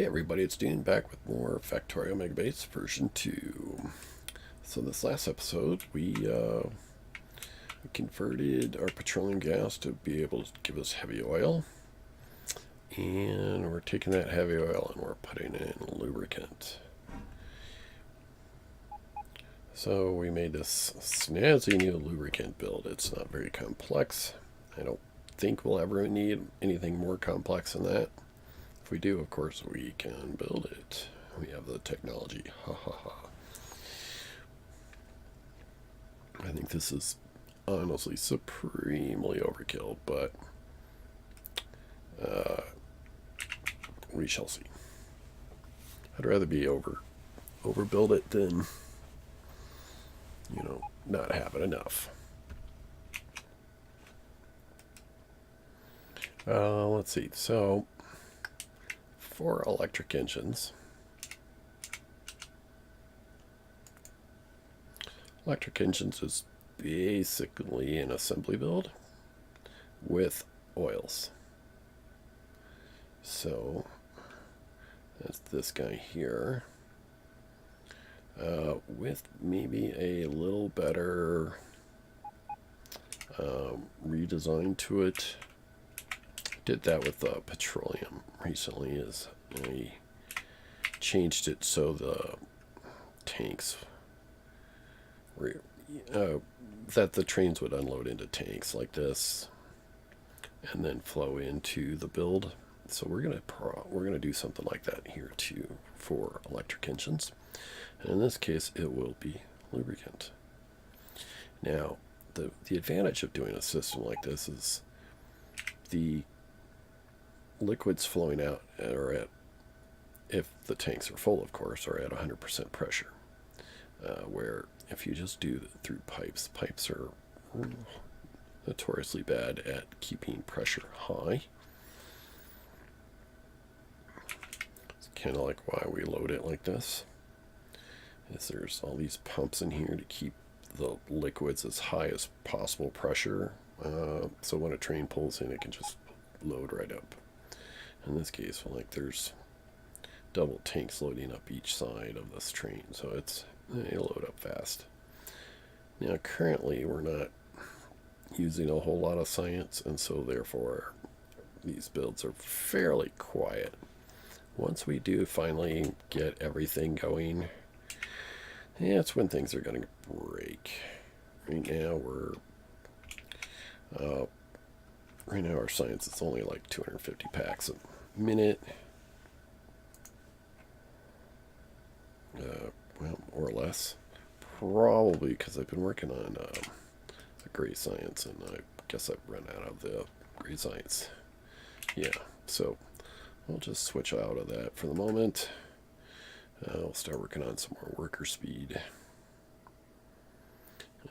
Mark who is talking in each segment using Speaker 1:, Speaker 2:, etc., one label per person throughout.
Speaker 1: Hey everybody, it's Dean back with more Factorio Megabase version 2. So this last episode, we converted our petroleum gas to be able to give us heavy oil. And we're taking that heavy oil and we're putting in lubricant. So we made this snazzy new lubricant build. It's not very complex. I don't think we'll ever need anything more complex than that. If we do, of course, we can build it. We have the technology. Ha ha ha. I think this is honestly supremely overkill, but we shall see. I'd rather be overbuild it than, not have it enough. Let's see. So, for electric engines, is basically an assembly build with oils. So that's this guy here, with maybe a little better redesign to it. Did that with petroleum recently, is I changed it so the tanks were, that the trains would unload into tanks like this and then flow into the build. So we're gonna do something like that here too for electric engines, and in this case it will be lubricant. Now the advantage of doing a system like this is the liquids flowing out are at, if the tanks are full of course, are at 100% pressure, where if you just do it through pipes are notoriously bad at keeping pressure high. It's kind of like why we load it like this, is there's all these pumps in here to keep the liquids as high as possible pressure, so when a train pulls in it can just load right up. In this case, there's double tanks loading up each side of this train, so it'll load up fast. Now currently we're not using a whole lot of science, and so therefore these builds are fairly quiet. Once we do finally get everything going, that's when things are going to break. Right now our science is only like 250 packs a minute, or less, probably because I've been working on the gray science, and I guess I've run out of the gray science. Yeah, so we'll just switch out of that for the moment. I'll start working on some more worker speed.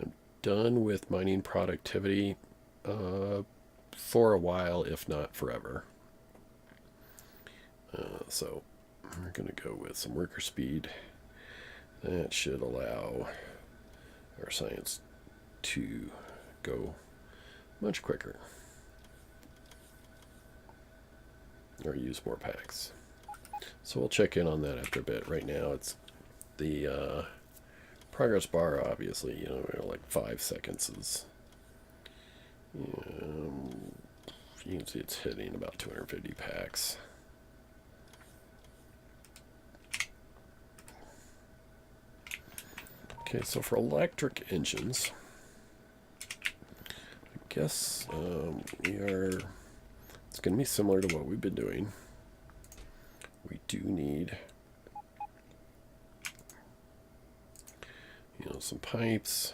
Speaker 1: I'm done with mining productivity for a while, if not forever. So we're going to go with some worker speed. That should allow our science to go much quicker, or use more packs. So we'll check in on that after a bit. Right now it's the progress bar, obviously, like 5 seconds is, you can see it's hitting about 250 packs. Okay, so for electric engines, I guess it's going to be similar to what we've been doing. We do need, some pipes.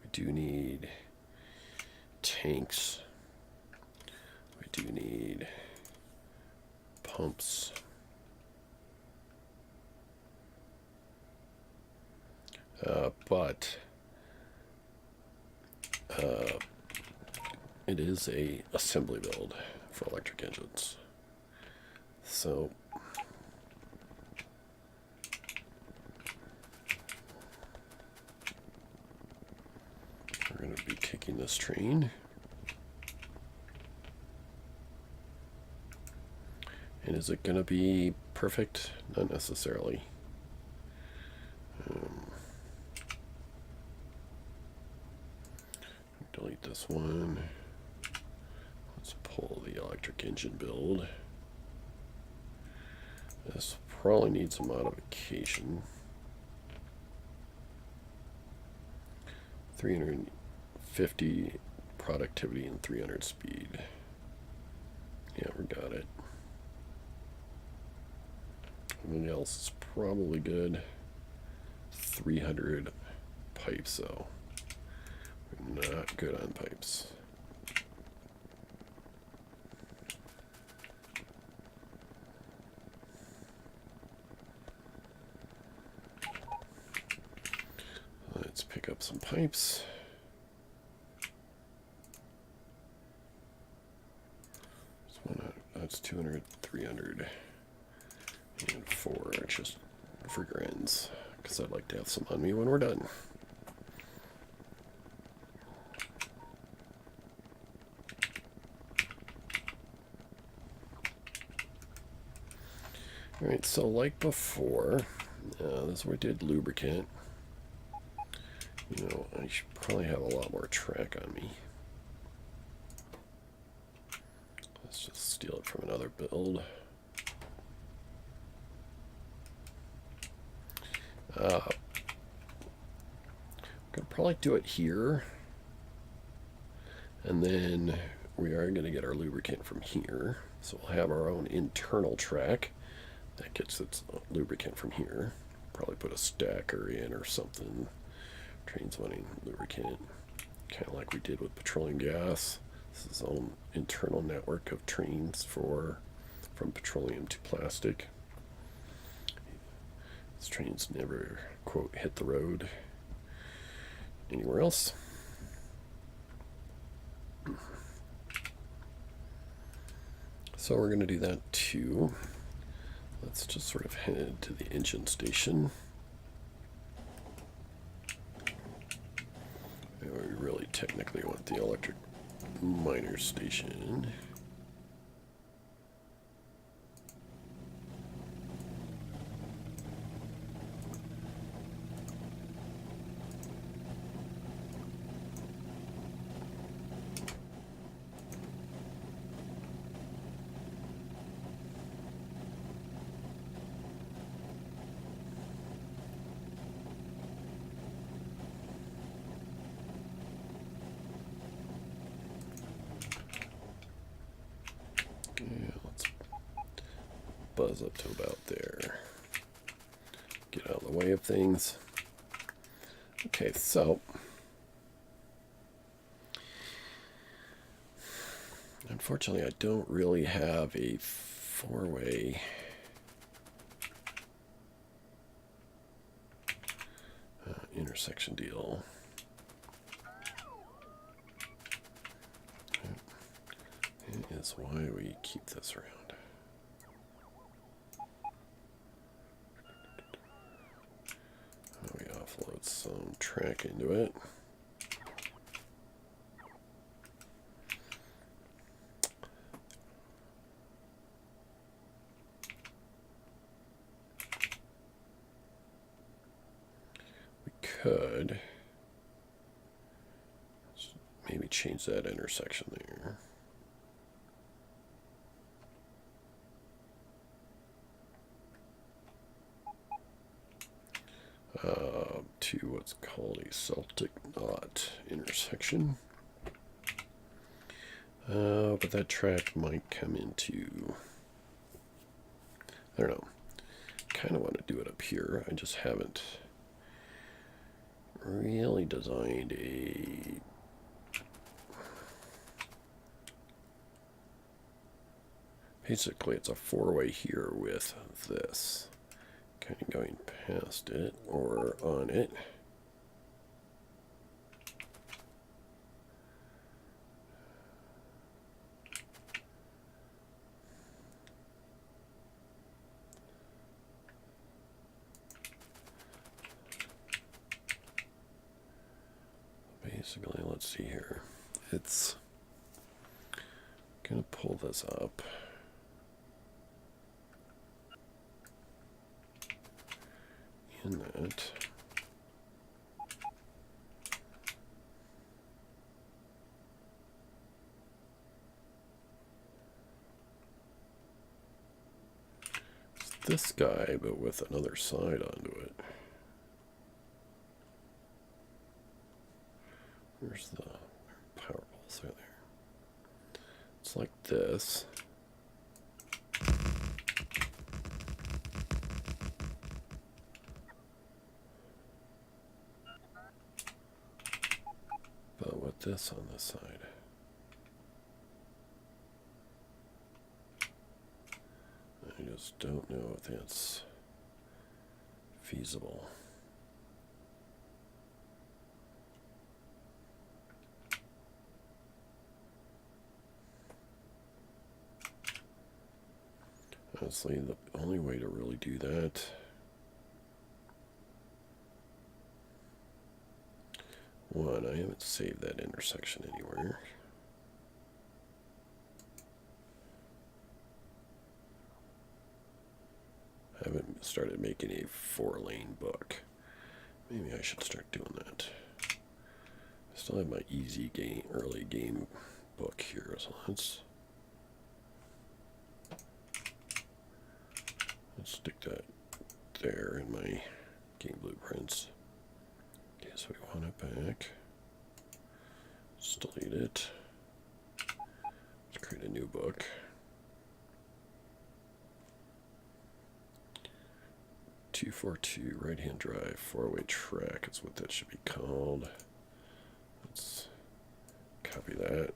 Speaker 1: We do need tanks. We do need pumps. But it is a assembly build for electric engines. So we're going to be taking this train And is it going to be perfect? Not necessarily. Delete this one. Let's pull the electric engine build. This probably needs a modification. 350 productivity and 300 speed. Yeah, we got it. Everything else is probably good. 300 pipes, though. We're not good on pipes. Let's pick up some pipes. That's 200, 300, and 4 just for grins, because I'd like to have some on me when we're done. Alright, so like before, this is where I did lubricant. You know, I should probably have a lot more track on me. Let's just steal it from another build. Gonna probably do it here. And then we are going to get our lubricant from here. So we'll have our own internal track that gets its lubricant from here. Probably put a stacker in or something. Trains wanting lubricant. Kind of like we did with petroleum gas. This is its own internal network of trains from petroleum to plastic. These trains never, quote, hit the road anywhere else. So we're going to do that too. Let's just sort of head to the engine station. And we really technically want the electric miner station. Buzz up to about there. Get out of the way of things. Okay, so unfortunately I don't really have a four-way intersection deal. That is why we keep this around. We offload some track into it. We could maybe change that intersection there. To what's called a Celtic knot intersection. But that track might come into, I don't know, kind of want to do it up here. I just haven't really designed a basically it's a four-way here with this. Kind of going past it or on it. Basically, let's see here. It's gonna pull this up. in that. It's this guy, but with another side onto it. Where's the power balls? Right there. It's like this. But with this on this side. I just don't know if that's feasible. Honestly, the only way to really do that one, I haven't saved that intersection anywhere. I haven't started making a 4-lane book. Maybe I should start doing that. I still have my easy game, early game book here, so let's stick that there in my game blueprints. Okay, so we want it back. Let's delete it. Let's create a new book. 242 right-hand drive, 4-way track is what that should be called. Let's copy that.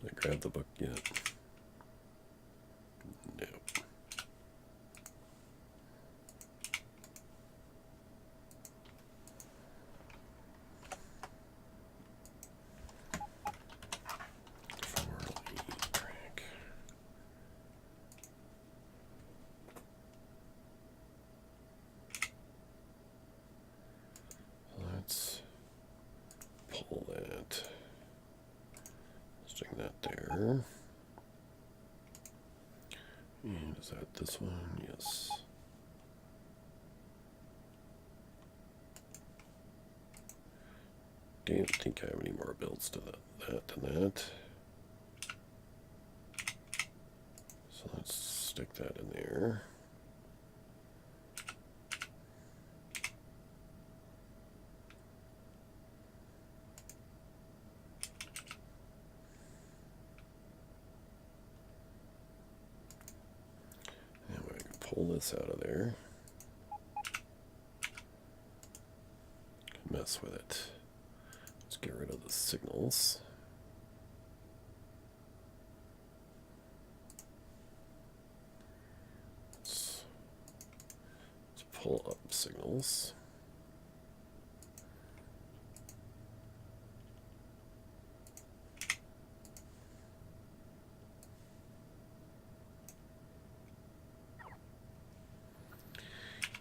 Speaker 1: Did I grab the book yet? No. Let's pull that. Stick that there. And is that this one? Yes. Don't think I have any more builds to that than that. So let's stick that in there. And we can pull this out of there. Mess with it. Let's get rid of the signals. Let's pull up signals.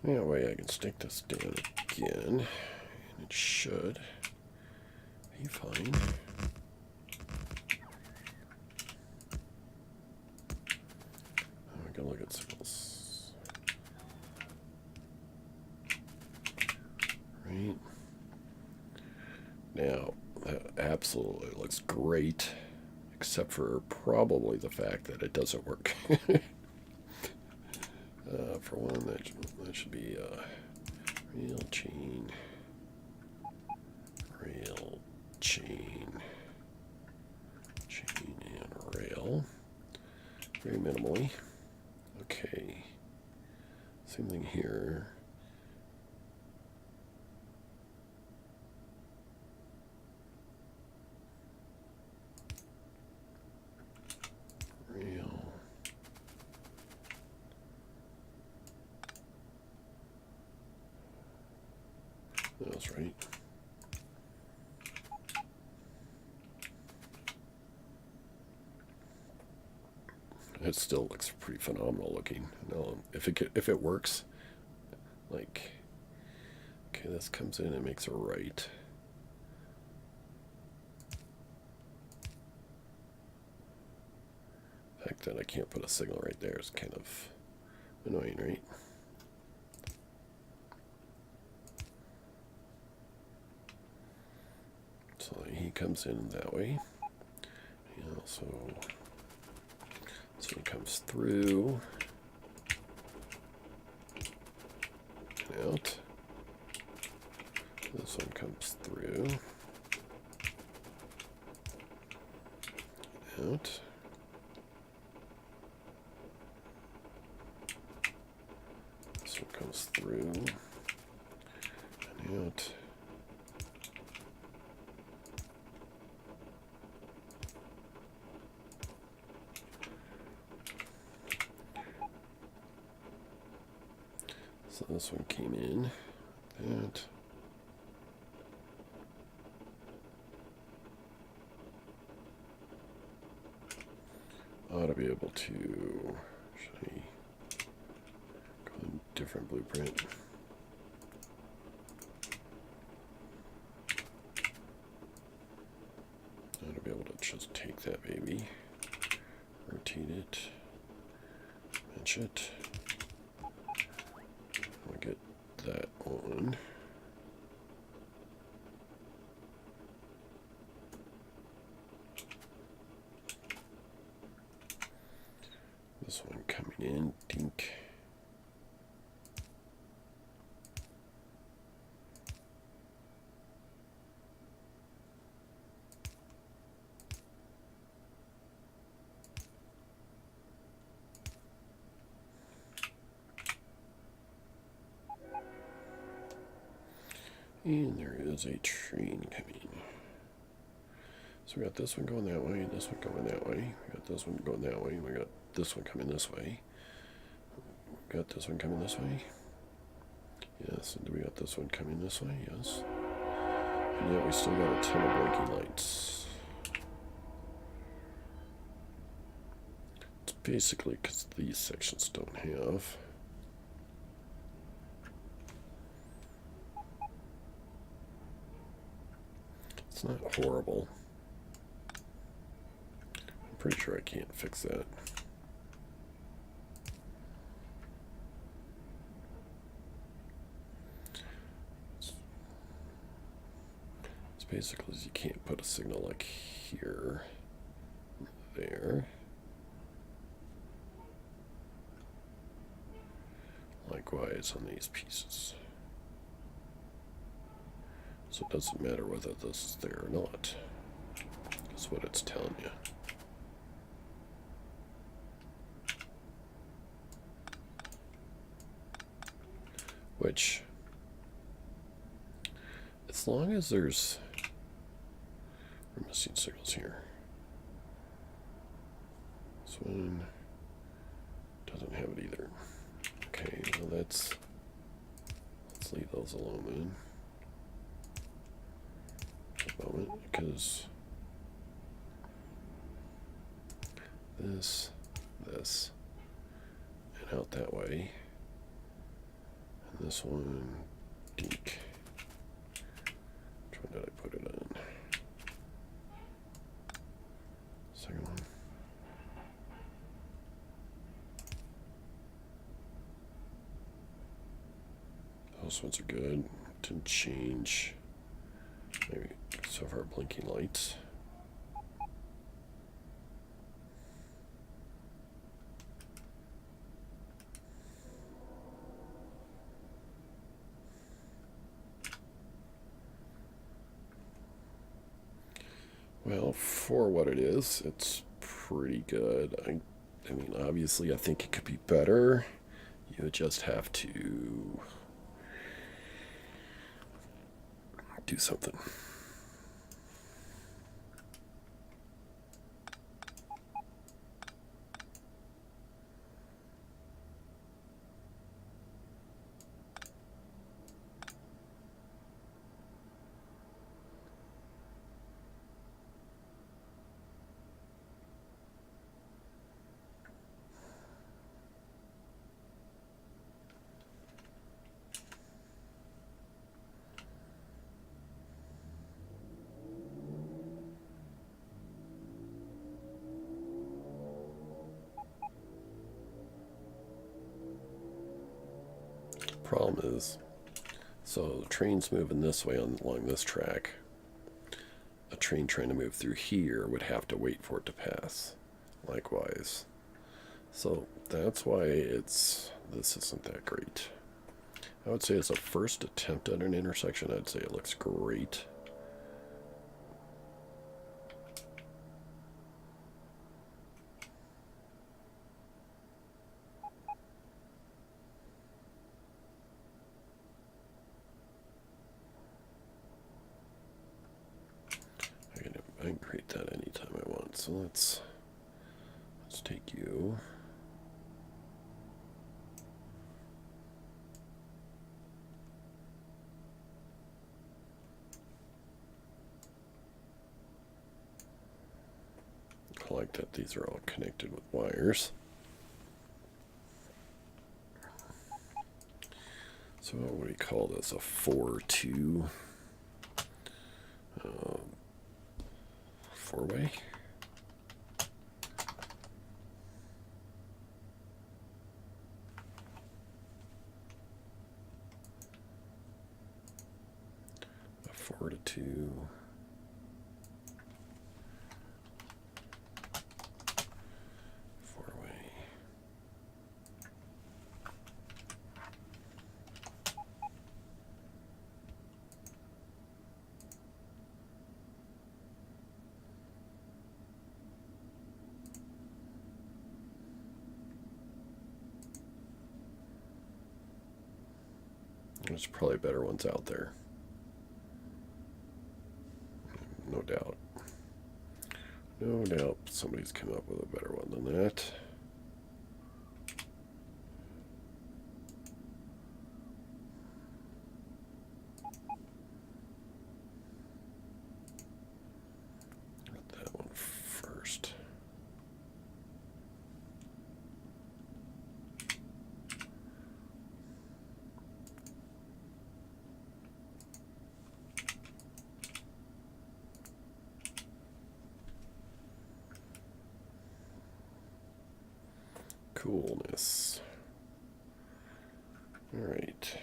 Speaker 1: That way I can stick this down again, and it should be fine. We can look at signals. Right. Now, that absolutely looks great, except for probably the fact that it doesn't work. For one, that should be rail chain, chain and rail. Very minimally. Okay. Same thing here. Rail. That's right. It still looks pretty phenomenal looking. No, if it works, like, okay, this comes in and makes a right. The fact that I can't put a signal right there is kind of Annoying, right? So he comes in that way. And also, so he comes through and out. This one comes through, out. This one comes through and out. So this one came in, that. Ought to be able to actually go in different blueprint. Ought to be able to just take that baby, rotate it, match it. I'll get that on. This one coming in, dink. And there is a train coming. So we got this one going that way, this one going that way. We got this one going that way. We got this one coming this way. We got this one coming this way. Yes, and do we got this one coming this way? Yes. And yet we still got a ton of blinking lights. It's basically because these sections don't have. It's not horrible. I'm pretty sure I can't fix that. It's basically you can't put a signal like here, there. Likewise on these pieces. So it doesn't matter whether this is there or not. That's what it's telling you. Which, as long as we're missing signals here. This one doesn't have it either. Okay, well let's leave those alone then. Moment, because this, and out that way, and this one, dink. Which one did I put it on? Second one. Those ones are good. Didn't change. Maybe so far blinking lights. Well, for what it is, it's pretty good. I mean, obviously, I think it could be better. You just have to do something. problem is, so the train's moving this way along this track. A train trying to move through here would have to wait for it to pass. Likewise. So that's why this isn't that great. I would say as a first attempt at an intersection, I'd say it looks great. I can create that anytime I want. So let's take you. I like that these are all connected with wires. So what do we call this? A 4-2 four-way? A 4-2. There's probably better ones out there. No doubt. No doubt somebody's come up with a better one than that. That one first. Coolness. All right.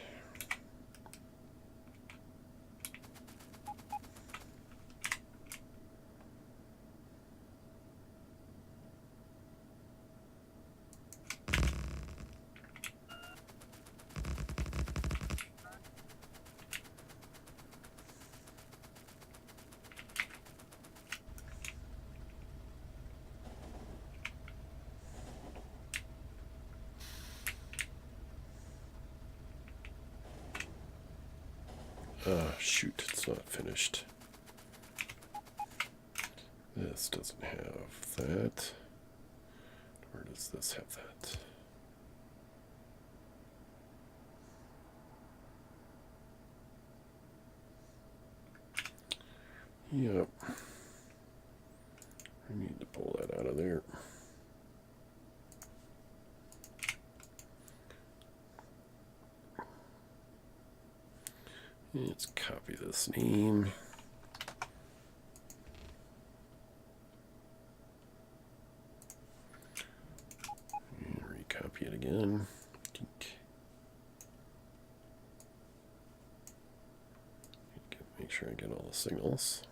Speaker 1: Shoot, it's not finished. This doesn't have that. Where does this have that? Yep. I need to pull that out of there. Let's copy this name. And recopy it again. Make sure I get all the signals.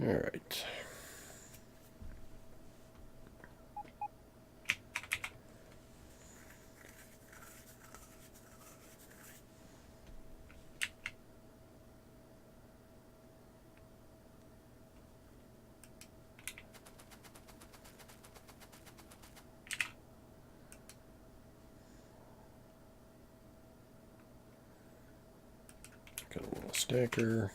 Speaker 1: All right. Got a little stacker.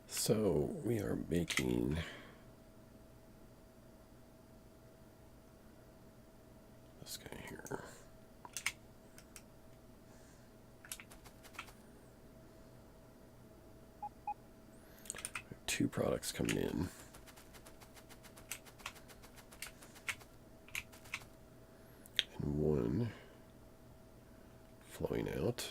Speaker 1: So we are making this guy here. Two products coming in. And one flowing out.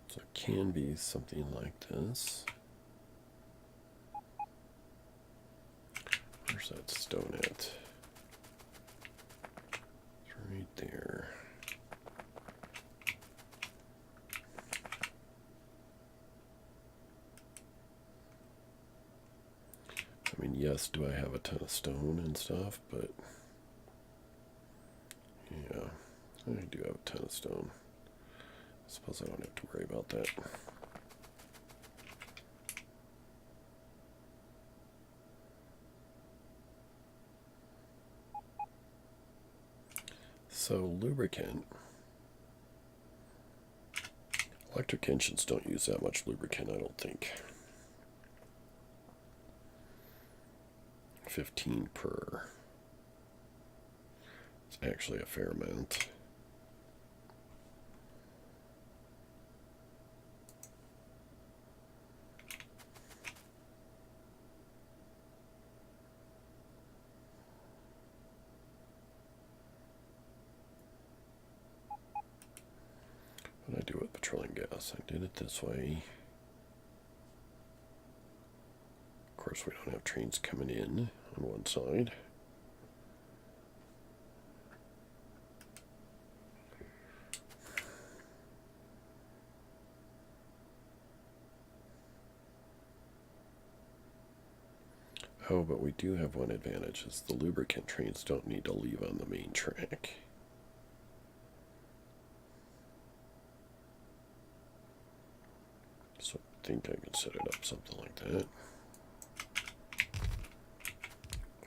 Speaker 1: So it can be something like this. Where's that stone at? It's right there. I mean, yes, do I have a ton of stone and stuff, but yeah, I do have a ton of stone. I suppose I don't have to worry about that. So lubricant. Electric engines don't use that much lubricant, I don't think. 15 per. It's actually a fair amount. What did I do with petroleum gas? I did it this way. Of course, we don't have trains coming in on one side. Oh, but we do have one advantage, is the lubricant trains don't need to leave on the main track. So I think I can set it up something like that.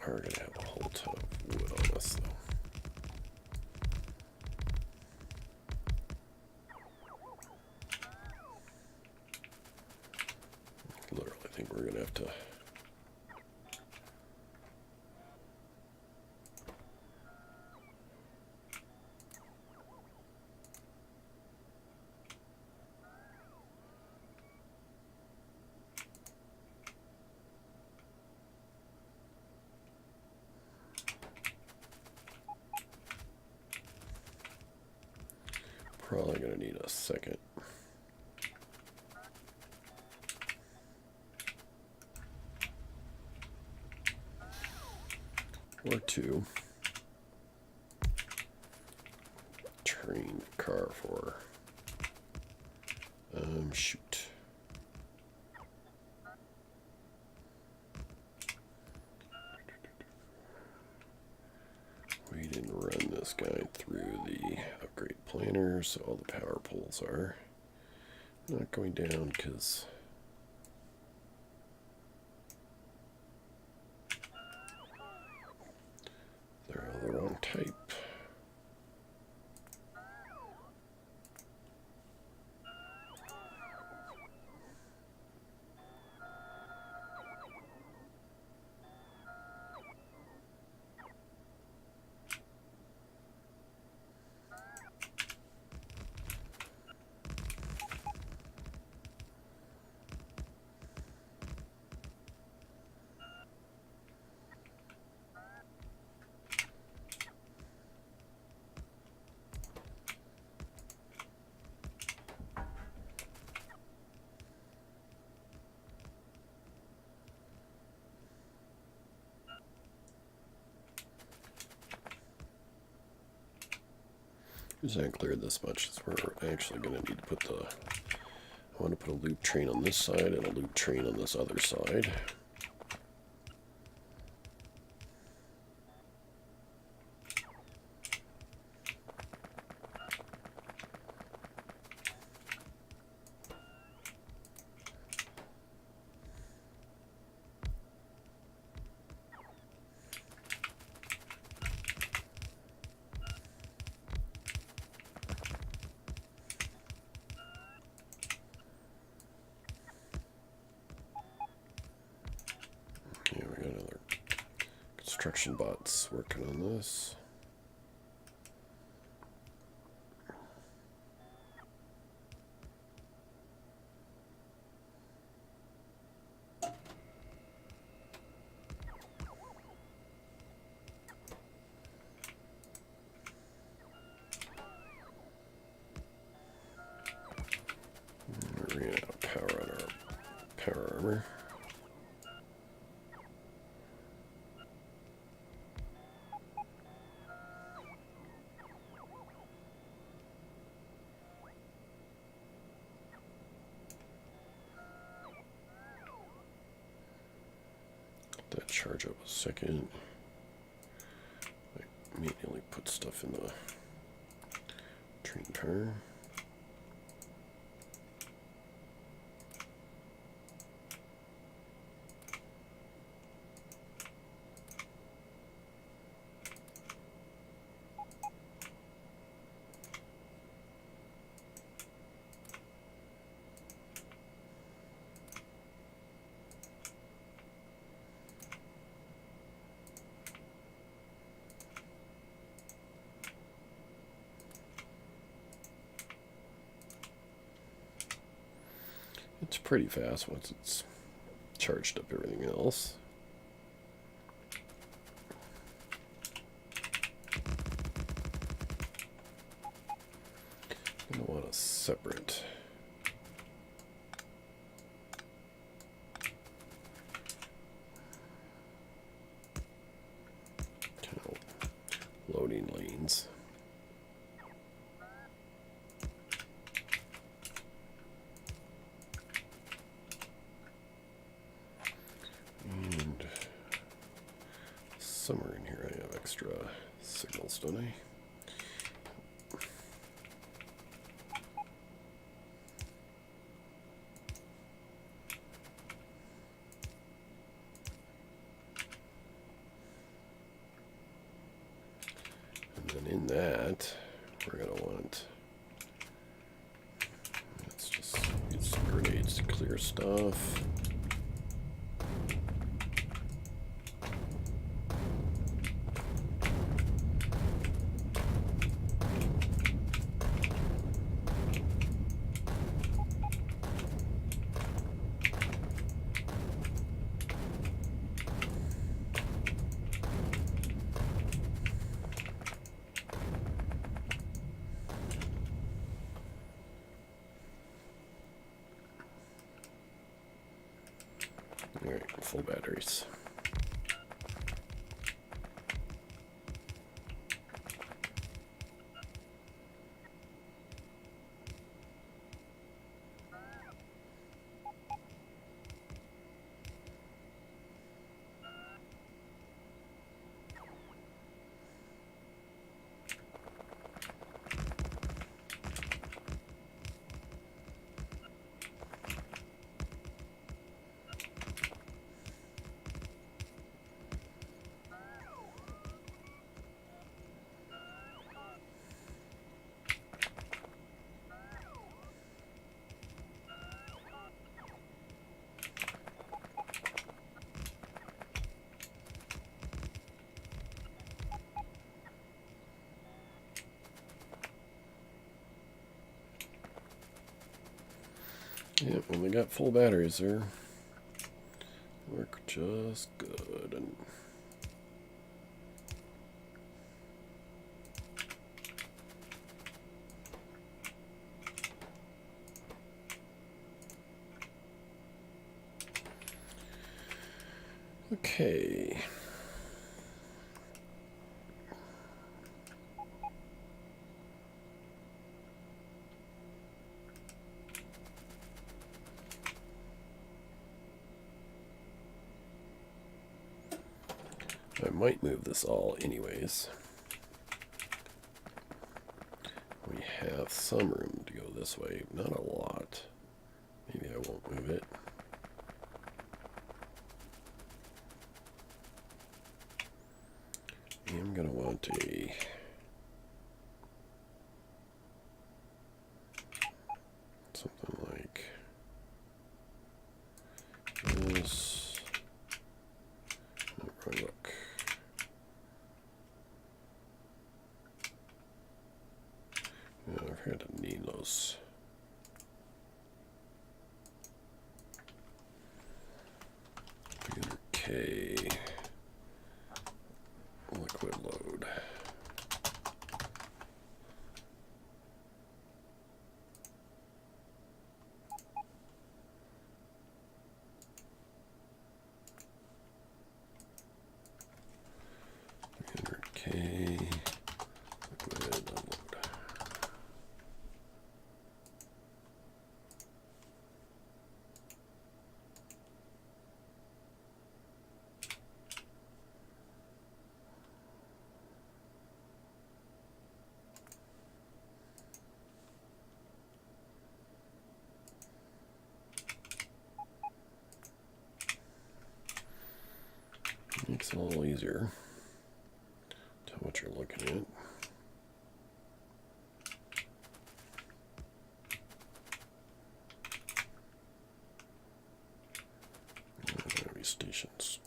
Speaker 1: We're going to have a whole ton of wood on us, though. Literally, I think we're going to have to... Probably going to need a second. Or two. Train car for... shoot. We didn't run this guy through the upgrade planner, so all the power poles are not going down because type. It's not clear this much. We're actually going to need to put the... I want to put a loop train on this side and a loop train on this other side. Construction bots working on this. We're gonna power on our power armor. That charge up a second. I immediately put stuff in the train car. It's pretty fast once it's charged up everything else. I don't want a separate kind of loading lanes. Somewhere in here I have extra signals, don't I? And then in that, we're going to want, let's just use some grenades to clear stuff. All right, full batteries. Yep, when they got full batteries, they work just good. And okay. I might move this all anyways. We have some room to go this way, not a lot. Maybe I won't move it. I'm going to want a something like this. Oh, look. I've had to need those. Okay. Liquid load. K. Liquid load. Makes it a little easier. Tell what you're looking at. Battery stations.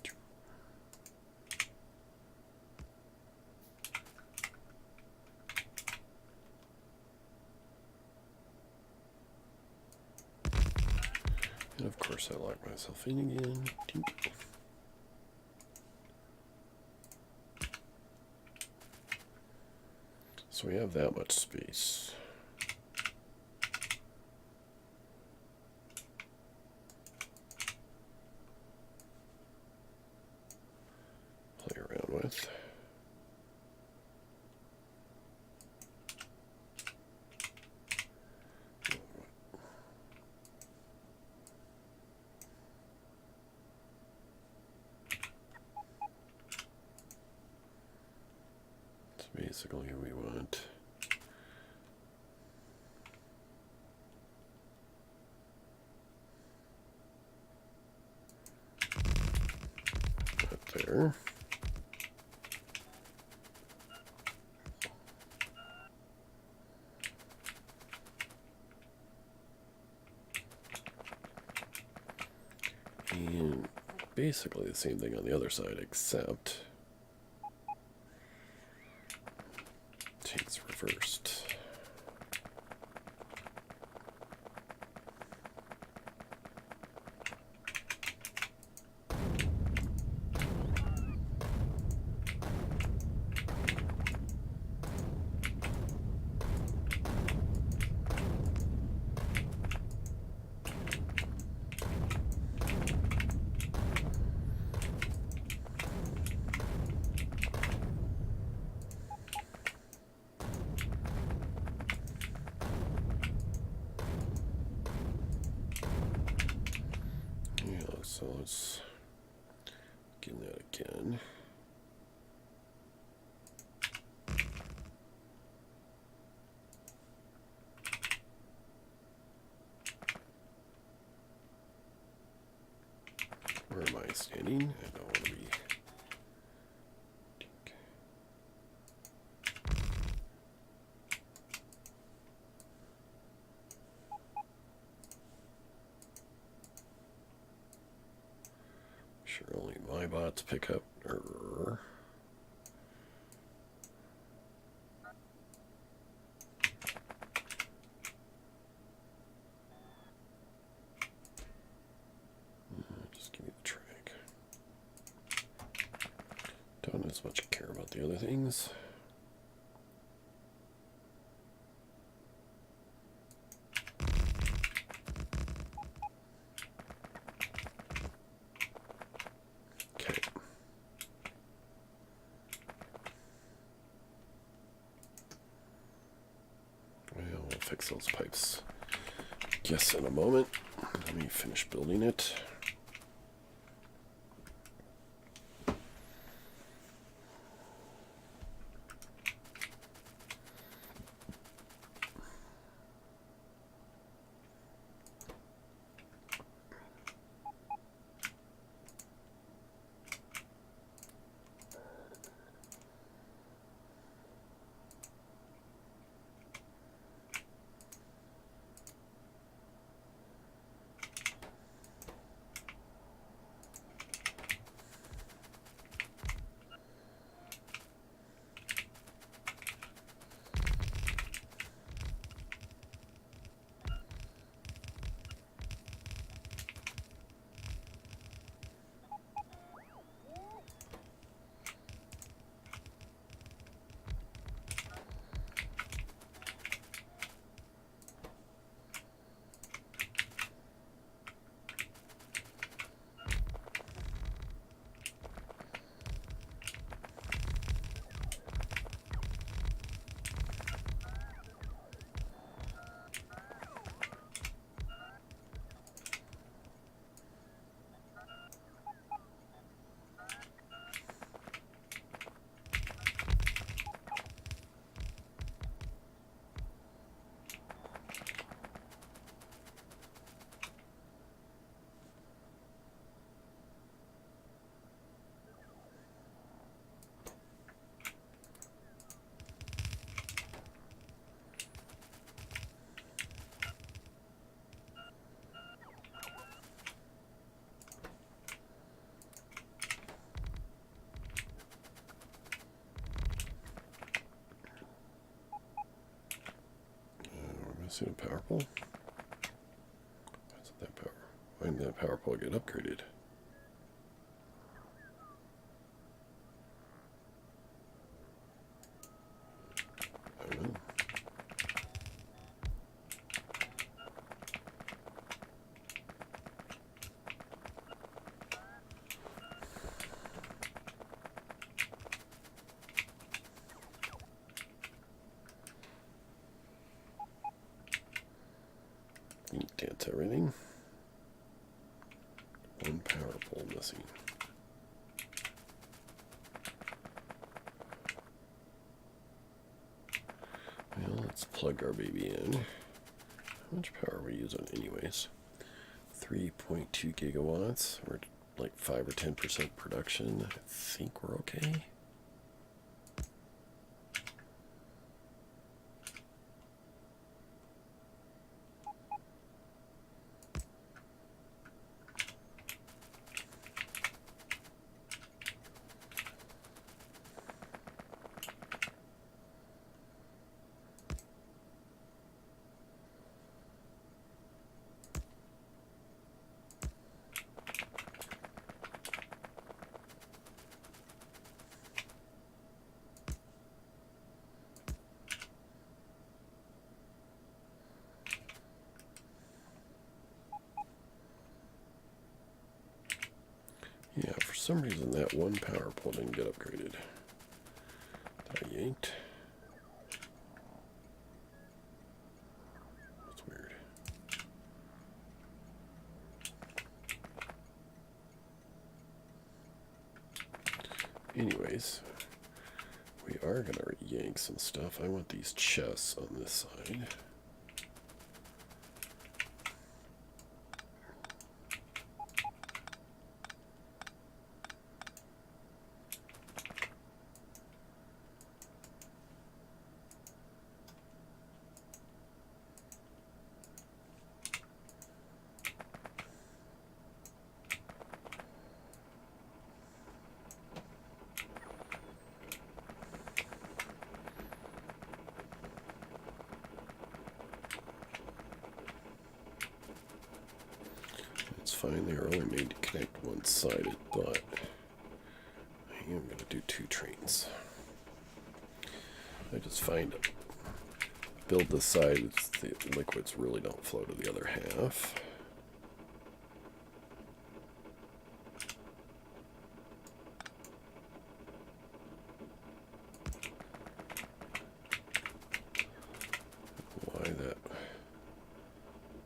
Speaker 1: And of course I lock myself in again. Tink. So we have that much space. Play around with. So basically we want that there. And basically the same thing on the other side, except tanks reversed. So let's get that again. Where am I standing? I don't want to be. Sure, only my bots pick up. the other things. Okay. Well, we'll fix those pipes. Guess in a moment. Let me finish building it. See the power pole? That's that power. Why didn't that power pole get upgraded? I don't know. That's everything. One power pole missing. Well, let's plug our baby in. How much power are we using anyways? 3.2 gigawatts. We're like 5 or 10% production. I think we're okay. Yeah, for some reason that one power pole didn't get upgraded. That yanked. That's weird. Anyways, we are going to yank some stuff. I want these chests on this side. Fine, they are only made to connect one-sided, but I am going to do 2 trains. I just find it. Build this side, the liquids really don't flow to the other half. Why that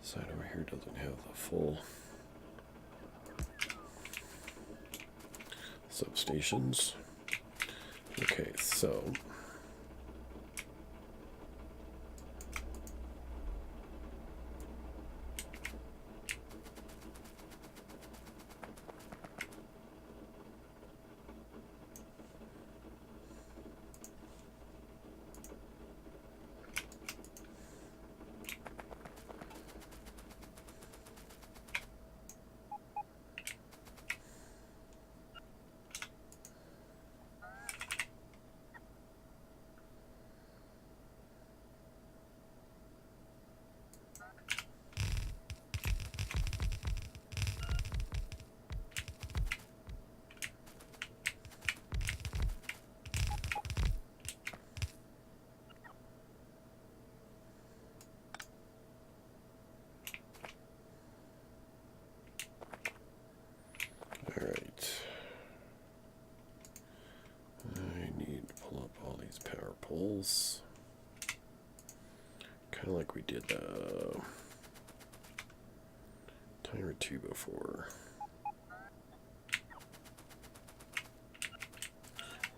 Speaker 1: side over here doesn't have the full substations. Okay, so poles, kind of like we did a time or two before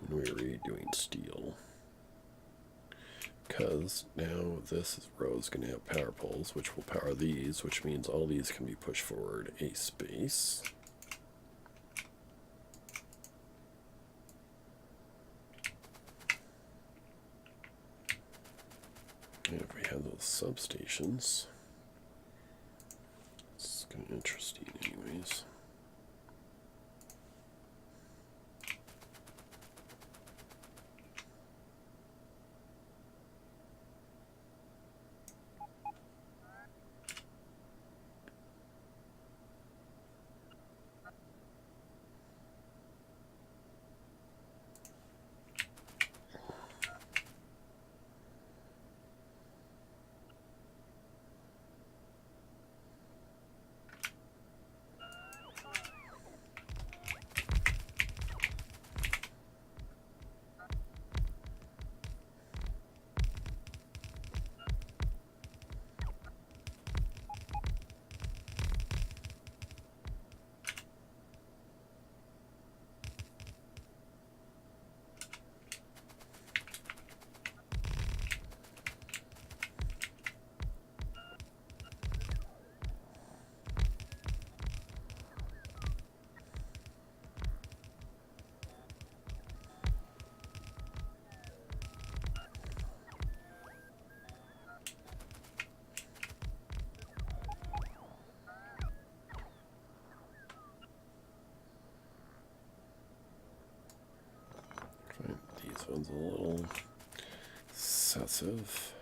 Speaker 1: when we were redoing steel. Because now this row is going to have power poles, which will power these, which means all these can be pushed forward a space. And if we have those substations, it's kind of interesting anyways. These ones a little excessive.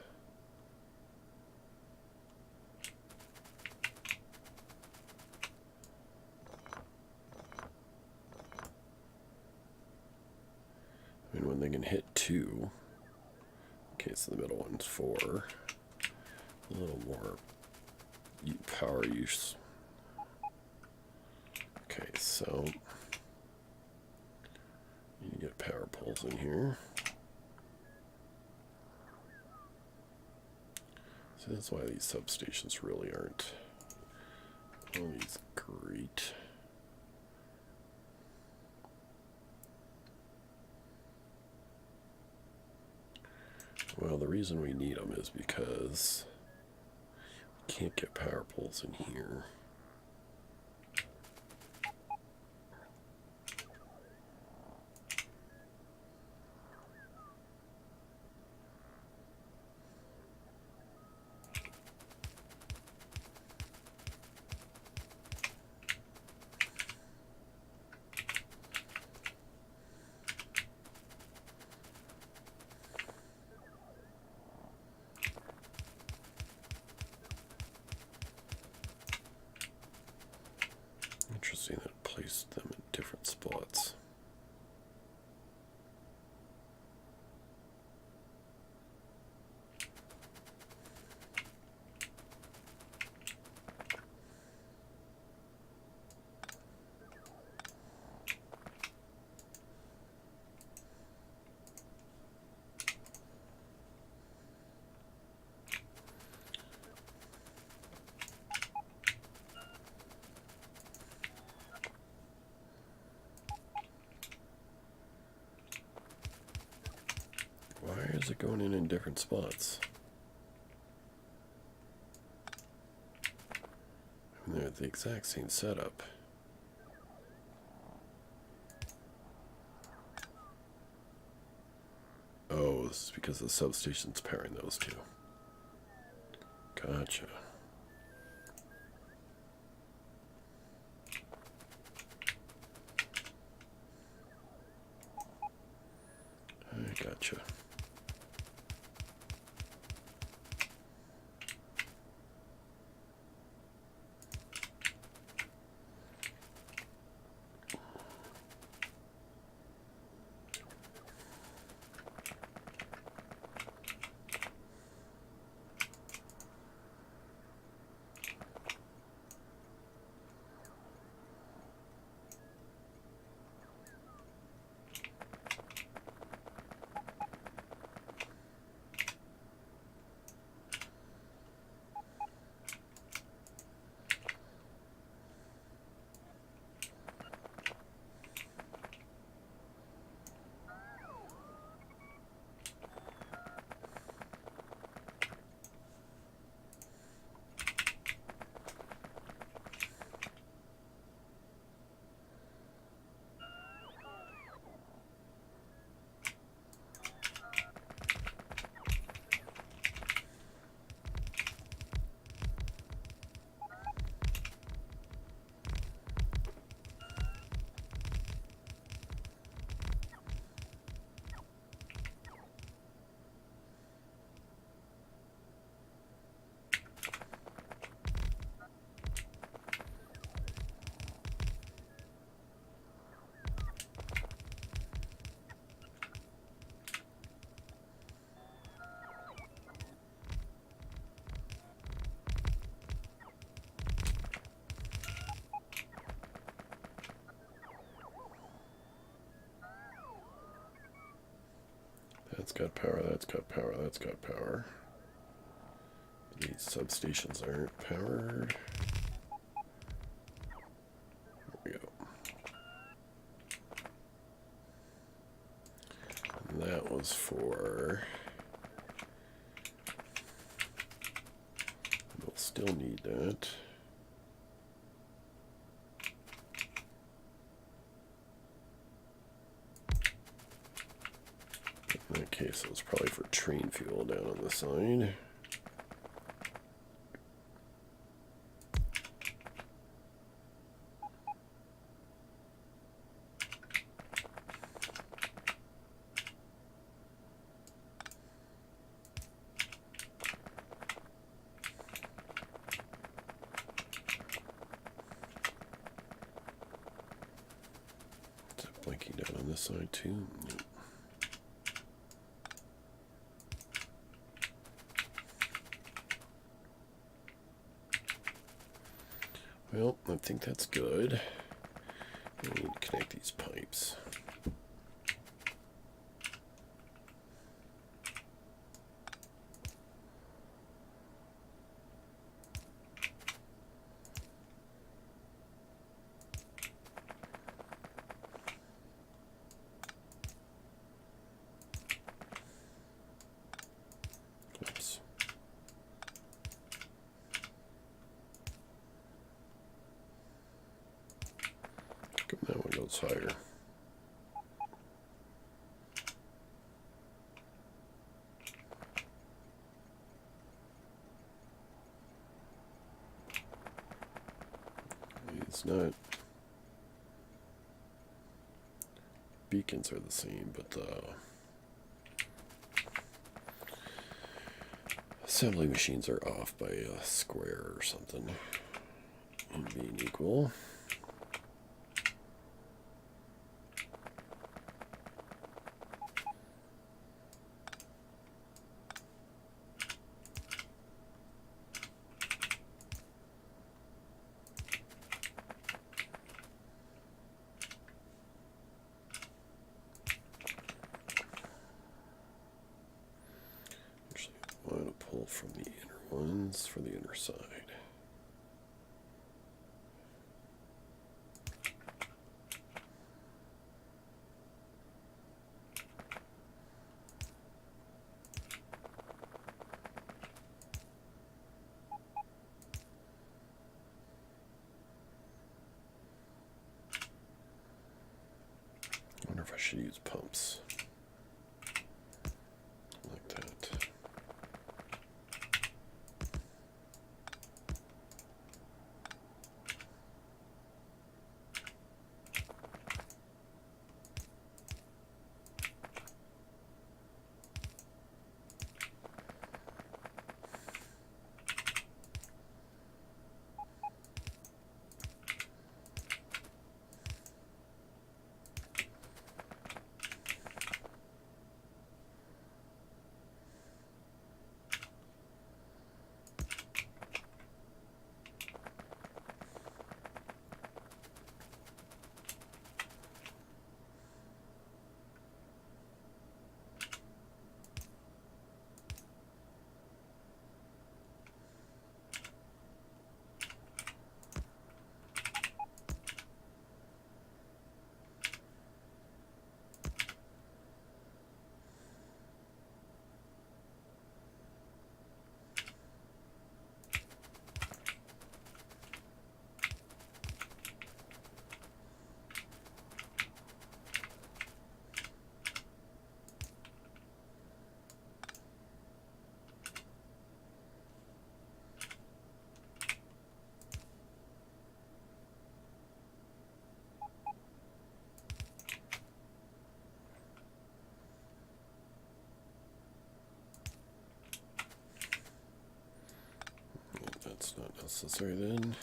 Speaker 1: I mean, when they can hit 2, okay, so the middle one's 4, a little more power use. Okay, so you get power poles in here. So that's why these substations really aren't always great. Well, the reason we need them is because we can't get power poles in here. Why is it going in different spots? I mean, they're the exact same setup. Oh, this is because the substation's powering those two. Gotcha. I gotcha. That's got power, that's got power, that's got power. These substations aren't powered. There we go. And that was for... We'll still need that. In that case, it was probably for train fuel down on the side. Is it blinking down on this side too? Yep. Well, I think that's good. We need to connect these pipes. Oops. That one goes higher. It's not. Beacons are the same, but the assembly machines are off by a square or something. And being equal. I want to pull from the inner ones for the inner side. should use pumps. Like that. That's not necessary then.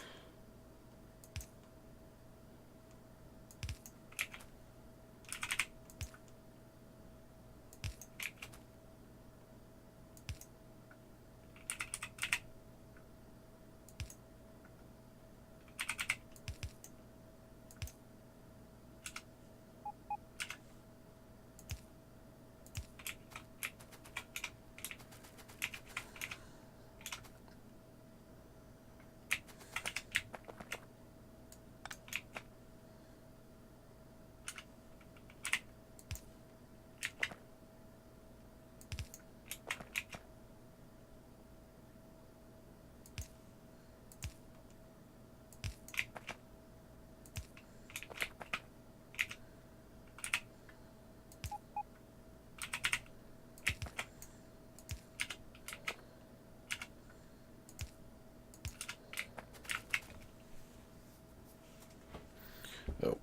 Speaker 1: Oh,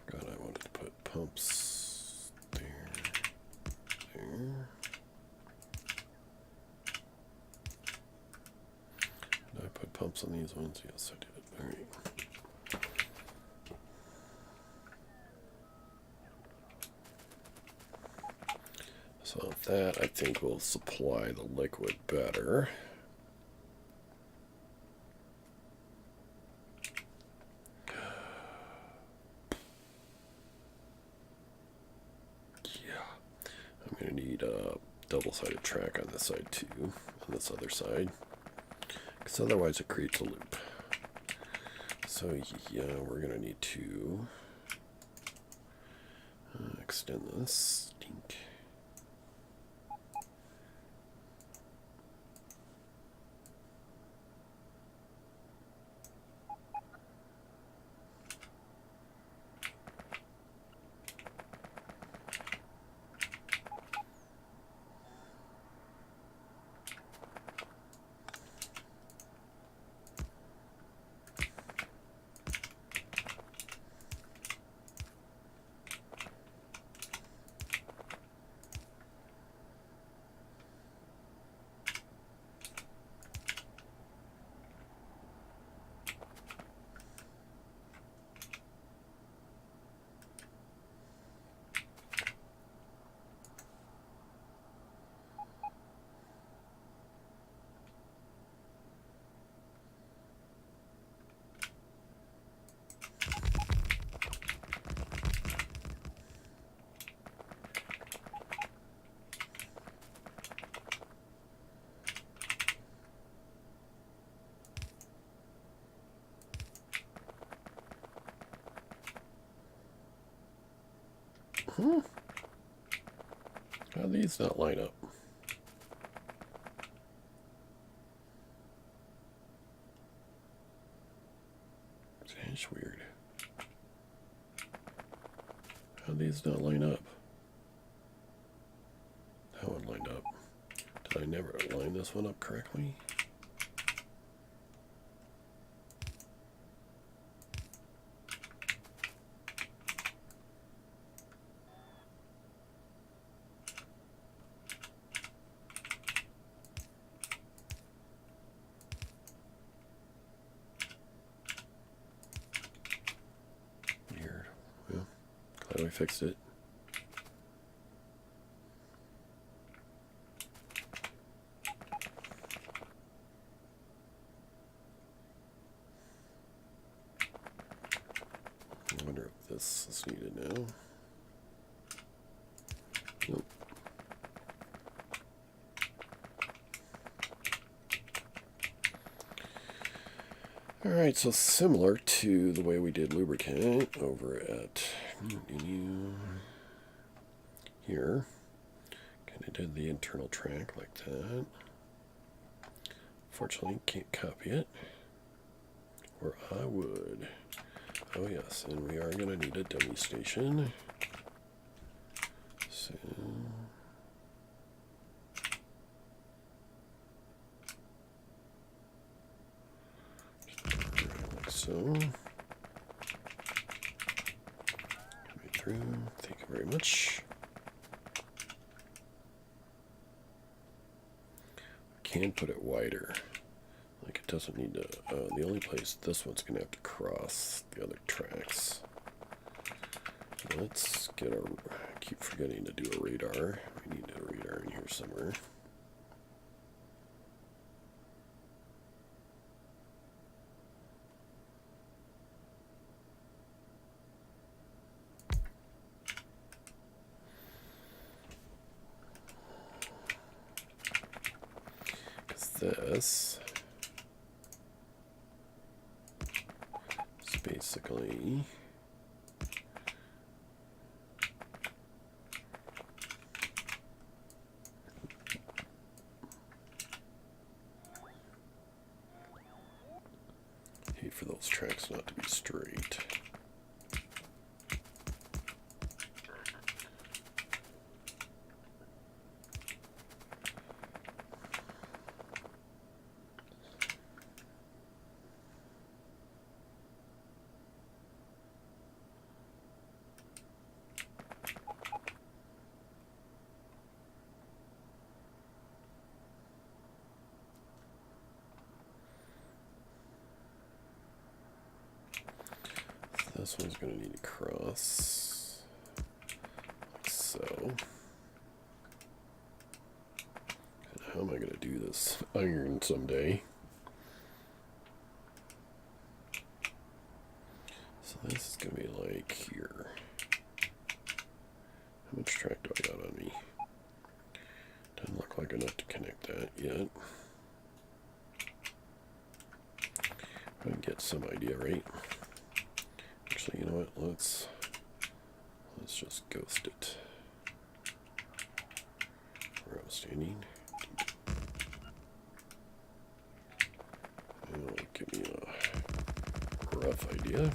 Speaker 1: forgot I wanted to put pumps there. Did I put pumps on these ones? Yes, I did. All right. So that, I think, will supply the liquid better. I'm going to need a double-sided track on this side too, on this other side, because otherwise it creates a loop. So yeah, we're going to need to extend this. Dink. How do these not line up? It's weird. Did I never line this one up correctly? Weird. Well, glad I fixed it. I wonder if this is needed now. Nope. Alright, so similar to the way we did lubricant over at here. Kind of did the internal track like that. Fortunately, can't copy it. Or I would. Oh yes, and we are going to need a dummy station. So, like so. Right through. Thank you very much. Can put it wider. Like it doesn't need to. The only place this one's going to have to cross the other tracks. Let's get our. I keep forgetting to do a radar. We need a radar in here somewhere. Because this is basically. For those tracks not to be straight. This one's going to need to cross like so. And how am I going to do this iron someday? So this is going to be like here. How much track do I got on me? Doesn't look like enough to connect that yet. I can get some idea, right? Actually, you know what? Let's just ghost it. Where I'm standing. It'll give me a rough idea.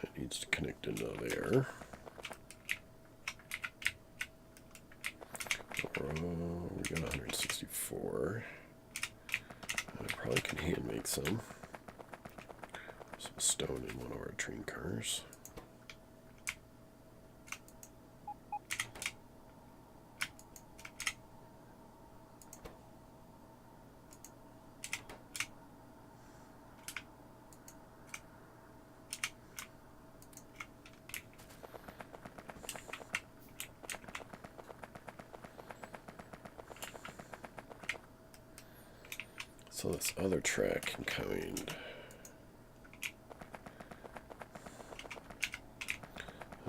Speaker 1: That needs to connect into there. We got 164. I probably can hand make some stone in one of our train cars. So this other track can kind.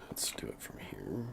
Speaker 1: Let's do it from here.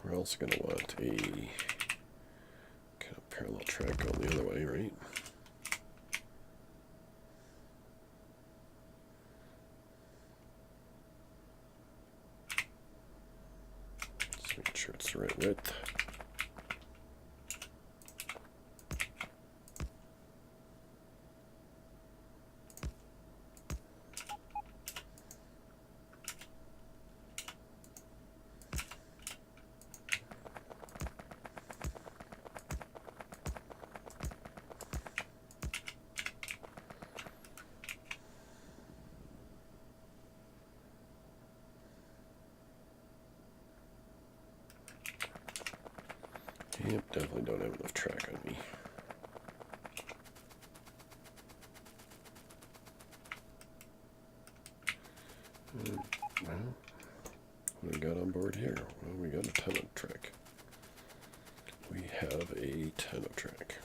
Speaker 1: We're also going to want a kind of parallel track going the other way, right? Just make sure it's the right width. Yep, definitely don't have enough track on me. Well, what do we got on board here? Well, we got a ton of track. We have a ton of track.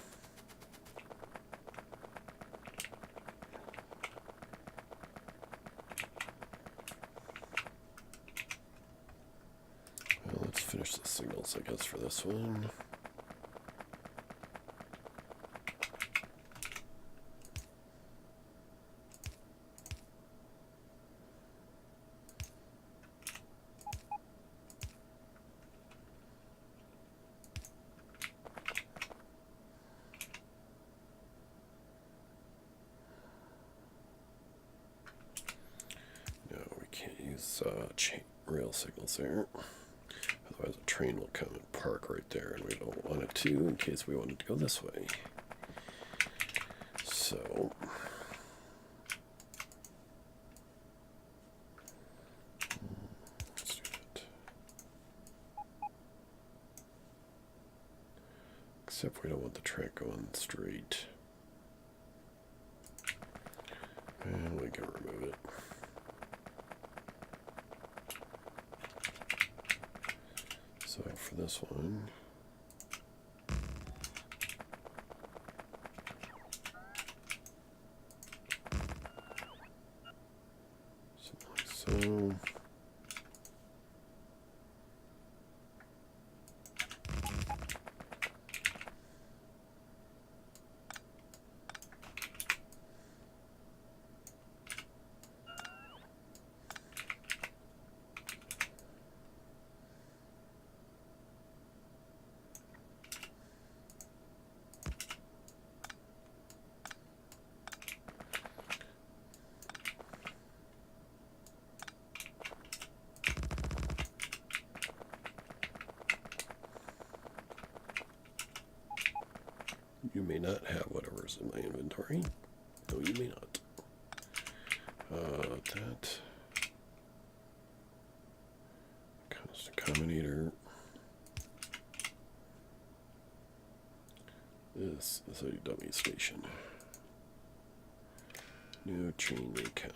Speaker 1: Well, let's finish the signals, I guess, for this one. Chain rail signals there. Otherwise a train will come and park right there, and we don't want it to in case we want it to go this way. So let's do that. Except we don't want the track going straight. And we can remove it. So for this one, something like so. You may not have whatever's in my inventory. No, you may not. That constant combinator. This is a dummy station. New train may come.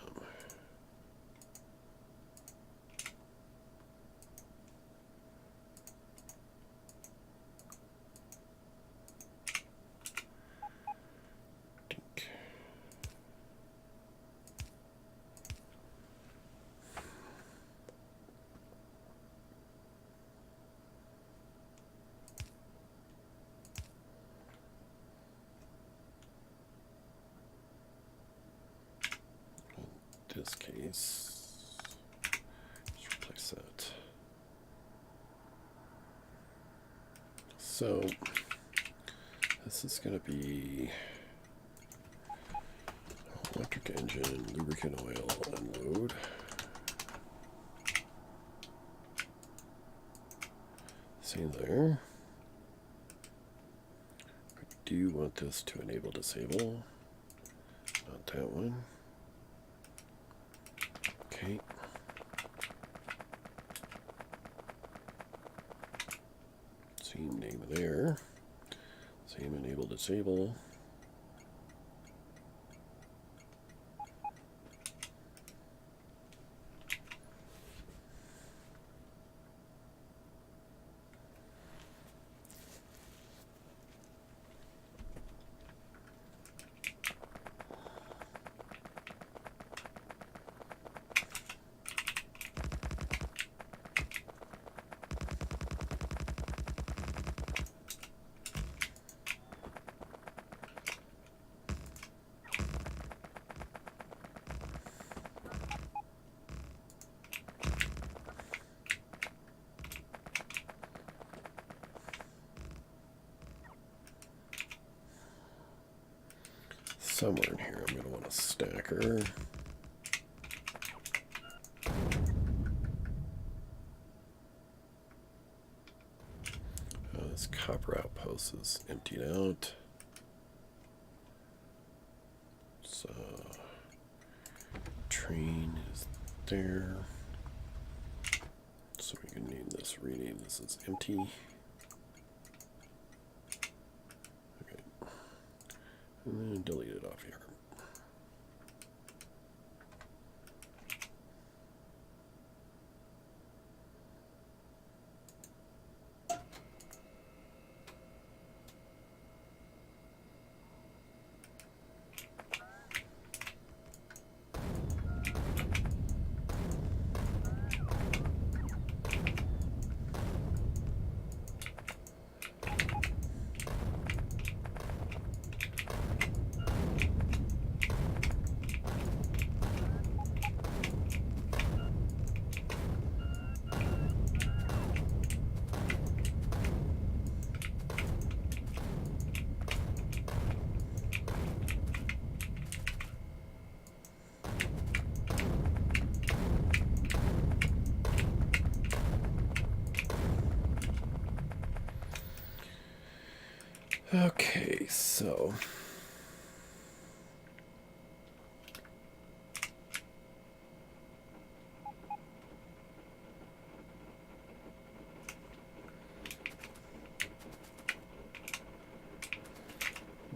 Speaker 1: This case, let's replace that. So this is going to be electric engine, lubricant oil, unload. See there. I do want this to enable disable, not that one. Okay. Same name there. Same enable disable. somewhere in here I'm going to want a stacker. This copper outpost is emptied out. So train is there. So we can name this, rename this as empty. Okay. And then delete it off here. Okay, so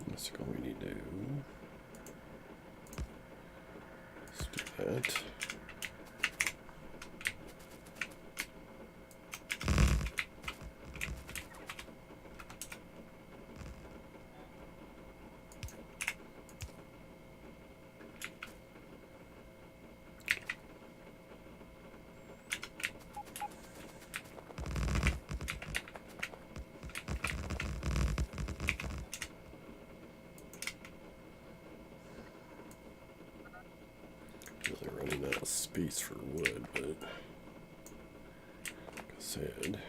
Speaker 1: that's what we need to do. Let's do that. Really running out of space for wood, but like I said,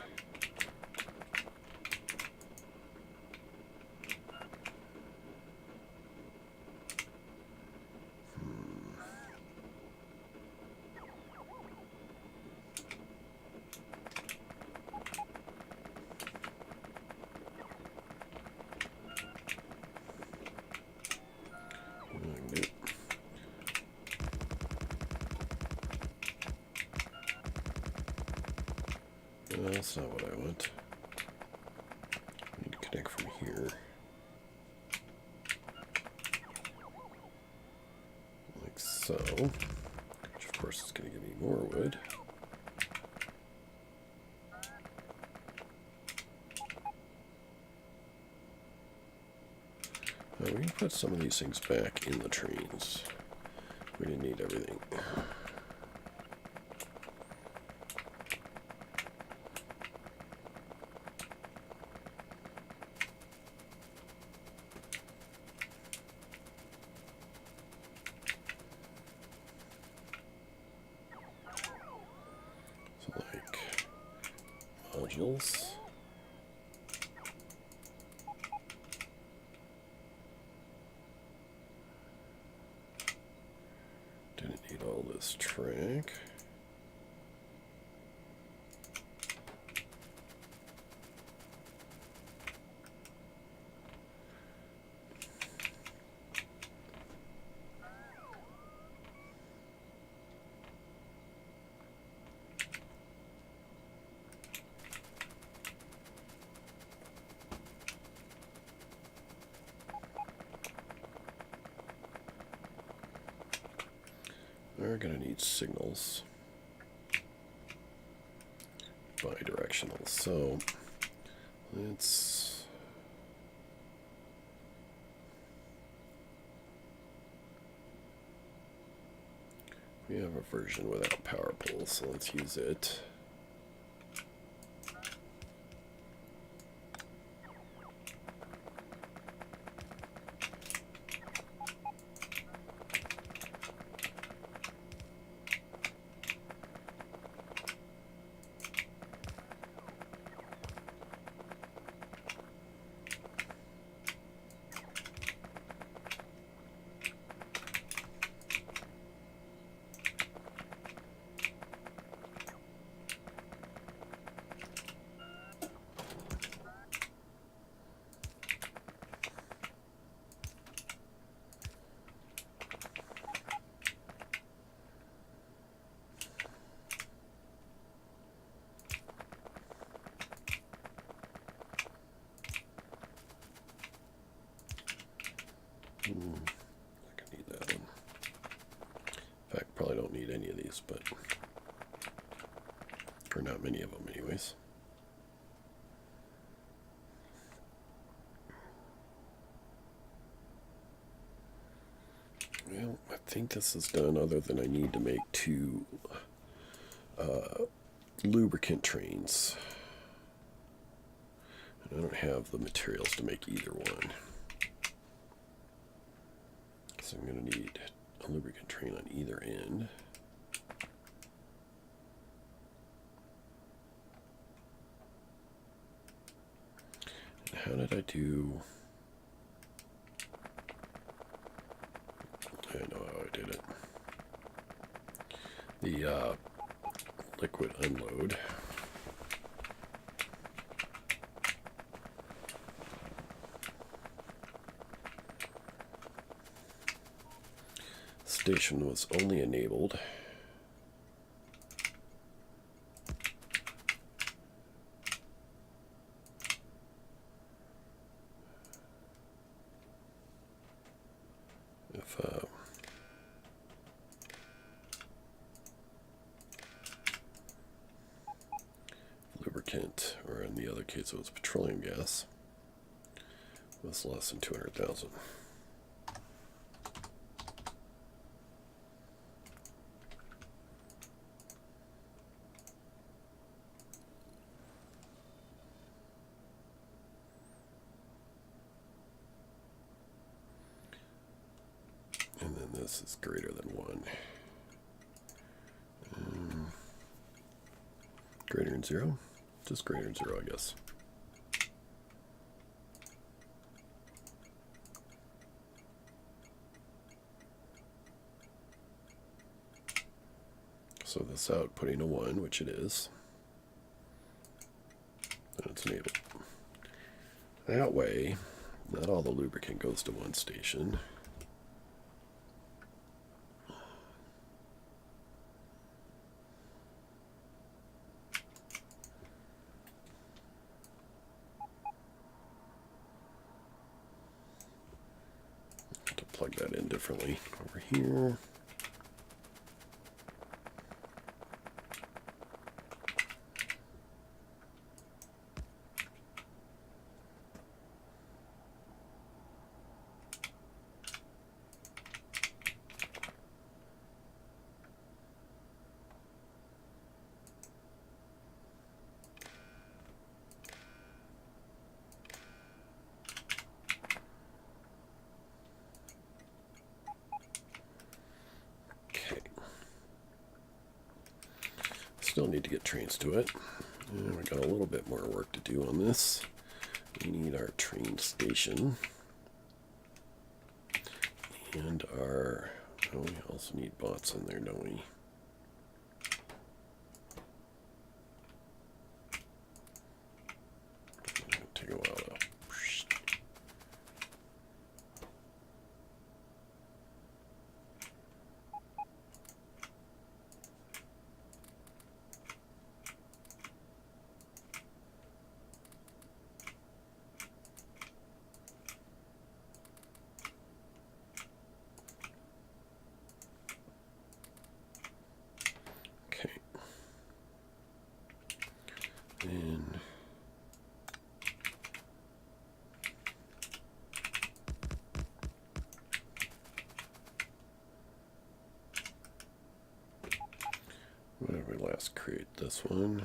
Speaker 1: that's not what I want. I need to connect from here. Like so. Which of course is going to give me more wood. We can put some of these things back in the trains. We didn't need everything. So like modules. Didn't need all this track. We're going to need signals. Bi-directional. So let's we have a version without power poles, so let's use it. Not gonna need that one. In fact, probably don't need any of these, but or not many of them anyways. Well, I think this is done other than I need to make 2 lubricant trains. And I don't have the materials to make either one. So I'm going to need a lubricant train on either end. And how did I do? I know how I did it. The liquid unload. Station was only enabled if lubricant, or in the other case it was petroleum gas, was less than 200,000. And then this is greater than 1. Greater than 0? Just greater than 0, I guess. So this outputting a 1, which it is. And it's enabled. That way, not all the lubricant goes to one station. To plug that in differently over here. Still need to get trains to it. And we got a little bit more work to do on this. We need our train station. And our, oh, we also need bots in there, don't we? It'll take a while to. And when did we last create this one?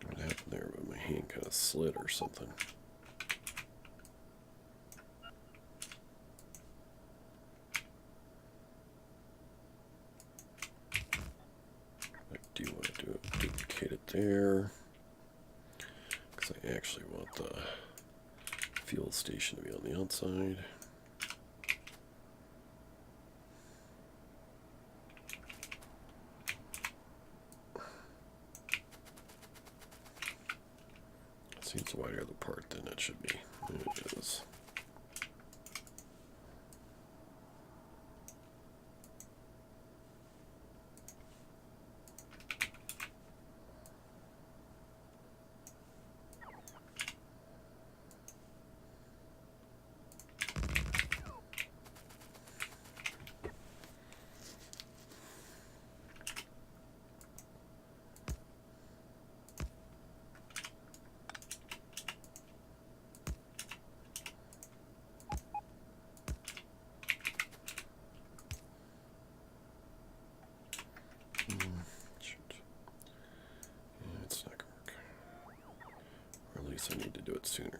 Speaker 1: What happened there? But my hand kind of slid or something. I do want to duplicate it there because I actually want the fuel station to be on the outside. that should be. It is. I need to do it sooner.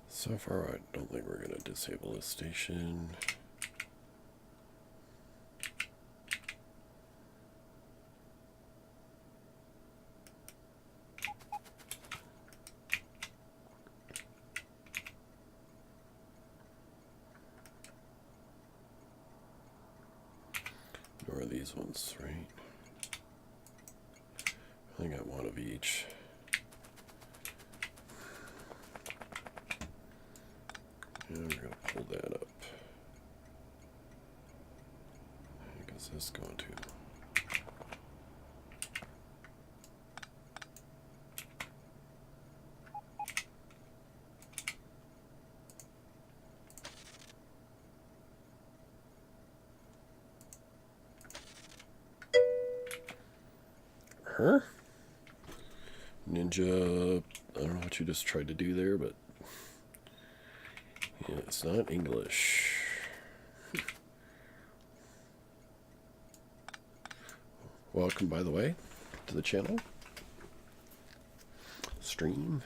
Speaker 1: So far, I don't think we're going to disable this station. Nor are these ones, right? I think I got one of each. And we're going to pull that up. I guess this is going to. Huh? Ninja, I don't know what you just tried to do there, but yeah, it's not English. Welcome, by the way, to the channel. Stream.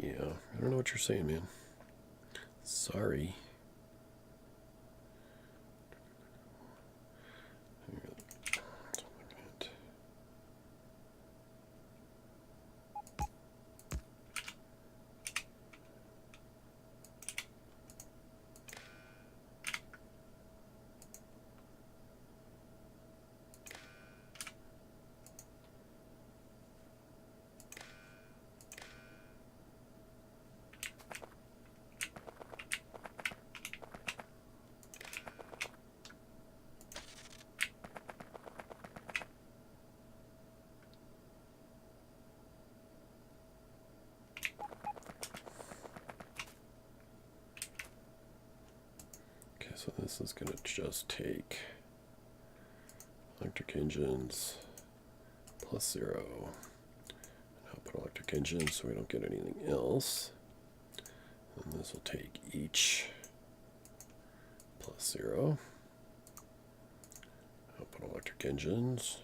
Speaker 1: Yeah, I don't know what you're saying, man. Sorry. So this is going to just take electric engines plus 0. Now put electric engines so we don't get anything else. And this will take each plus 0. I'll put electric engines.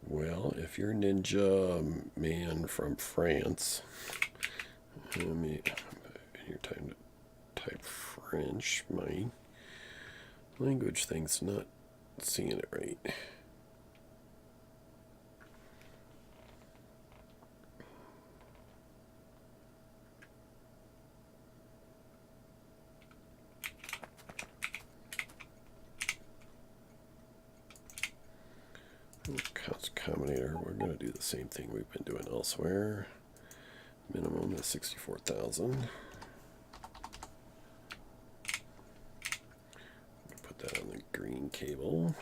Speaker 1: Well, if you're Ninja Man from France, you're time to type French. My language thing's not seeing it right. Combinator, we're going to do the same thing we've been doing elsewhere. Minimum is 64,000. Put that on the green cable.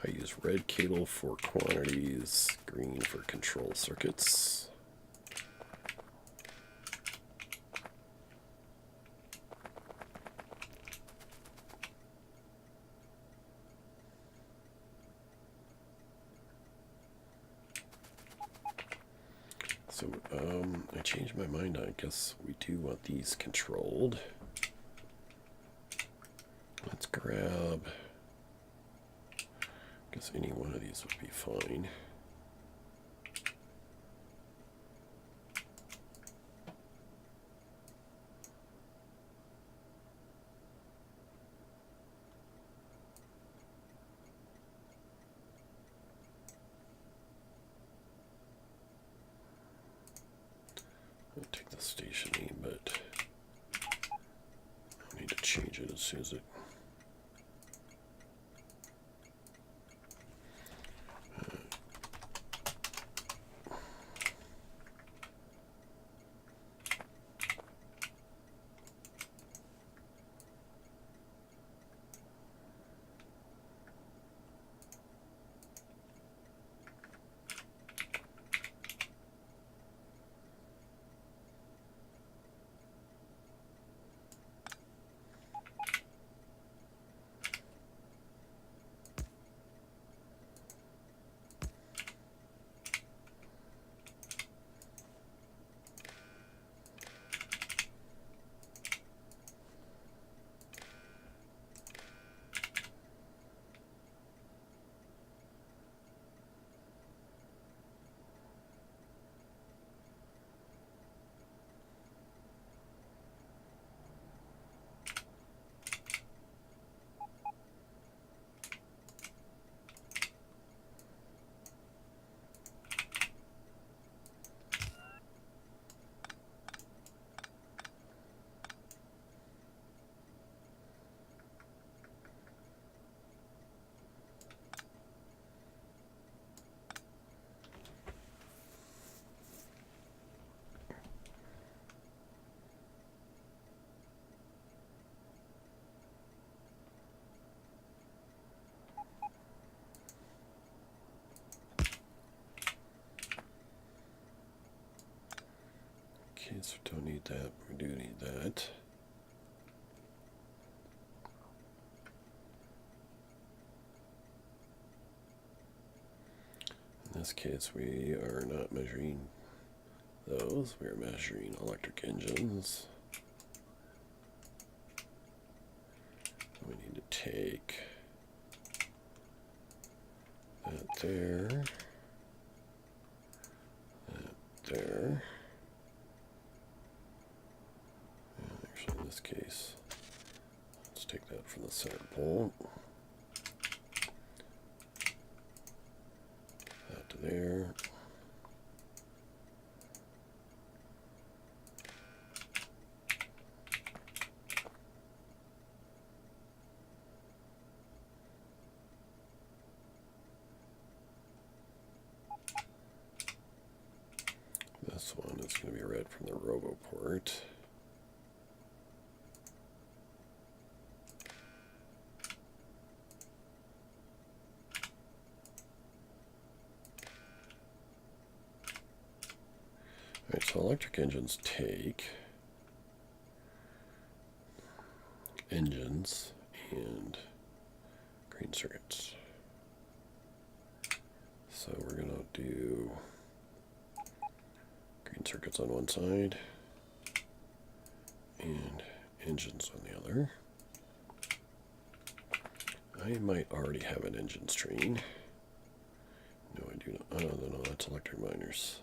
Speaker 1: I use red cable for quantities, green for control circuits. So, I changed my mind. I guess we do want these controlled. Let's grab, I guess any one of these would be fine. I'll take the station name, but I need to change it as soon as it. Okay, so don't need that, we do need that. In this case, we are not measuring those, we are measuring electric engines. We need to take that there, that there. In this case, let's take that from the center pole. That to there. This one is going to be read from the robo port. Alright, so electric engines take engines and green circuits. So we're going to do green circuits on one side and engines on the other. I might already have an engine string. No, I do not. Oh, no, that's electric miners.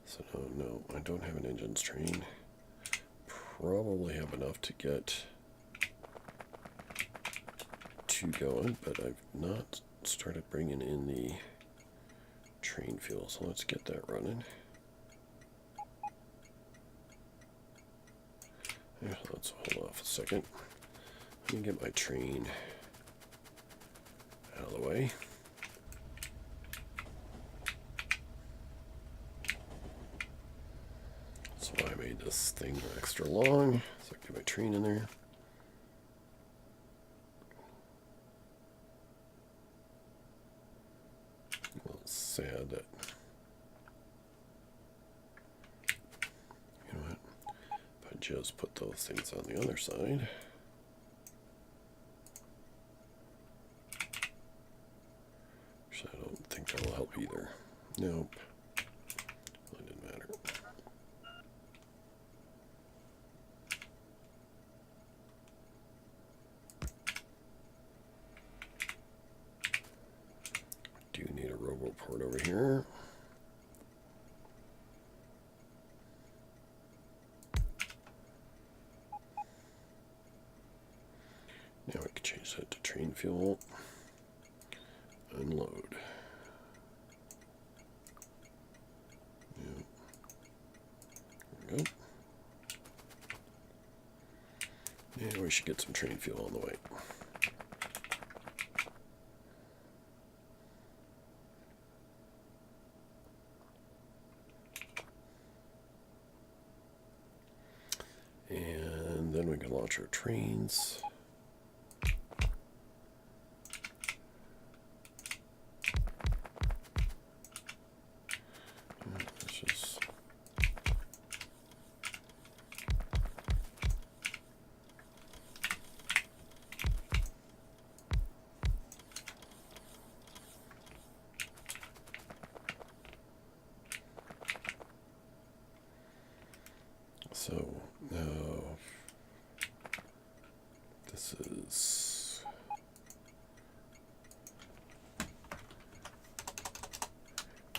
Speaker 1: So no, I don't have an engine string. Probably have enough to get two going, but I've not started bringing in the train fuel, so let's get that running. Yeah, let's hold off a second. Let me get my train out of the way. That's why I made this thing extra long, so I can get my train in there. that. You know what? If I just put those things on the other side. Which I don't think that will help either. Nope. Really didn't matter. Do need a robo port over here. Now we can change that to train fuel. Unload. Yep. There we go. And we should get some train fuel on the way. And then we can launch our trains. So now this is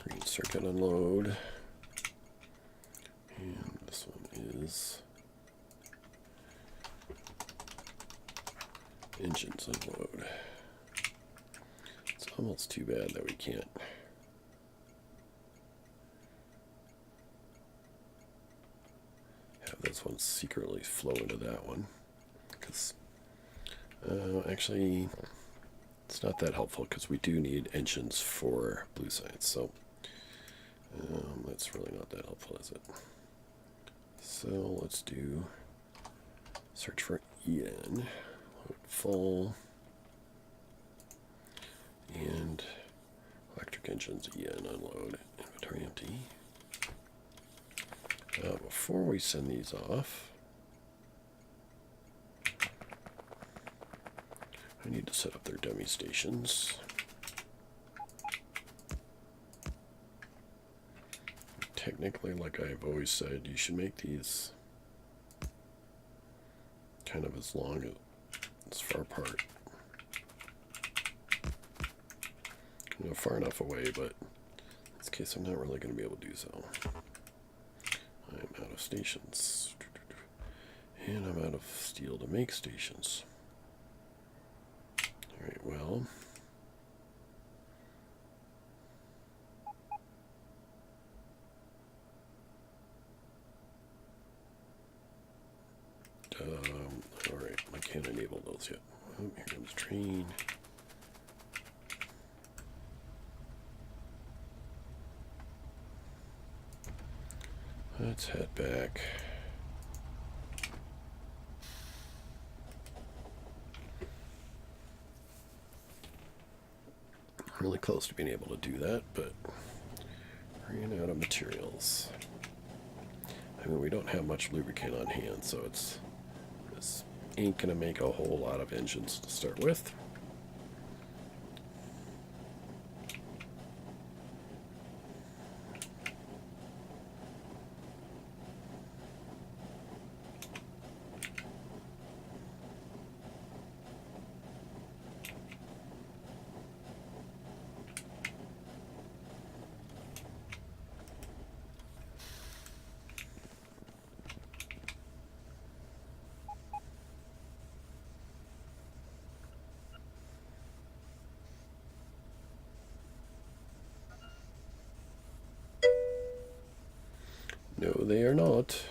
Speaker 1: green circuit unload, and this one is engines unload. It's almost too bad that we can't this one secretly flow into that one, because actually it's not that helpful because we do need engines for blue sites, so that's really not that helpful, is it? So let's do search for EN, load full, and electric engines EN unload, inventory empty. Before we send these off, I need to set up their dummy stations. Technically, like I've always said, you should make these kind of as long as far apart. You know, far enough away, but in this case I'm not really going to be able to do so. I'm out of stations, and I'm out of steel to make stations. All right, well, all right, I can't enable those yet. Oh, here comes train. Let's head back. Really close to being able to do that, but ran out of materials. I mean, we don't have much lubricant on hand, so this ain't gonna make a whole lot of engines to start with. No, they are not.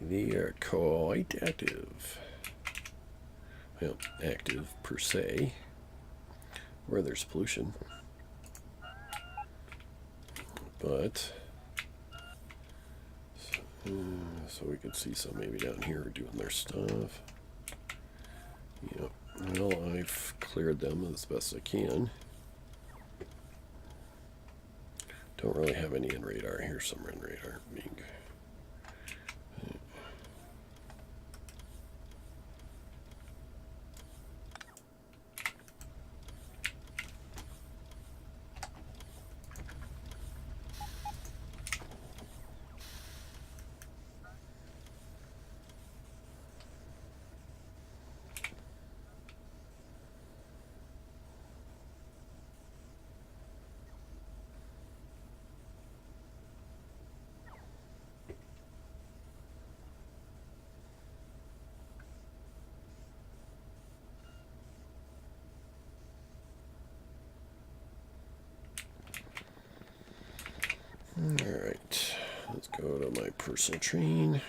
Speaker 1: They are quite active. Well, active per se, where there's pollution. But So we can see some maybe down here doing their stuff. Yep. Well, I've cleared them as best I can. Don't really have any in radar. Here's some in radar. Bing. Alright, let's go to my personal train.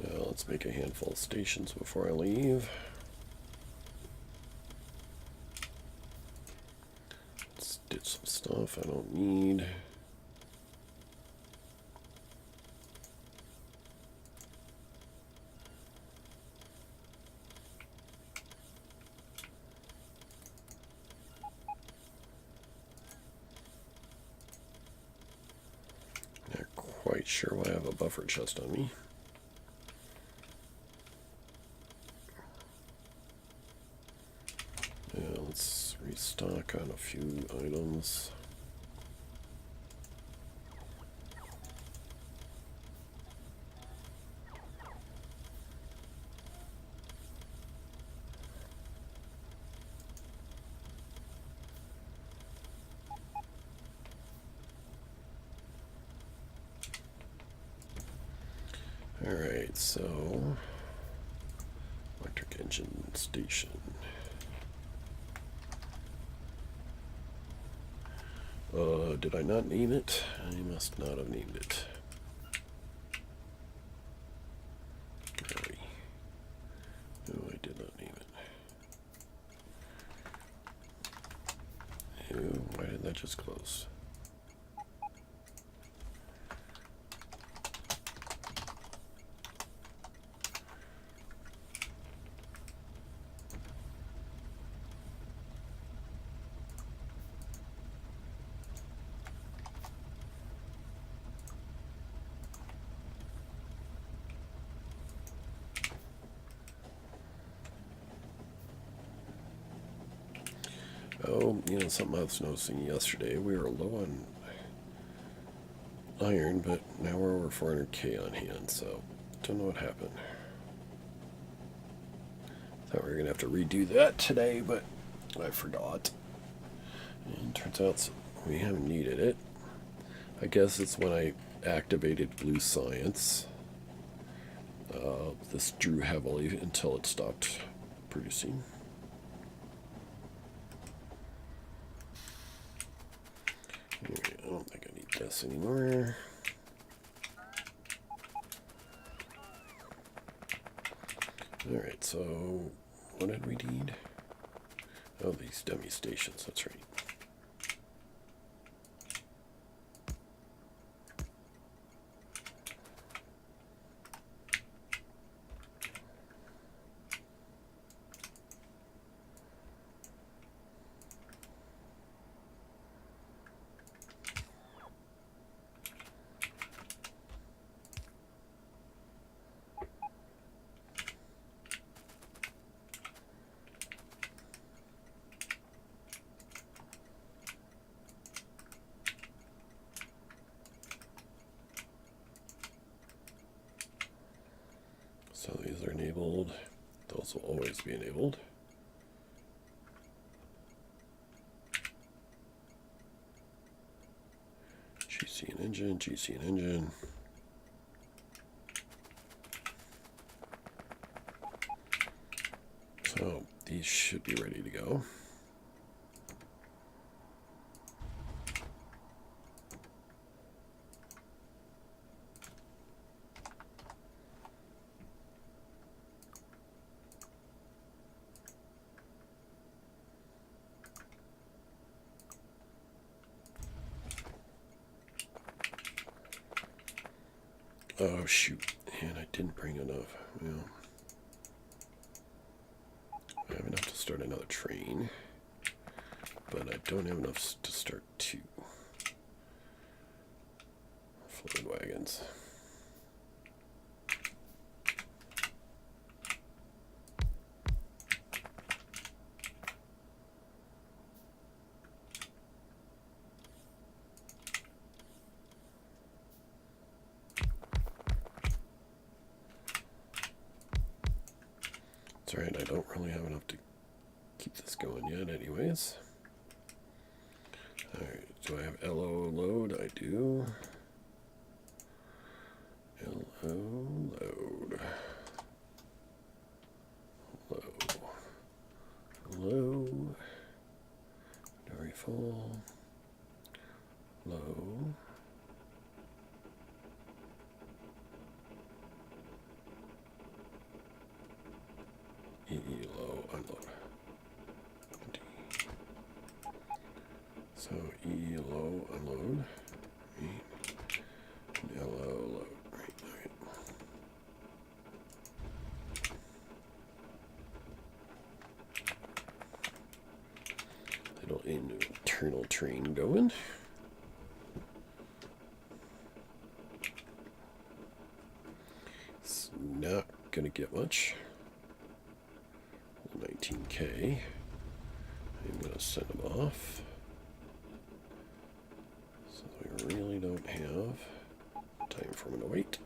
Speaker 1: Let's make a handful of stations before I leave. Let's ditch some stuff I don't need. Quite sure why I have a buffer chest on me. Yeah, let's restock on a few items. Alright, so electric engine station. Did I not name it? I must not have named it. Gary. No, I did not name it. Ew, why did that just close? Oh, you know, something I was noticing yesterday. We were low on iron, but now we're over 400k on hand, so don't know what happened. Thought we were going to have to redo that today, but I forgot. And turns out we haven't needed it. I guess it's when I activated Blue Science. This drew heavily until it stopped producing. I don't think I need this anymore. Alright, so what did we need? Oh, these dummy stations, that's right. So these are enabled. Those will always be enabled. GC and engine, GC and engine. So these should be ready to go. Oh, shoot. And I didn't bring enough. Well, I have enough to start another train, but I don't have enough to start 2 fluid wagons. That's right, I don't really have enough to keep this going yet anyways. Alright, do I have LO load? I do. LO load. Low. Very full. Low. EE low unload. D. So EE low unload. E. LO load. Right. Little internal train going. It's not gonna get much. 19K. I'm gonna send them off. So we really don't have time for them to wait.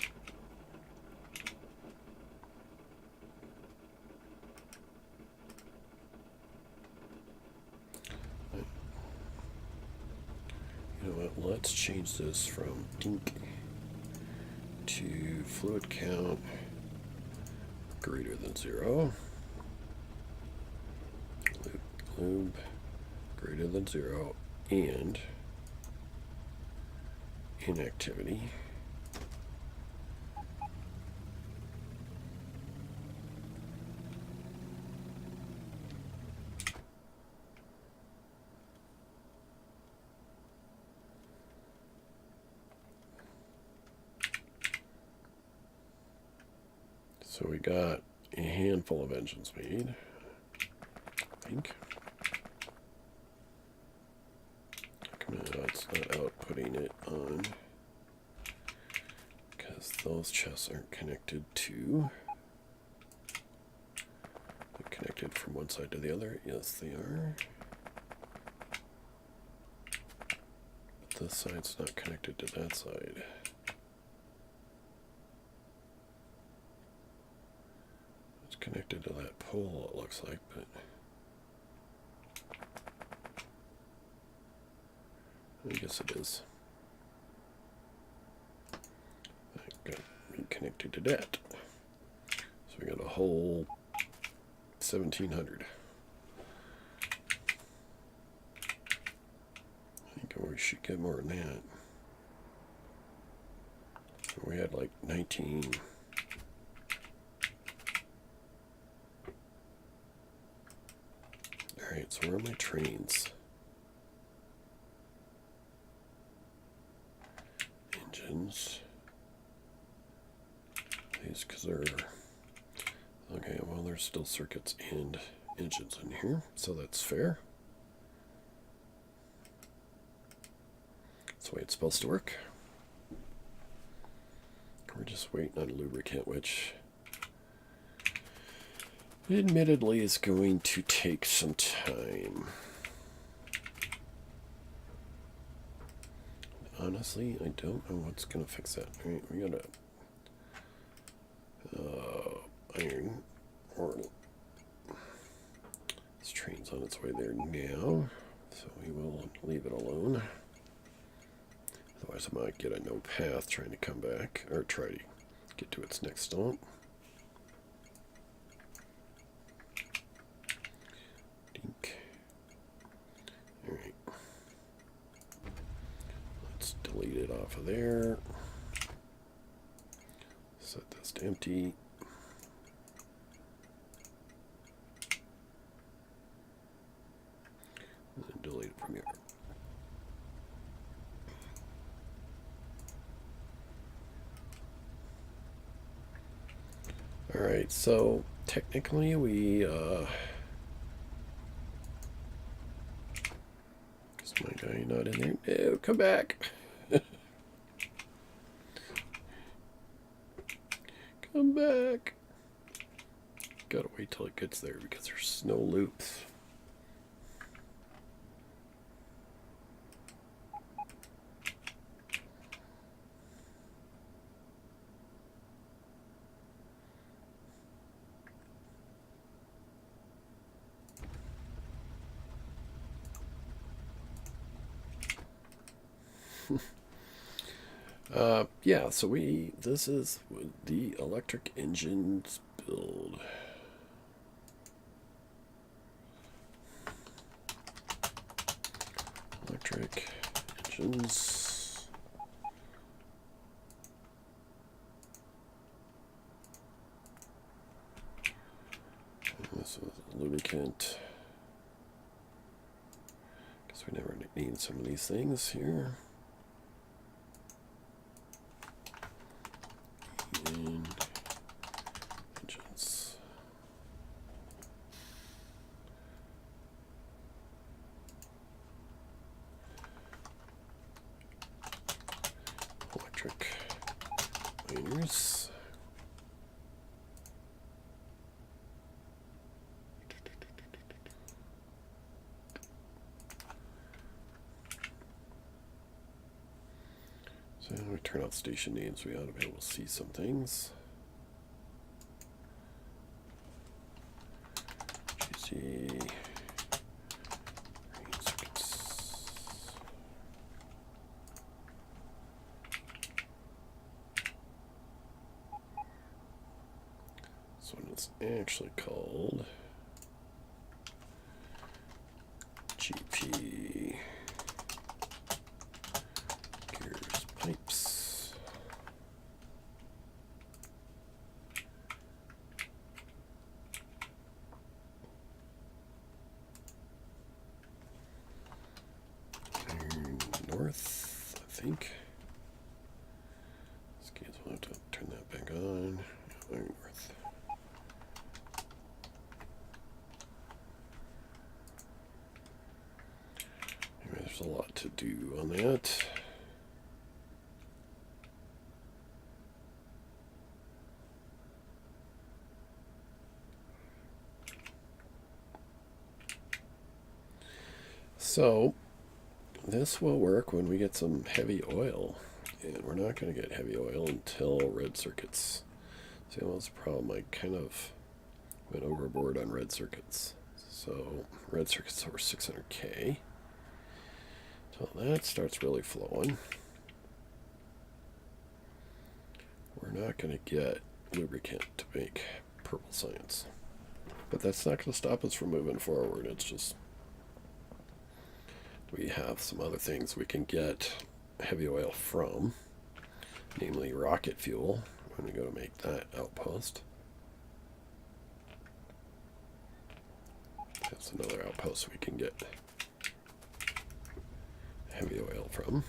Speaker 1: You know what? Let's change this from ink to fluid count greater than 0. Lube greater than 0 and inactivity so we got a handful of engines made, I think. No, it's not outputting it on because those chests aren't connected to. They're connected from one side to the other. Yes, they are. But this side's not connected to that side. It's connected to that pole, it looks like, but I guess it is. I got reconnected to that. So we got a whole 1,700. I think we should get more than that. We had like 19. Alright, so where are my trains? Engines. These, because they're... Okay, well, there's still circuits and engines in here, so that's fair. That's the way it's supposed to work. We're just waiting on lubricant, which admittedly is going to take some time. Honestly, I don't know what's going to fix that. All right, we got a iron ore. This train's on its way there now, so we will leave it alone. Otherwise I might get a no path trying to come back, or try to get to its next stop. Dink. Alright. Let's delete it off of there. Set this to empty. And then delete it from here. Alright, so technically we, is my guy not in there? No, come back. Come back. Gotta wait till it gets there because there's snow loops. Yeah, so this is the electric engines build. Electric engines. And this is lubricant. Guess we never need some of these things here. And engines. Electric liners. So when we turn out station names, we ought to be able to see some things. GC. This one is actually called GP gears pipes. And north, I think. Scans will have to turn that back on. North. There's a lot to do on that. So this will work when we get some heavy oil, and we're not going to get heavy oil until red circuits. See, that was the problem. I kind of went overboard on red circuits. So red circuits over 600K. So that starts really flowing. We're not going to get lubricant to make purple science. But that's not going to stop us from moving forward. It's just we have some other things we can get heavy oil from, namely rocket fuel, when we go to make that outpost. That's another outpost we can get heavy oil from.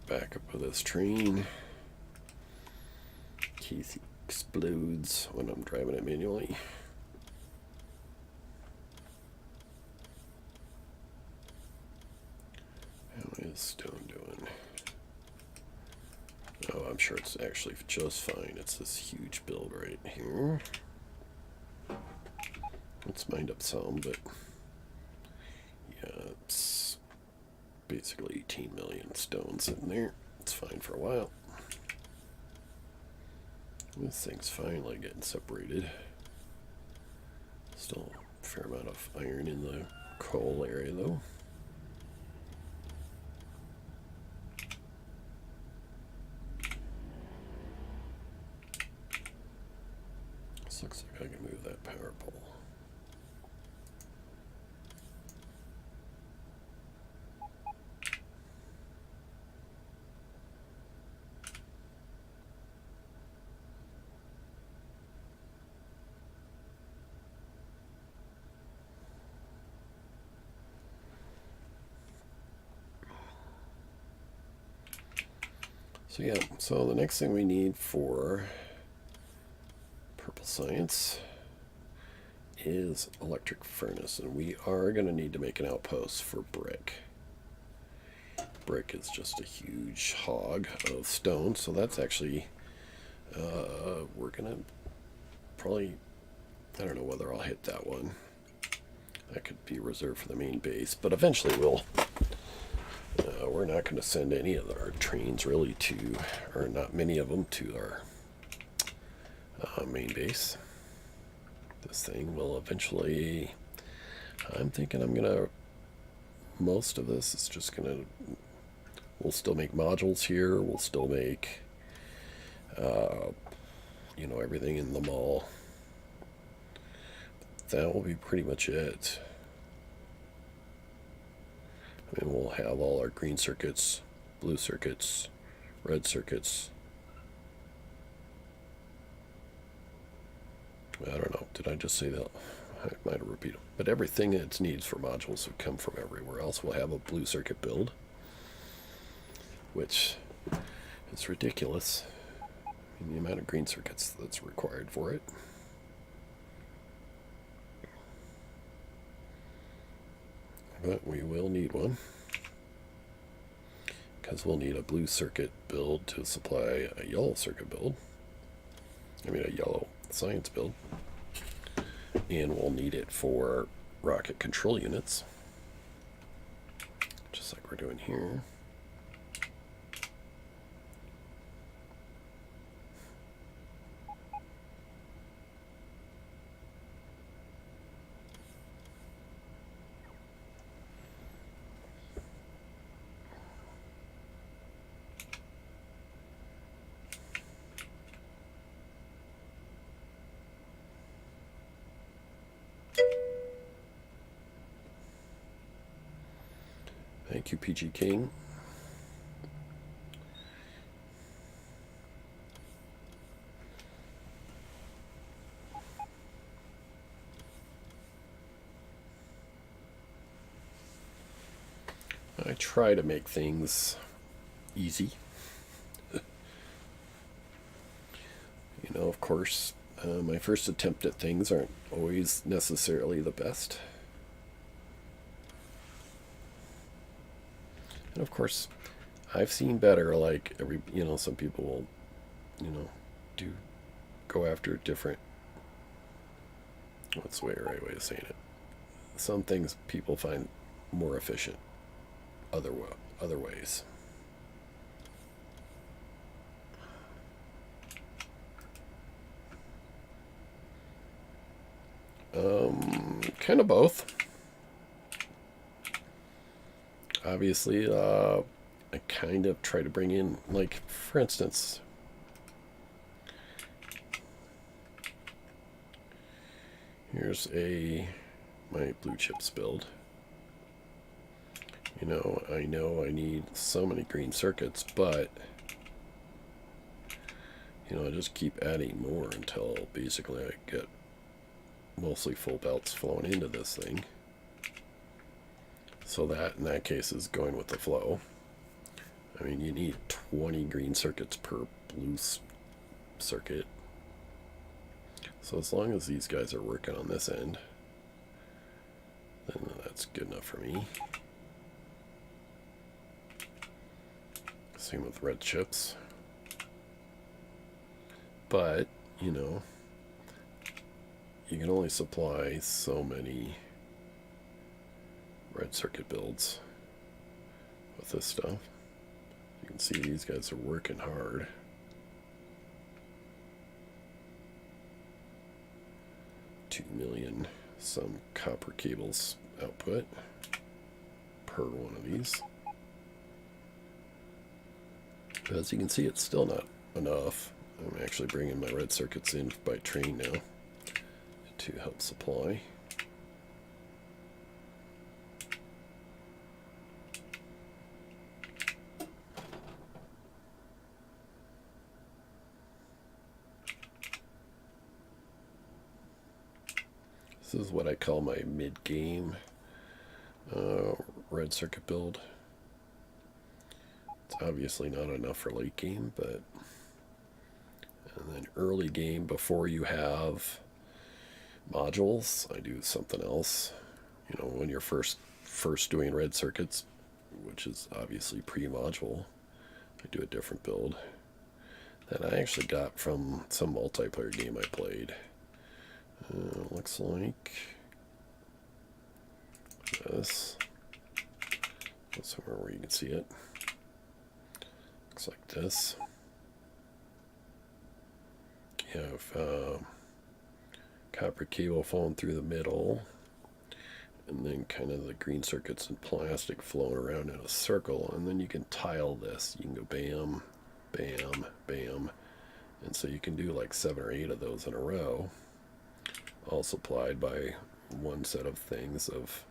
Speaker 1: Back up of this train. In case it explodes when I'm driving it manually. How is stone doing? Oh, I'm sure it's actually just fine. It's this huge build right here. Let's mind up some, but yeah, it's basically 18 million stone sitting there. It's fine for a while. This thing's finally getting separated. Still a fair amount of iron in the coal area though. I can move that power pole. So yeah, so the next thing we need for purple science is electric furnace, and we are going to need to make an outpost for brick. Brick is just a huge hog of stone, so that's actually, we're going to probably, I don't know whether I'll hit that one. That could be reserved for the main base, but eventually we're not going to send any of our trains really to, or not many of them, to our main base. This thing will eventually, I'm thinking I'm going to, most of this is just going to, we'll still make modules here, we'll still make, everything in the mall. That will be pretty much it. I mean, we'll have all our green circuits, blue circuits, red circuits. I don't know. Did I just say that? I might have repeated. But everything it needs for modules will come from everywhere else. We'll have a blue circuit build, which is ridiculous. I mean, the amount of green circuits that's required for it. But we will need one, because we'll need a blue circuit build to supply a yellow circuit build. I mean, a yellow science build. And we'll need it for rocket control units, just like we're doing here. Thank you, PG King. I try to make things easy. Of course, my first attempt at things aren't always necessarily the best. And of course, I've seen better, like some people will, go after different, what's the right way of saying it? Some things people find more efficient other ways. Kind of both. Obviously, I kind of try to bring in, like, for instance, here's my blue chips build. I know I need so many green circuits, but I just keep adding more until basically I get mostly full belts flowing into this thing. So that, in that case, is going with the flow. I mean, you need 20 green circuits per blue circuit. So as long as these guys are working on this end, then that's good enough for me. Same with red chips. But, you can only supply so many red circuit builds with this stuff. You can see these guys are working hard. $2 million some copper cables output per one of these. But as you can see, it's still not enough. I'm actually bringing my red circuits in by train now. to help supply. This is what I call my mid-game red circuit build. It's obviously not enough for late game, but and then early game before you have modules, I do something else. You know, when you're first doing red circuits, which is obviously pre-module, I do a different build that I actually got from some multiplayer game I played. Looks like this. Somewhere where you can see it. Looks like this. You have copper cable flowing through the middle, and then kind of the green circuits and plastic flowing around in a circle, and then you can tile this. You can go bam, bam, bam, and so you can do like 7 or 8 of those in a row, all supplied by one set of things of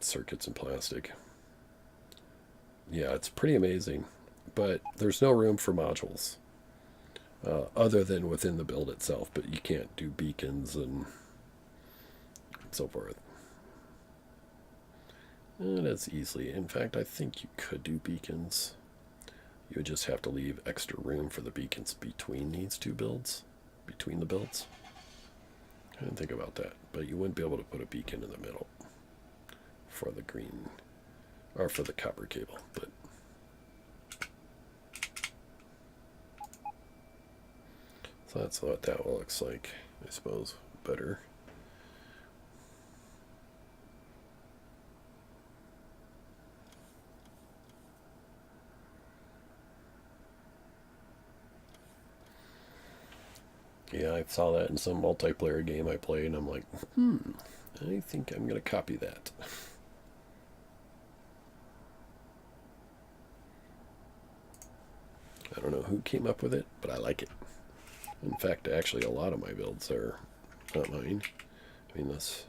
Speaker 1: circuits and plastic. Yeah, it's pretty amazing, but there's no room for modules other than within the build itself, but you can't do beacons and so forth. And it's easily, in fact, I think you could do beacons. You would just have to leave extra room for the beacons between these two builds, between the builds. I didn't think about that, but you wouldn't be able to put a beacon in the middle for the green, or for the copper cable, but so that's what that looks like, I suppose, better. Yeah, I saw that in some multiplayer game I played, and I'm like, I think I'm going to copy that. I don't know who came up with it, but I like it. In fact, actually, a lot of my builds are not mine. I mean, this,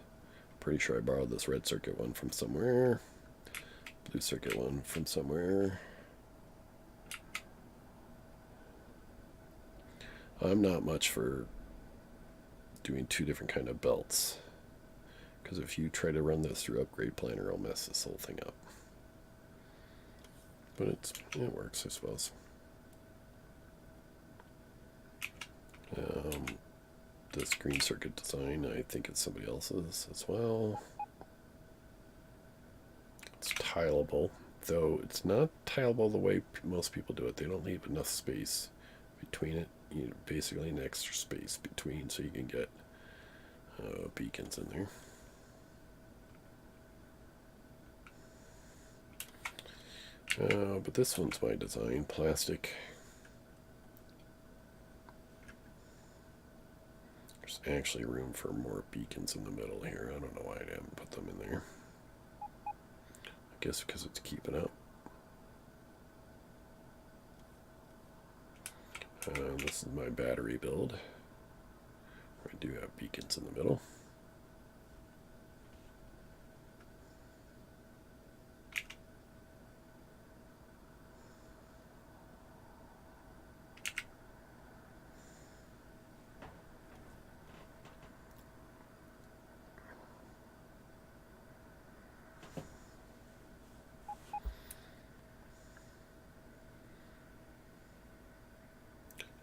Speaker 1: pretty sure I borrowed this red circuit one from somewhere, blue circuit one from somewhere. I'm not much for doing 2 different kind of belts, because if you try to run this through Upgrade Planner, it'll mess this whole thing up. But it works, I suppose. This green circuit design, I think it's somebody else's as well. It's tileable, though it's not tileable the way most people do it. They don't leave enough space between it. You know, basically an extra space between, so you can get beacons in there. But this one's my design, plastic. There's actually room for more beacons in the middle here. I don't know why I haven't put them in there. I guess because it's keeping up. This is my battery build. I do have beacons in the middle.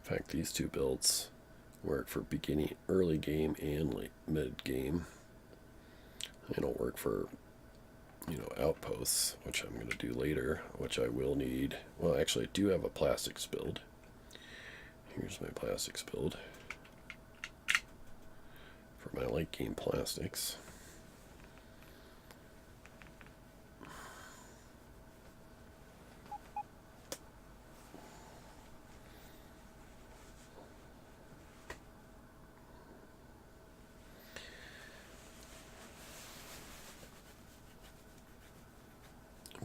Speaker 1: In fact, these 2 builds work for beginning, early game, and late mid game. They don't work for, you know, outposts, which I'm going to do later, which I will need. Well, actually, I do have a plastics build. Here's my plastics build for my late game plastics.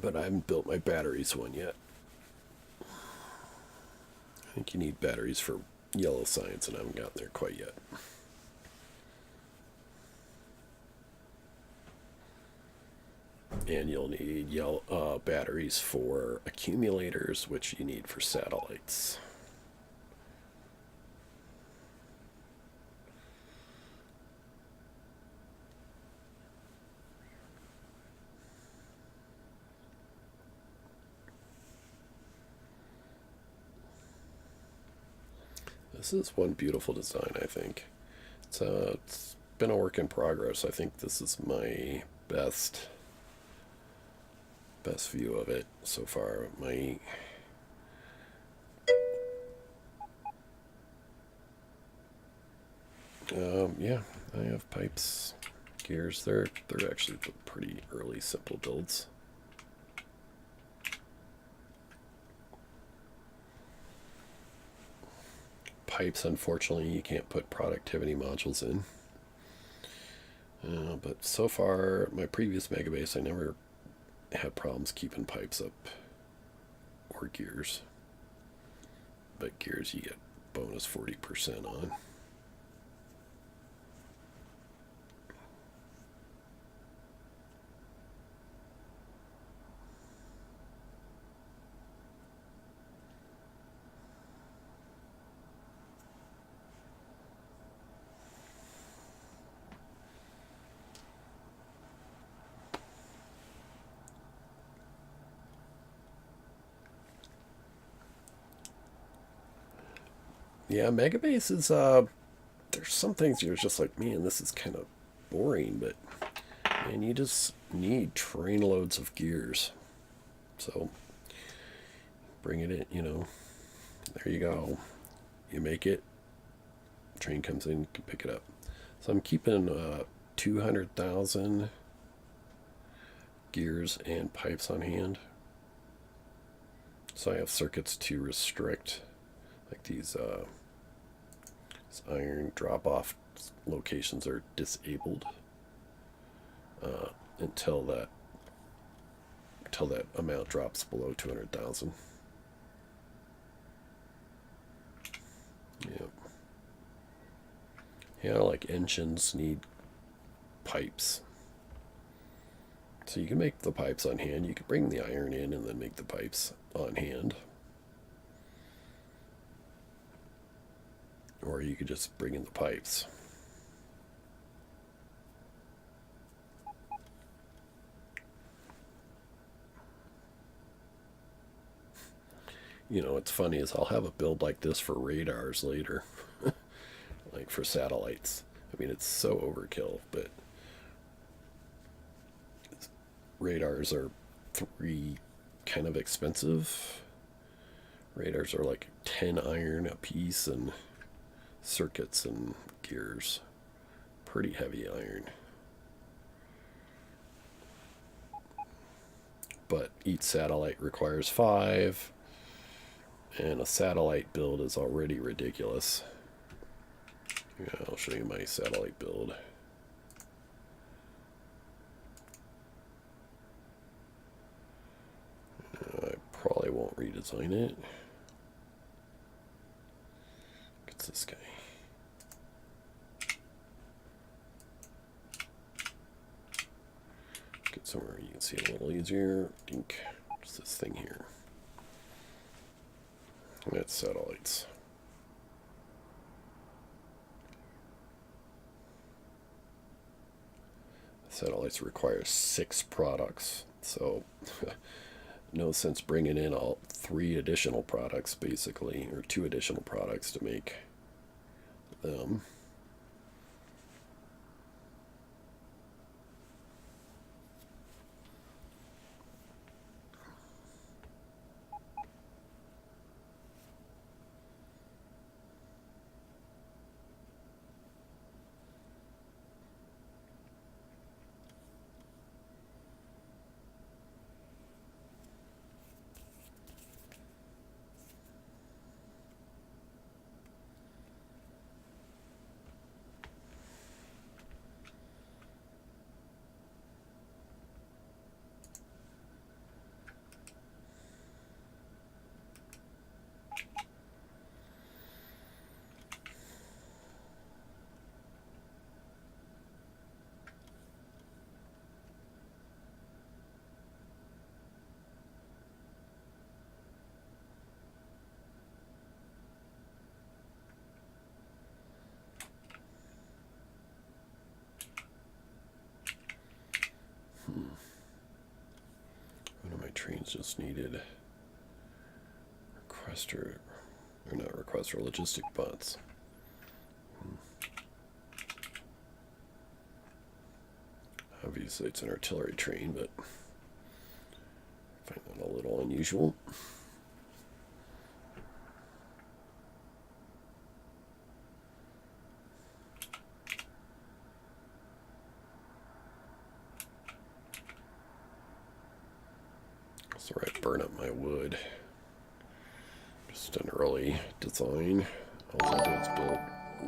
Speaker 1: But I haven't built my batteries one yet. I think you need batteries for yellow science, and I haven't gotten there quite yet. And you'll need yellow batteries for accumulators, which you need for satellites. This is one beautiful design, I think. It's been a work in progress. I think this is my best view of it so far. Yeah, I have pipes, gears. They're actually pretty early simple builds. Pipes, unfortunately, you can't put productivity modules in. But so far, my previous Megabase, I never had problems keeping pipes up or gears. But gears, you get bonus 40% on. Yeah, Megabase is, there's some things you're just like, man, this is kind of boring, but, man, you just need train loads of gears. So, bring it in, there you go. You make it, train comes in, you can pick it up. So I'm keeping 200,000 gears and pipes on hand. So I have circuits to restrict, like these iron drop-off locations are disabled until that amount drops below 200,000. Yep. Yeah, like engines need pipes. So you can make the pipes on hand. You can bring the iron in and then make the pipes on hand. Or you could just bring in the pipes. What's funny is I'll have a build like this for radars later. Like for satellites. I mean, it's so overkill, but radars are kind of expensive. Radars are like 10 iron a piece, and circuits and gears, pretty heavy iron. But each satellite requires 5, and a satellite build is already ridiculous. Yeah, I'll show you my satellite build. I probably won't redesign it. It's this guy. Get somewhere you can see it a little easier. Dink. What's this thing here? That's satellites. Satellites require 6 products, so no sense bringing in all 3 additional products, basically, or 2 additional products to make them. It just needed requester, or not requester, logistic bots. Obviously it's an artillery train, but I find that a little unusual. Sorry, I burn up my wood. Just an early design. All I do is build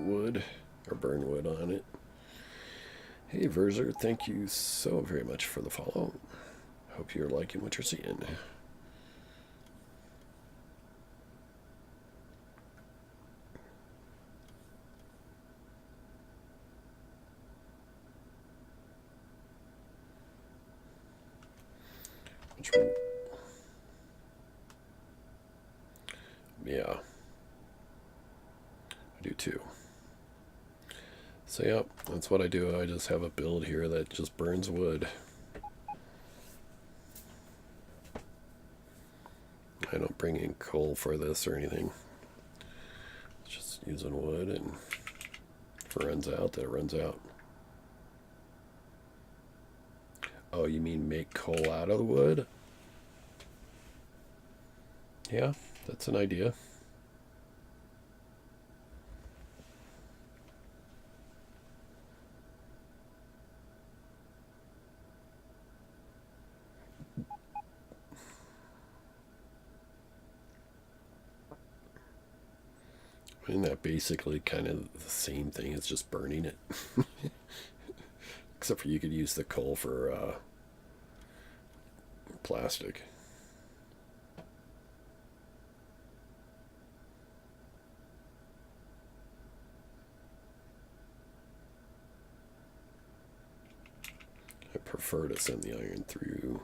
Speaker 1: wood, or burn wood on it. Hey Verzer, thank you so very much for the follow. Hope you're liking what you're seeing. Yeah, I do too. So yeah, that's what I do. I just have a build here that just burns wood. I don't bring in coal for this or anything. It's just using wood, and if it runs out, then it runs out. Oh, you mean make coal out of the wood? Yeah, that's an idea. Isn't that basically kind of the same thing as just burning it? Except for you could use the coal for plastic. I prefer to send the iron through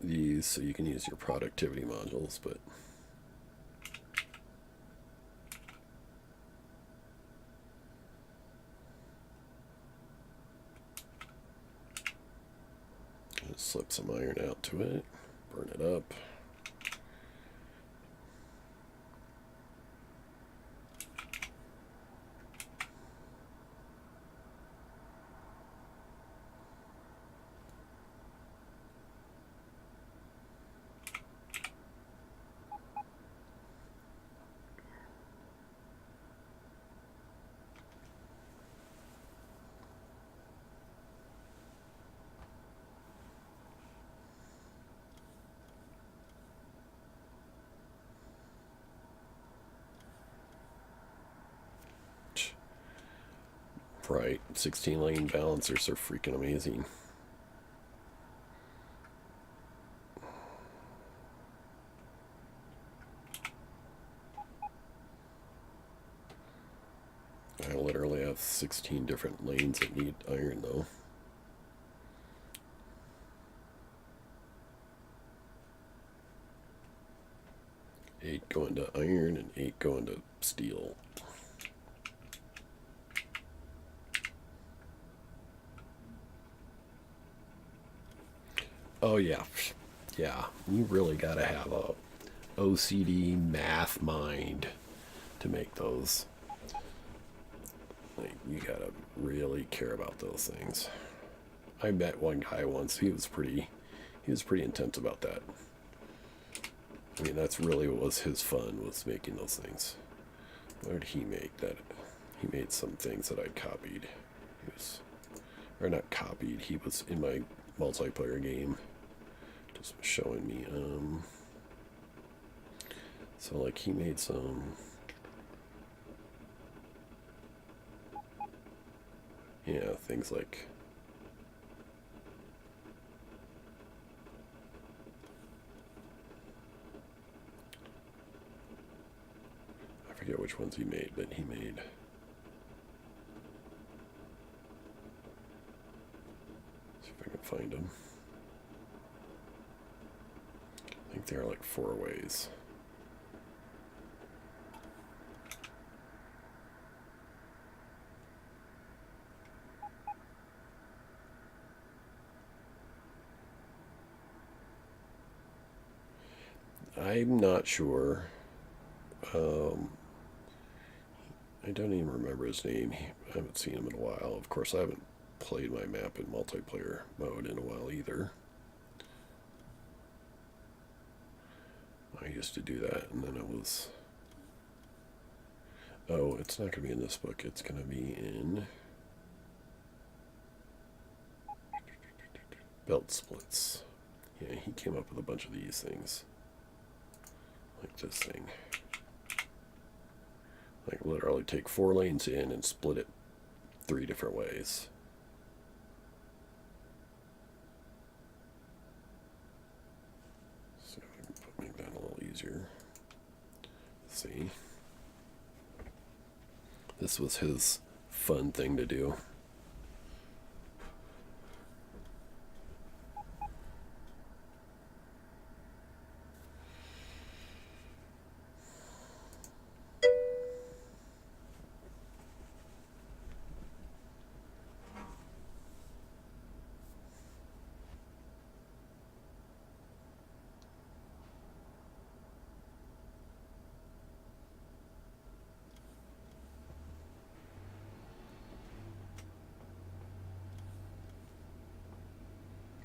Speaker 1: these so you can use your productivity modules, but just slip some iron out to it, burn it up. Right, 16 lane balancers are freaking amazing. I literally have 16 different lanes that need iron though. 8 going to iron and 8 going to steel. Oh yeah, yeah. You really gotta have a OCD math mind to make those. Like, you gotta really care about those things. I met one guy once. He was pretty intense about that. I mean, that's really what was his fun, was making those things. What did he make? That he made some things that I copied. He was, or not copied. He was in my multiplayer game, just showing me. So like he made some. Yeah, things like. I forget which ones he made, but he made. See if I can find them. I think there are like 4 ways. I'm not sure. I don't even remember his name. I haven't seen him in a while. Of course, I haven't played my map in multiplayer mode in a while either. I used to do that, and then it was... Oh, it's not going to be in this book. It's going to be in... Belt splits. Yeah, he came up with a bunch of these things. Like this thing. Like literally take 4 lanes in and split it 3 different ways. So I can make that a little easier. Let's see. This was his fun thing to do.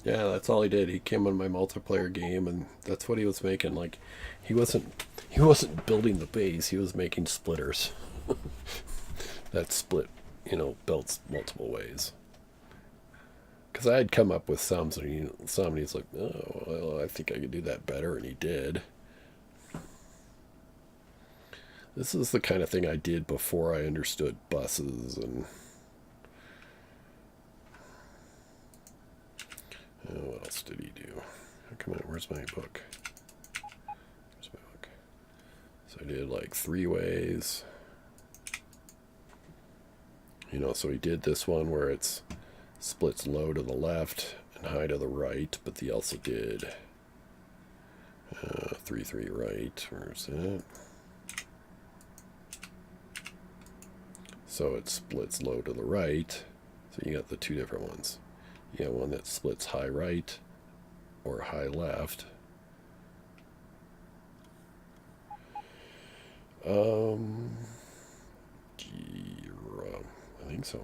Speaker 1: Yeah, that's all he did. He came on my multiplayer game, and that's what he was making. Like, he wasn't building the base. He was making splitters that split, belts multiple ways. Because I had come up with some, and he's like, oh, well, I think I could do that better, and he did. This is the kind of thing I did before I understood buses and... what else did he do? Come on, where's my book? Where's my book? So I did like 3 ways. So he did this one where it's splits low to the left and high to the right, but he also did 3-3 right. Where's that? So it splits low to the right. So you got the 2 different ones. You got one that splits high right or high left. I think so.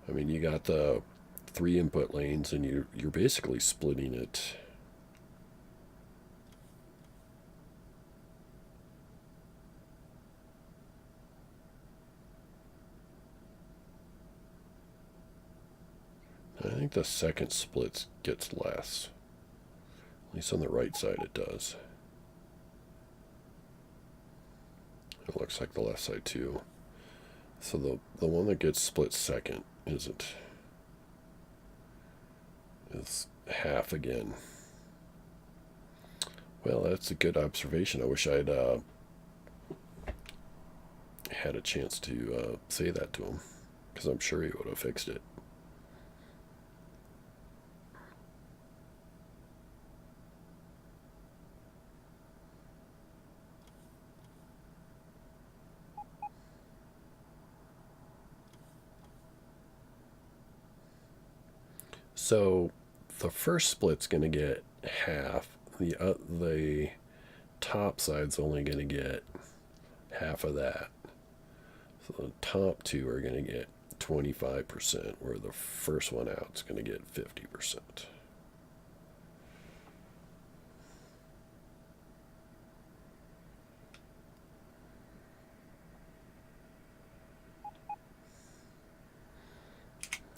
Speaker 1: I mean, you got the 3 input lanes, and you're basically splitting it. I think the second split gets less. At least on the right side it does. It looks like the left side too. So the one that gets split second is half again. Well, that's a good observation. I wish I'd had a chance to say that to him, because I'm sure he would have fixed it. So the first split's going to get half. The top side's only going to get half of that. So the top 2 are going to get 25%, where the first one out is going to get 50%.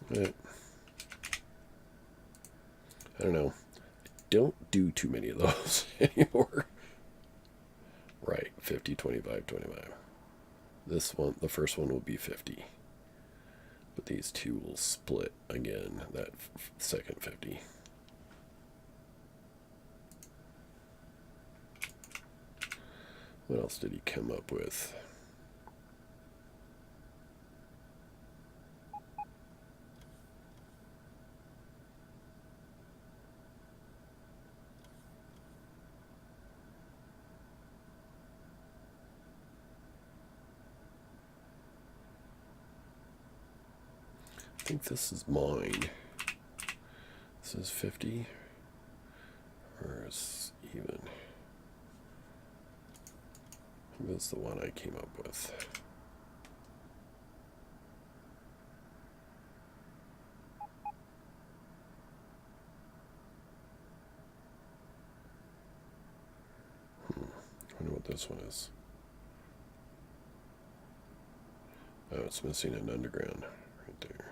Speaker 1: Right. I don't know. Don't do too many of those anymore. Right, 50, 25, 25. This one, the first one will be 50. But these 2 will split again, that second 50. What else did he come up with? I think this is mine. This is 50, or is even? That's the one I came up with. I wonder what this one is. Oh, it's missing an underground right there.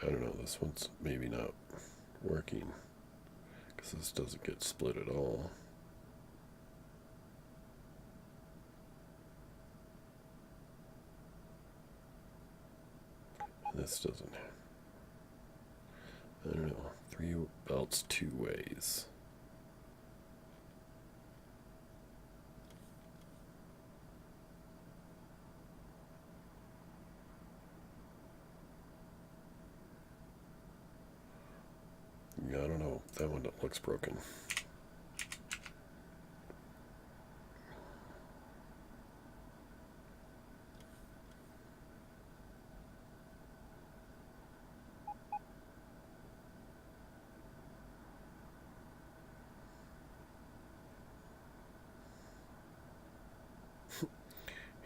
Speaker 1: I don't know, this one's maybe not working because this doesn't get split at all. And this doesn't. I don't know. 3 belts 2 ways. Yeah, I don't know. That one looks broken.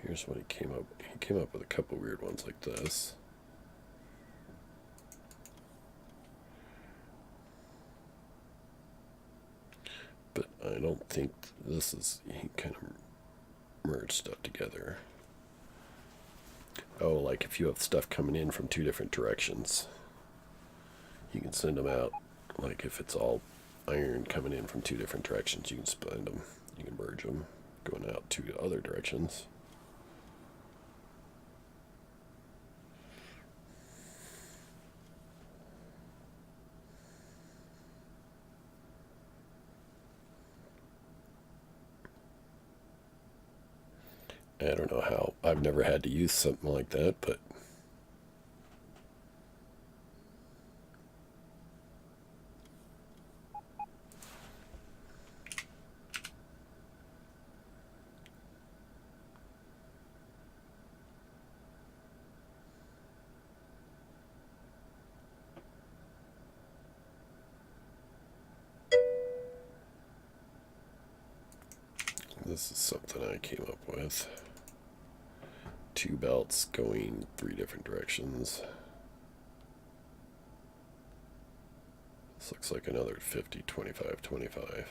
Speaker 1: Here's what he came up. He came up with a couple weird ones like this. But I don't think this is, he kind of merged stuff together. Oh, like if you have stuff coming in from 2 different directions, you can send them out. Like if it's all iron coming in from 2 different directions, you can split them. You can merge them, going out 2 other directions. I don't know how. I've never had to use something like that, but this is something I came up with. 2 belts going 3 different directions. This looks like another 50, 25, 25.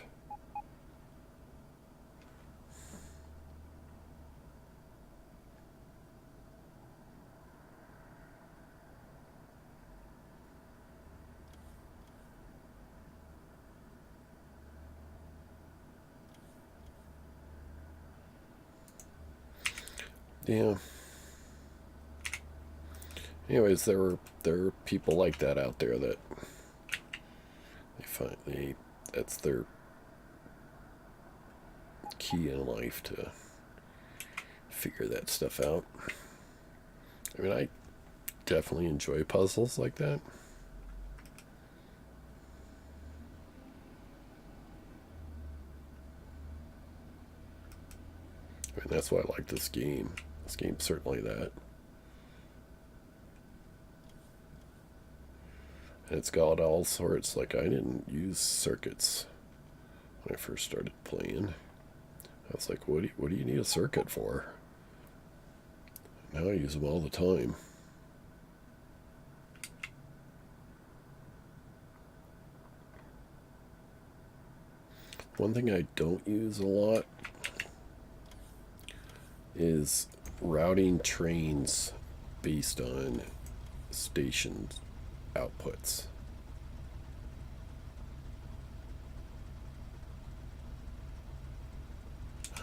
Speaker 1: Yeah. Anyways, there are people like that out there that that's their key in life to figure that stuff out. I mean, I definitely enjoy puzzles like that. I mean, that's why I like this game. This game's certainly that. And it's got all sorts. Like, I didn't use circuits when I first started playing. I was like, what do you need a circuit for? Now I use them all the time. One thing I don't use a lot is routing trains based on station outputs.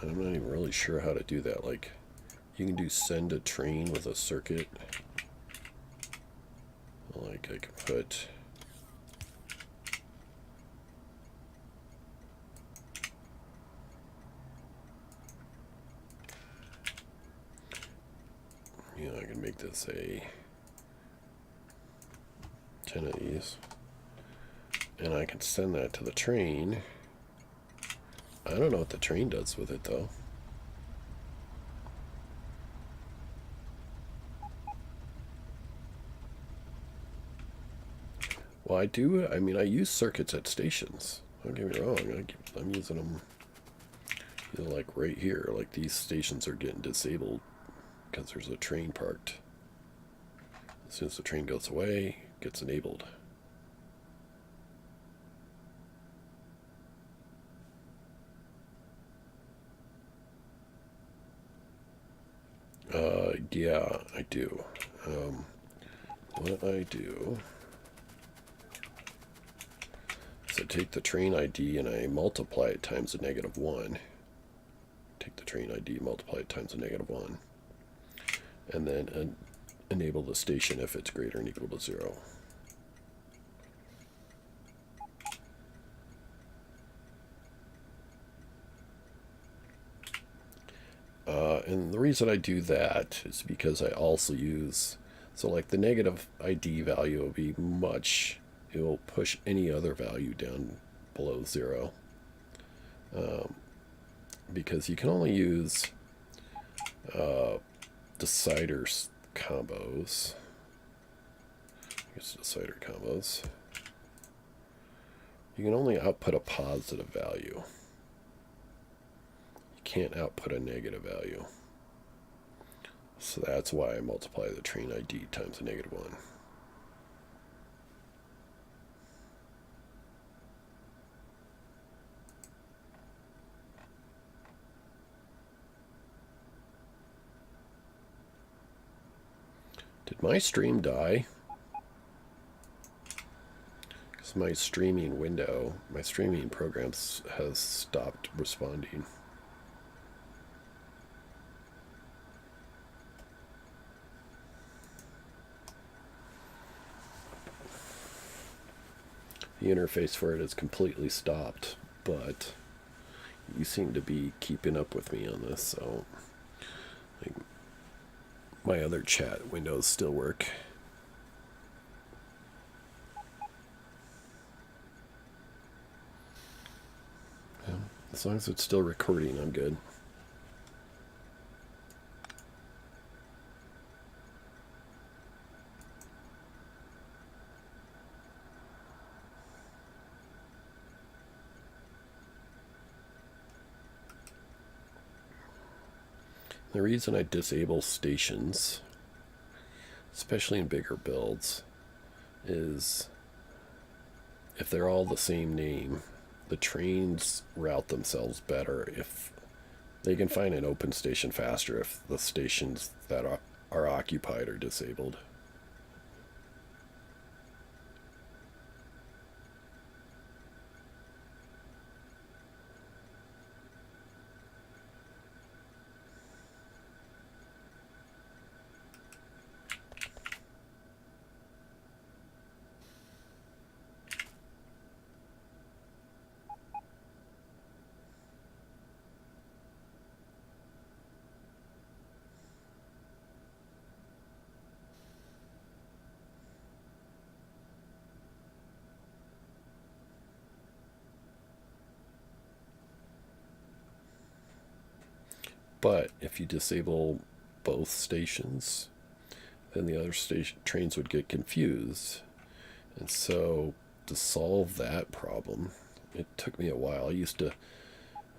Speaker 1: I'm not even really sure how to do that. Like, you can do send a train with a circuit. Like, I can put I can make this a 10 of these, and I can send that to the train. I don't know what the train does with it though. Well, I do. I mean, I use circuits at stations. Don't get me wrong. I'm using them, you know, like right here. Like these stations are getting disabled because there's a train parked. As soon as the train goes away, it gets enabled. Yeah, I do. What I do is I take the train ID and I multiply it times a -1. Take the train ID, multiply it times a -1. And then enable the station if it's greater than or equal to 0. And the reason I do that is because I also use, so like the negative ID value will be much, it will push any other value down below 0. Because you can only use decider combos. Here's decider combos. You can only output a positive value. You can't output a negative value. So that's why I multiply the train ID times a -1. Did my stream die? Because my streaming window, my streaming program has stopped responding. The interface for it is completely stopped, but you seem to be keeping up with me on this, so like, my other chat windows still work. Yeah, as long as it's still recording, I'm good. The reason I disable stations, especially in bigger builds, is if they're all the same name, the trains route themselves better if they can find an open station faster if the stations that are occupied are disabled. But if you disable both stations, then the other trains would get confused. And so to solve that problem, it took me a while.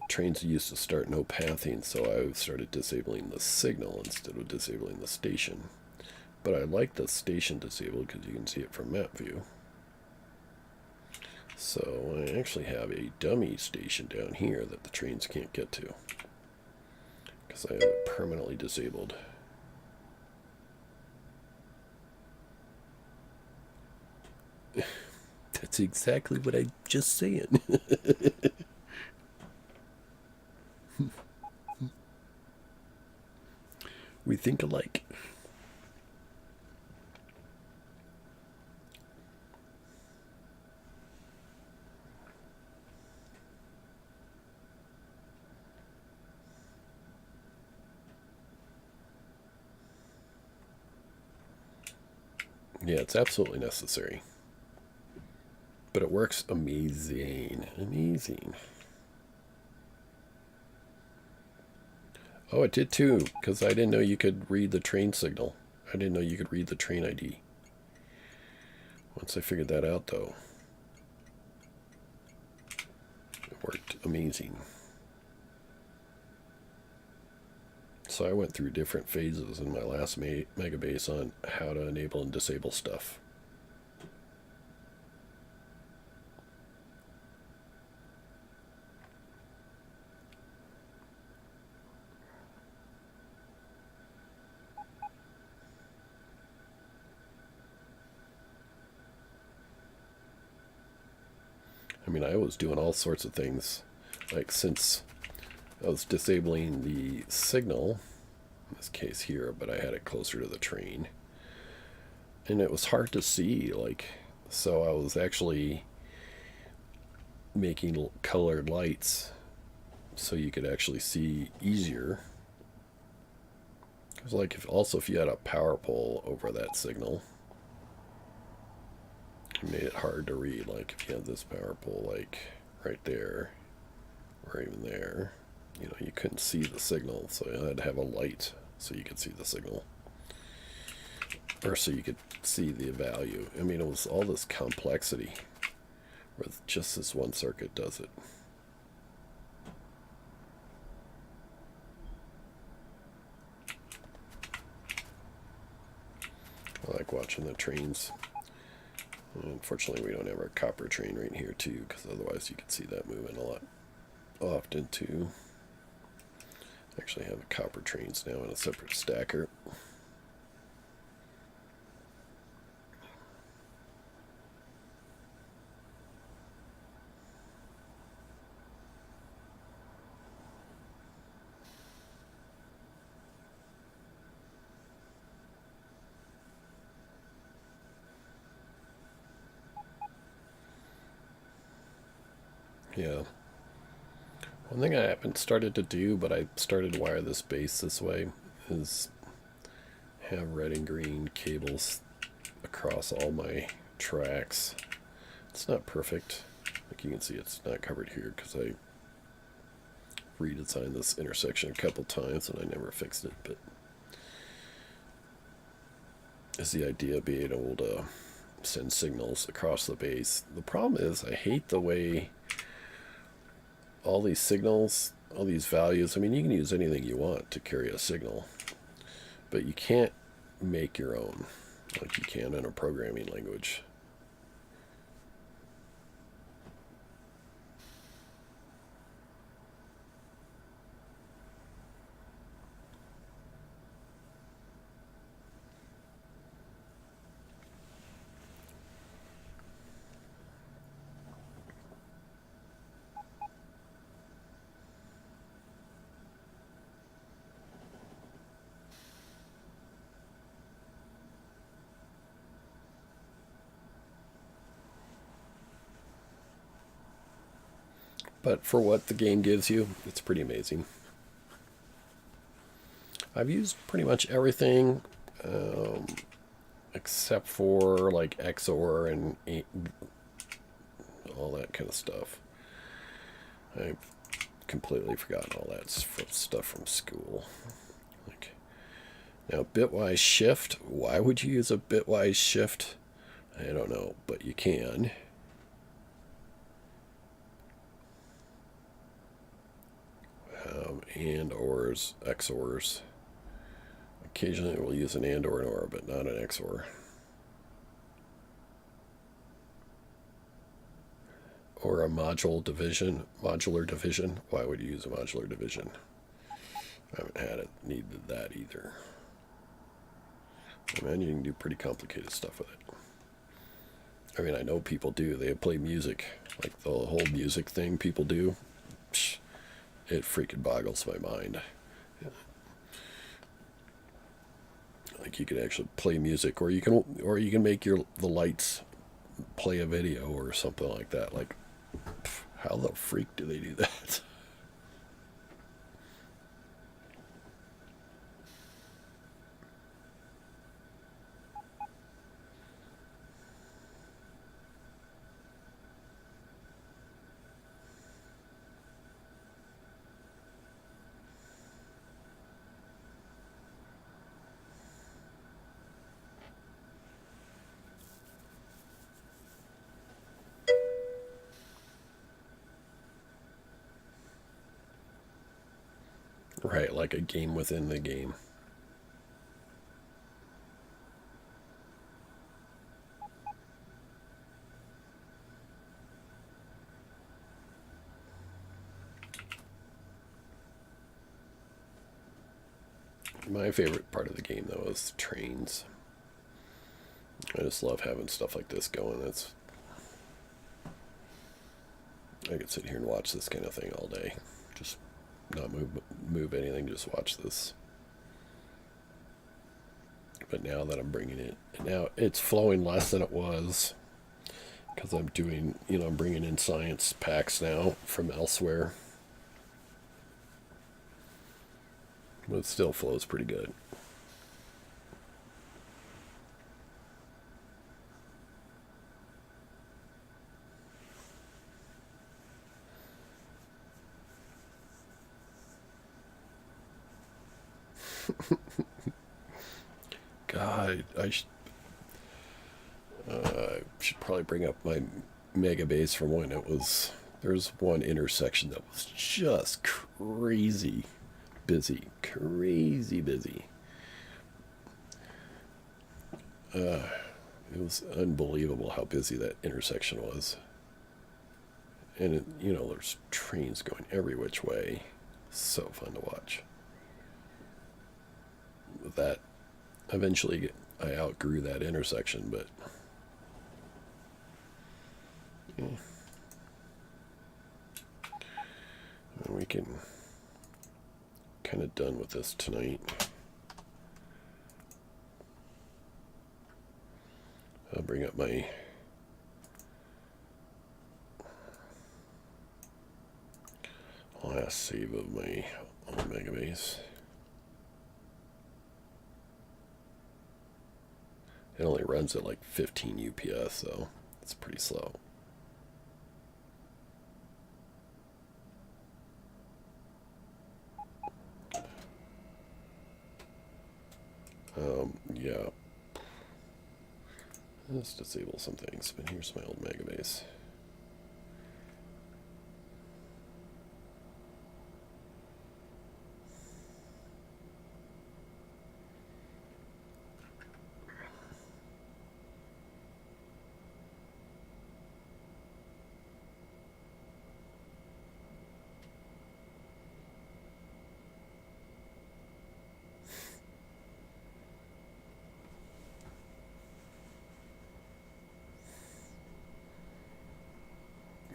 Speaker 1: Trains used to start no pathing, so I started disabling the signal instead of disabling the station. But I like the station disabled because you can see it from map view. So I actually have a dummy station down here that the trains can't get to, because I have it permanently disabled. That's exactly what I just said. We think alike. Yeah, it's absolutely necessary. But it works amazing. Amazing. Oh, it did too, because I didn't know you could read the train signal. I didn't know you could read the train ID. Once I figured that out, though, it worked amazing. So I went through different phases in my last Megabase on how to enable and disable stuff. I mean, I was doing all sorts of things. Like, since I was disabling the signal, in this case here, but I had it closer to the train. And it was hard to see, like, so I was actually making colored lights so you could actually see easier. Because, like, if you had a power pole over that signal, it made it hard to read. Like, if you had this power pole, like, right there, or even there, you know, you couldn't see the signal, so you had to have a light so you could see the signal. Or so you could see the value. I mean, it was all this complexity with just this one circuit does it. I like watching the trains. Unfortunately, we don't have our copper train right here, too, because otherwise you could see that moving a lot often, too. Actually have copper trains now in a separate stacker. Yeah. One thing I haven't started to do, but I started to wire this base this way, is have red and green cables across all my tracks. It's not perfect. Like you can see, it's not covered here because I redesigned this intersection a couple times and I never fixed it, but is the idea of being able to send signals across the base. The problem is I hate the way all these signals, all these values, I mean, you can use anything you want to carry a signal, but you can't make your own like you can in a programming language. But for what the game gives you, it's pretty amazing. I've used pretty much everything except for like XOR and all that kind of stuff. I've completely forgotten all that stuff from school. Like, now, bitwise shift. Why would you use a bitwise shift? I don't know, but you can. And ors, XORs. Occasionally we'll use an and or an or, but not an XOR. Or a modular division. Why would you use a modular division? I haven't needed that either. I mean, you can do pretty complicated stuff with it. I mean, I know people do. They play music, like the whole music thing people do. Psh, it freaking boggles my mind. Like you can actually play music, or you can make the lights play a video or something like that. Like, how the freak do they do that? Right, like a game within the game. My favorite part of the game, though, is trains. I just love having stuff like this going. I could sit here and watch this kind of thing all day. Just not move anything, just watch this. But now that I'm bringing it, now it's flowing less than it was. Because I'm doing, I'm bringing in science packs now from elsewhere. But it still flows pretty good. God, should probably bring up my Megabase from when it was. There's one intersection that was just crazy busy. Crazy busy. It was unbelievable how busy that intersection was. And, there's trains going every which way. So fun to watch. That eventually I outgrew that intersection, but yeah. And we can kind of done with this tonight. I'll bring up my last save of my own Megabase. It only runs at like 15 UPS, so it's pretty slow. Yeah. Let's disable some things, but here's my old Megabase.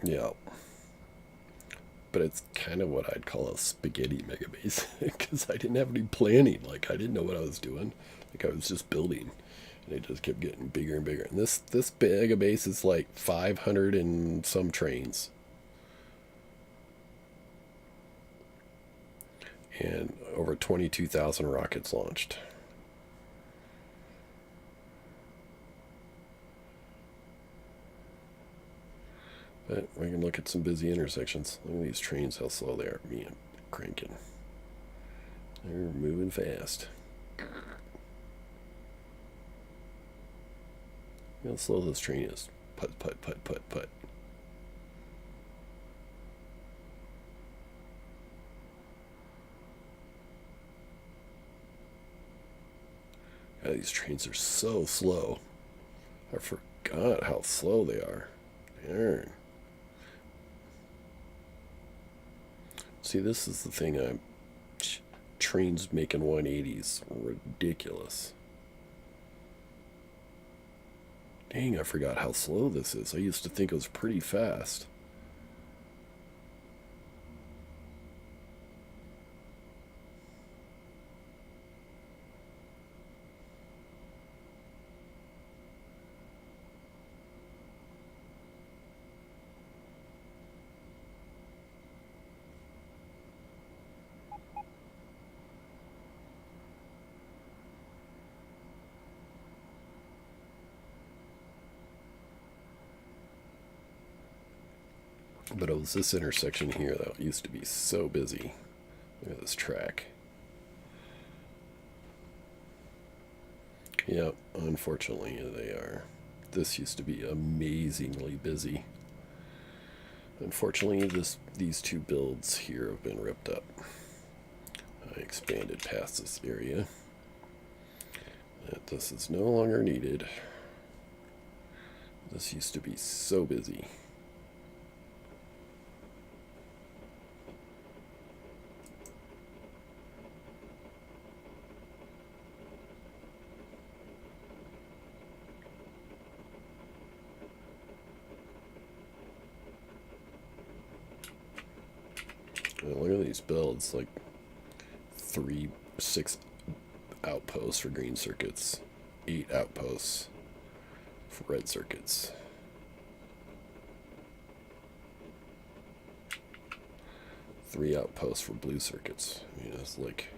Speaker 1: Yeah. But it's kind of what I'd call a spaghetti Megabase because I didn't have any planning. Like, I didn't know what I was doing. Like, I was just building. And it just kept getting bigger and bigger. And this Megabase is like 500 and some trains. And over 22,000 rockets launched. But we can look at some busy intersections. Look at these trains, how slow they are. Man, cranking. They're moving fast. Look how slow this train is. Put, put, put, put, put. God, these trains are so slow. I forgot how slow they are. Darn. See, this is the thing. Trains making 180s. Ridiculous. Dang, I forgot how slow this is. I used to think it was pretty fast. But it was this intersection here that used to be so busy. Look at this track. Yep, unfortunately they are. This used to be amazingly busy. Unfortunately, these two builds here have been ripped up. I expanded past this area. This is no longer needed. This used to be so busy. Look at these builds, like 6 outposts for green circuits, 8 outposts for red circuits. Three outposts for blue circuits. I mean, it's like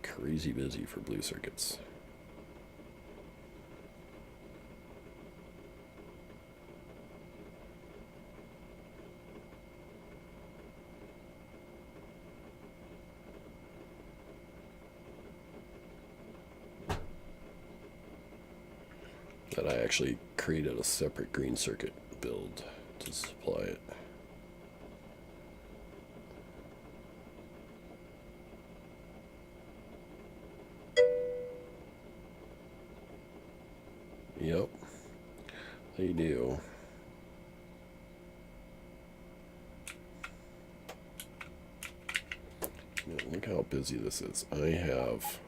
Speaker 1: crazy busy for blue circuits. That I actually created a separate green circuit build to supply it. Yep, they do. Now, look how busy this is. I have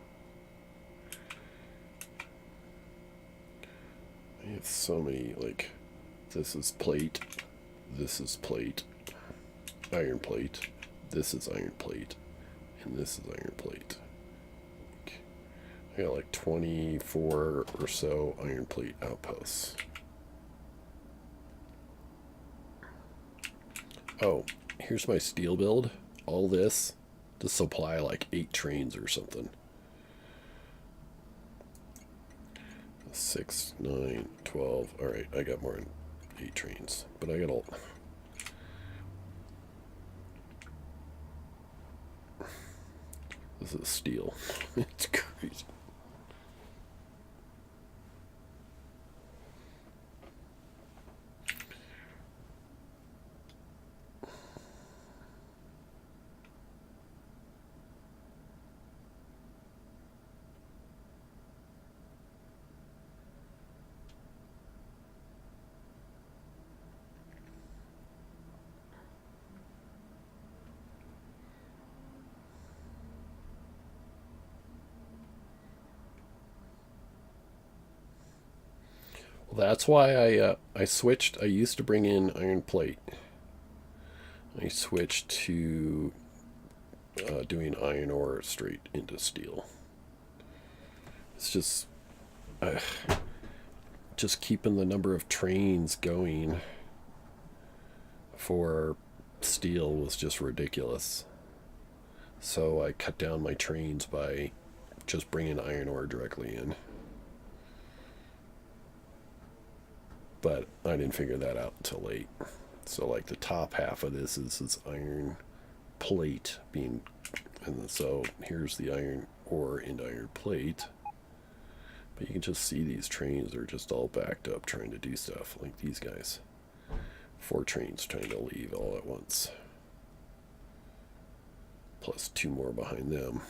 Speaker 1: so many, like, this is plate, this is plate, iron plate, this is iron plate, and this is iron plate. I got like 24 or so iron plate outposts. Oh, here's my steel build. All this to supply like 8 trains or something. 6, 9, 12. All right, I got more than 8 trains, but I got all. This is steel. It's crazy. That's why I switched. I used to bring in iron plate. I switched to doing iron ore straight into steel. It's just keeping the number of trains going for steel was just ridiculous. So I cut down my trains by just bringing iron ore directly in. But I didn't figure that out until late. So like the top half of this is iron plate being, and so here's the iron ore into iron plate. But you can just see these trains are just all backed up trying to do stuff, like these guys. 4 trains trying to leave all at once. Plus 2 more behind them.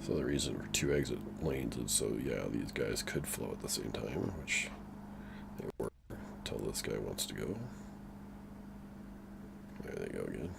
Speaker 1: So the reason for 2 exit lanes is so, yeah, these guys could flow at the same time, which they were until this guy wants to go. There they go again.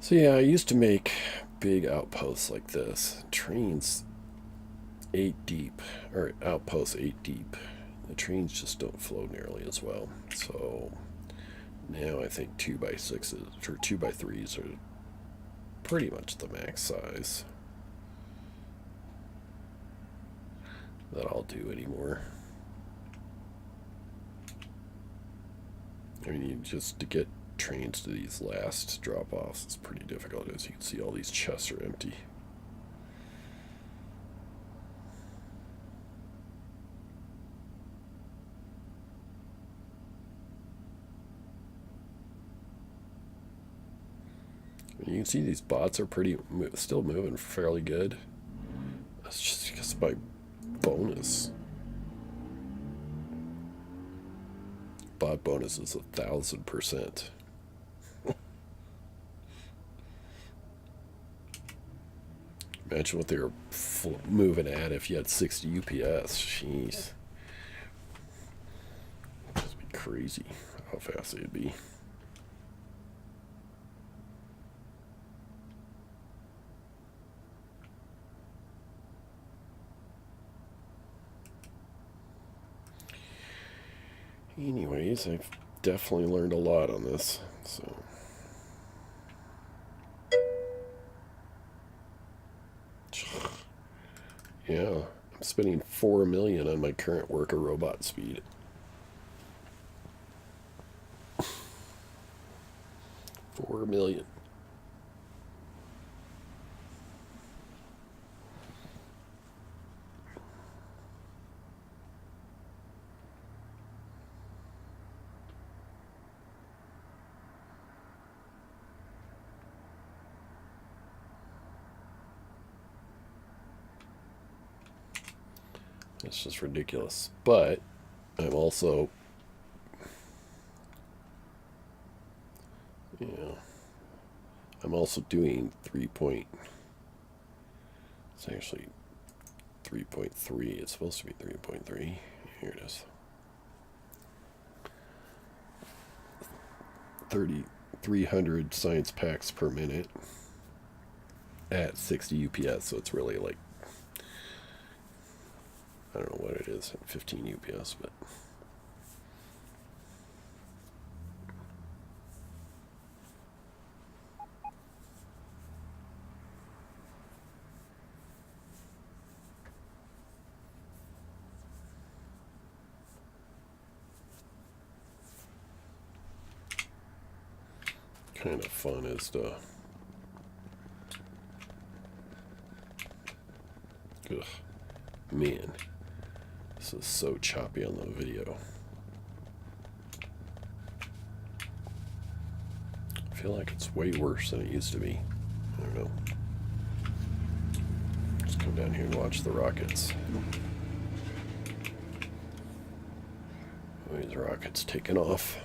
Speaker 1: So yeah, I used to make big outposts like this. Trains 8 deep, or outposts 8 deep. The trains just don't flow nearly as well. So now I think 2x6s or 2x3s are pretty much the max size that I'll do anymore. I mean, just to get trains to these last drop-offs is pretty difficult. As you can see, all these chests are empty. You can see these bots are still moving fairly good. That's just because my bonus. Bot bonus is 1,000%. Imagine what they were moving at if you had 60 UPS. Jeez. That'd be crazy how fast they'd be. Anyways, I've definitely learned a lot on this, so. Yeah, I'm spending 4 million on my current worker robot speed. 4 million. It's just ridiculous. But I'm also, I'm also doing 3 point. It's actually 3.3. It's supposed to be 3.3. Here it is. 300 science packs per minute at 60 UPS. So it's really like, I don't know what it is, 15 UPS, but kind of fun as to. Ugh, man. This is so choppy on the video. I feel like it's way worse than it used to be. I don't know. Just come down here and watch the rockets. Oh, these rockets taking off.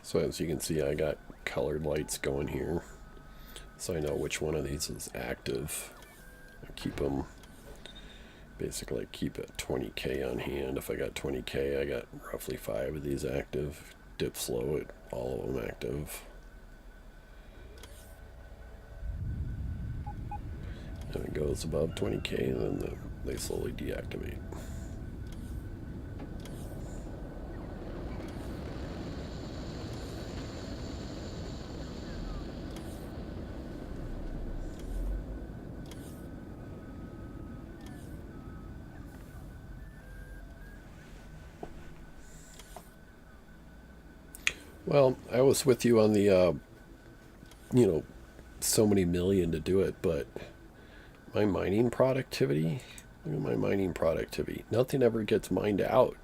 Speaker 1: So as you can see, I got colored lights going here, so I know which one of these is active. I keep them, basically I keep it 20K on hand. If I got 20K, I got roughly 5 of these active. Dip slow it, all of them active. And it goes above 20K, and then they slowly deactivate. Well, I was with you on the, you know, so many million to do it, but my mining productivity, look at my mining productivity. Nothing ever gets mined out.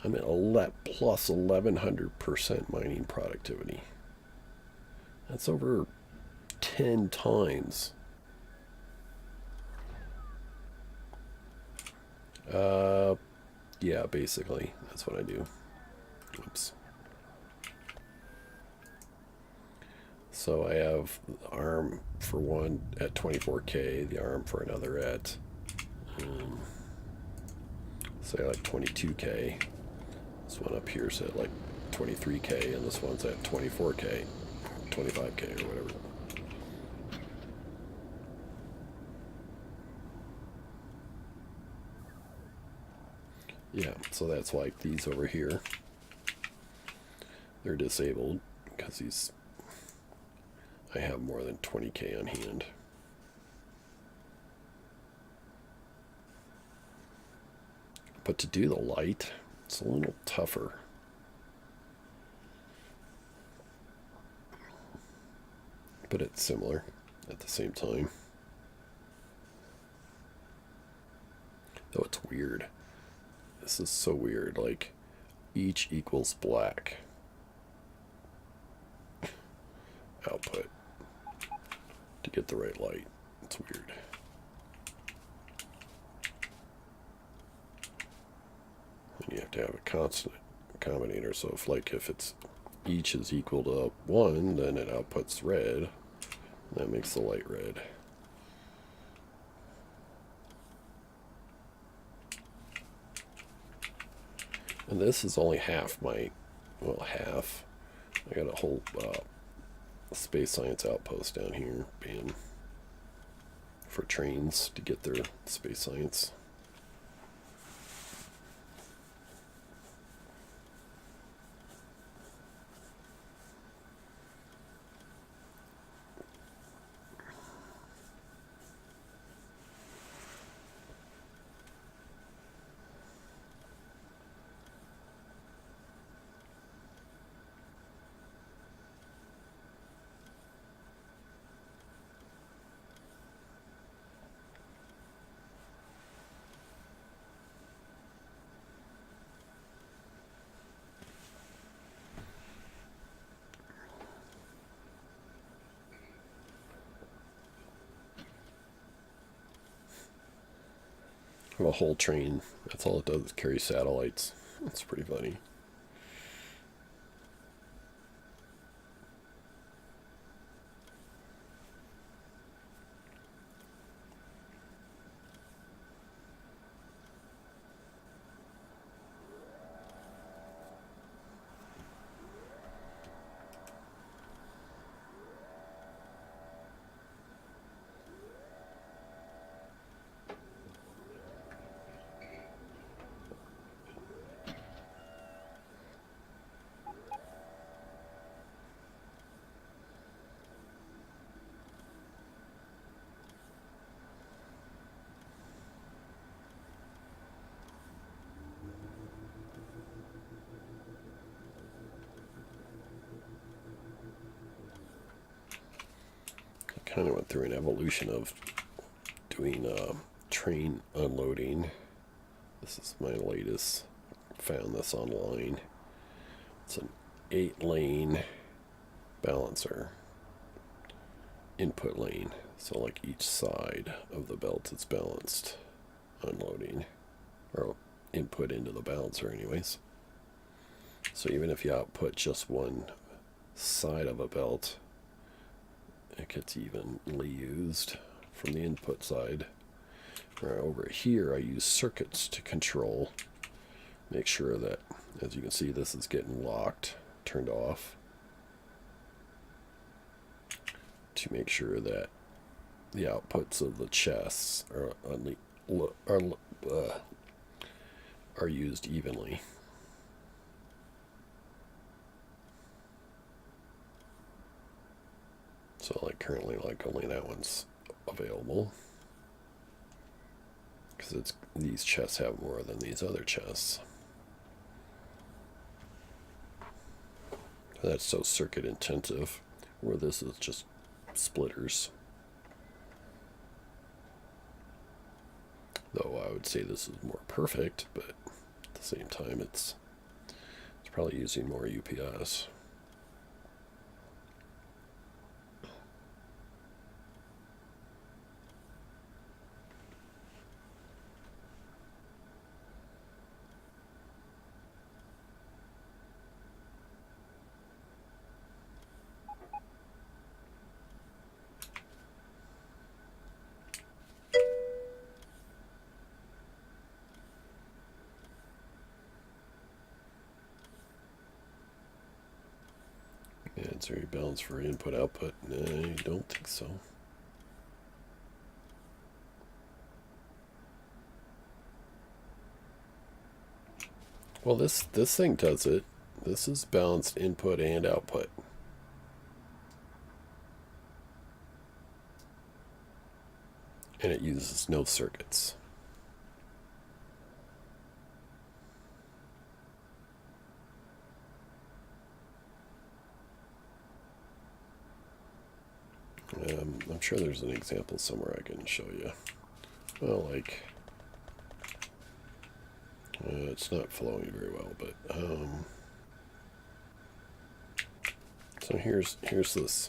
Speaker 1: I'm at plus 1100% mining productivity. That's over 10 times. Uh, yeah, basically. That's what I do. Oops. So I have the ARM for one at 24K, the ARM for another at, say, like 22K. This one up here's at like 23K, and this one's at 24K, 25K, or whatever. Yeah, so that's like these over here. They're disabled because I have more than 20K on hand. But to do the light, it's a little tougher. But it's similar at the same time. Though it's weird. This is so weird. Like, each equals black. Output. To get the right light. It's weird. And you have to have a constant combinator. So if it's each is equal to 1, then it outputs red. That makes the light red. And this is only half my, well, half. I got a whole space science outpost down here, bam, for trains to get their space science. A whole train. That's all it does is carry satellites. That's pretty funny. Kind of went through an evolution of doing train unloading. This is my latest. Found this online. It's an 8-lane balancer input lane. So like each side of the belt is balanced unloading, or input into the balancer anyways. So even if you output just one side of a belt, it gets evenly used from the input side. Over here I use circuits to control, make sure that, as you can see, this is getting locked, turned off, to make sure that the outputs of the chests are used evenly. So like currently, like only that one's available because these chests have more than these other chests. That's so circuit intensive, where this is just splitters. Though I would say this is more perfect, but at the same time it's probably using more UPS. Yeah, it's very balanced for input output. I don't think so. Well, this thing does it. This is balanced input and output. And it uses no circuits. I'm sure there's an example somewhere I can show you. Well, like, it's not flowing very well, but so here's this.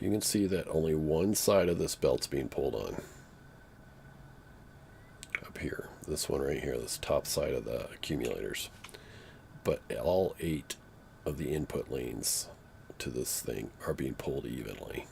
Speaker 1: You can see that only one side of this belt's being pulled on. Up here, this one right here, this top side of the accumulators. But all 8 of the input lanes to this thing are being pulled evenly.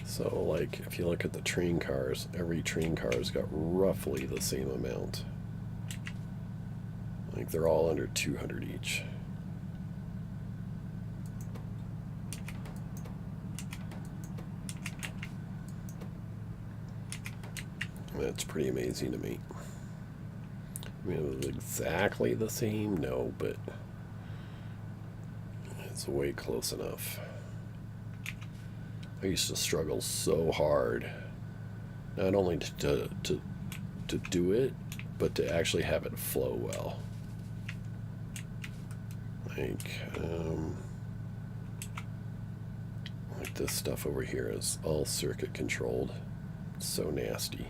Speaker 1: So, like, if you look at the train cars, every train car's got roughly the same amount. Like, they're all under 200 each. That's pretty amazing to me. I mean, it was exactly the same, no, but it's way close enough. I used to struggle so hard, not only to do it, but to actually have it flow well. Like this stuff over here is all circuit controlled. It's so nasty.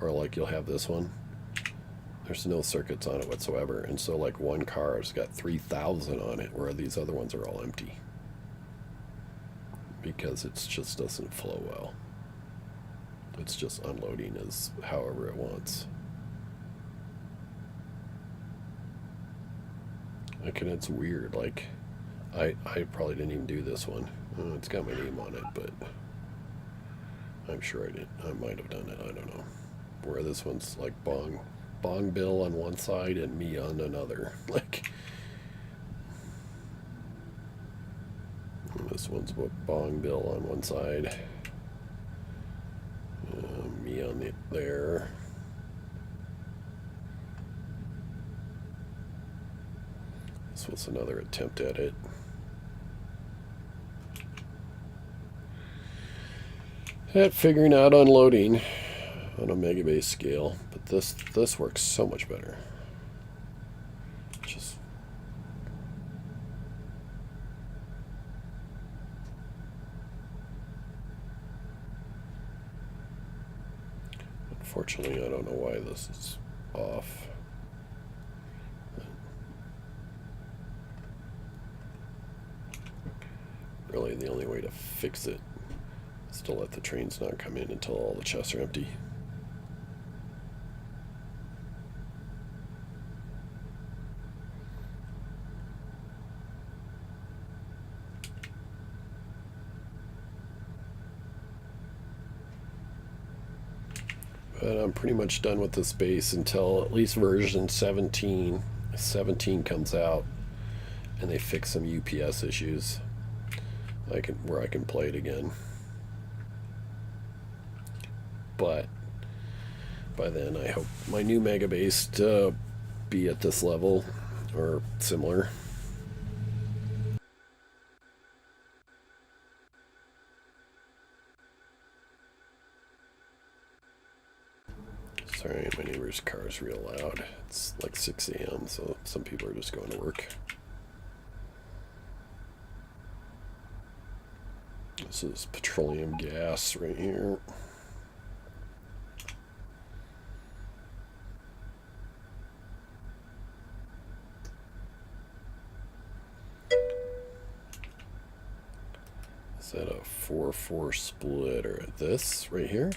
Speaker 1: Or like you'll have this one. There's no circuits on it whatsoever, and so like one car's got 3,000 on it, where these other ones are all empty. Because it just doesn't flow well. It's just unloading as however it wants. Like, and it's weird. Like, I probably didn't even do this one. It's got my name on it, but I'm sure I did. I might have done it. I don't know. Where this one's like Bong Bill on one side and me on another. Like, this one's Bong Bill on one side, me on there. This was another attempt at it. at figuring out unloading on a Megabase scale, but this works so much better. Just unfortunately, I don't know why this is off. Really, the only way to fix it is to let the trains not come in until all the chests are empty. But I'm pretty much done with this base until at least version 17 comes out and they fix some UPS issues where I can play it again. But by then I hope my new Megabase to be at this level or similar. Sorry, my neighbor's car is real loud. It's like 6 a.m., so some people are just going to work. This is petroleum gas right here. Is that a 4-4 split or this right here?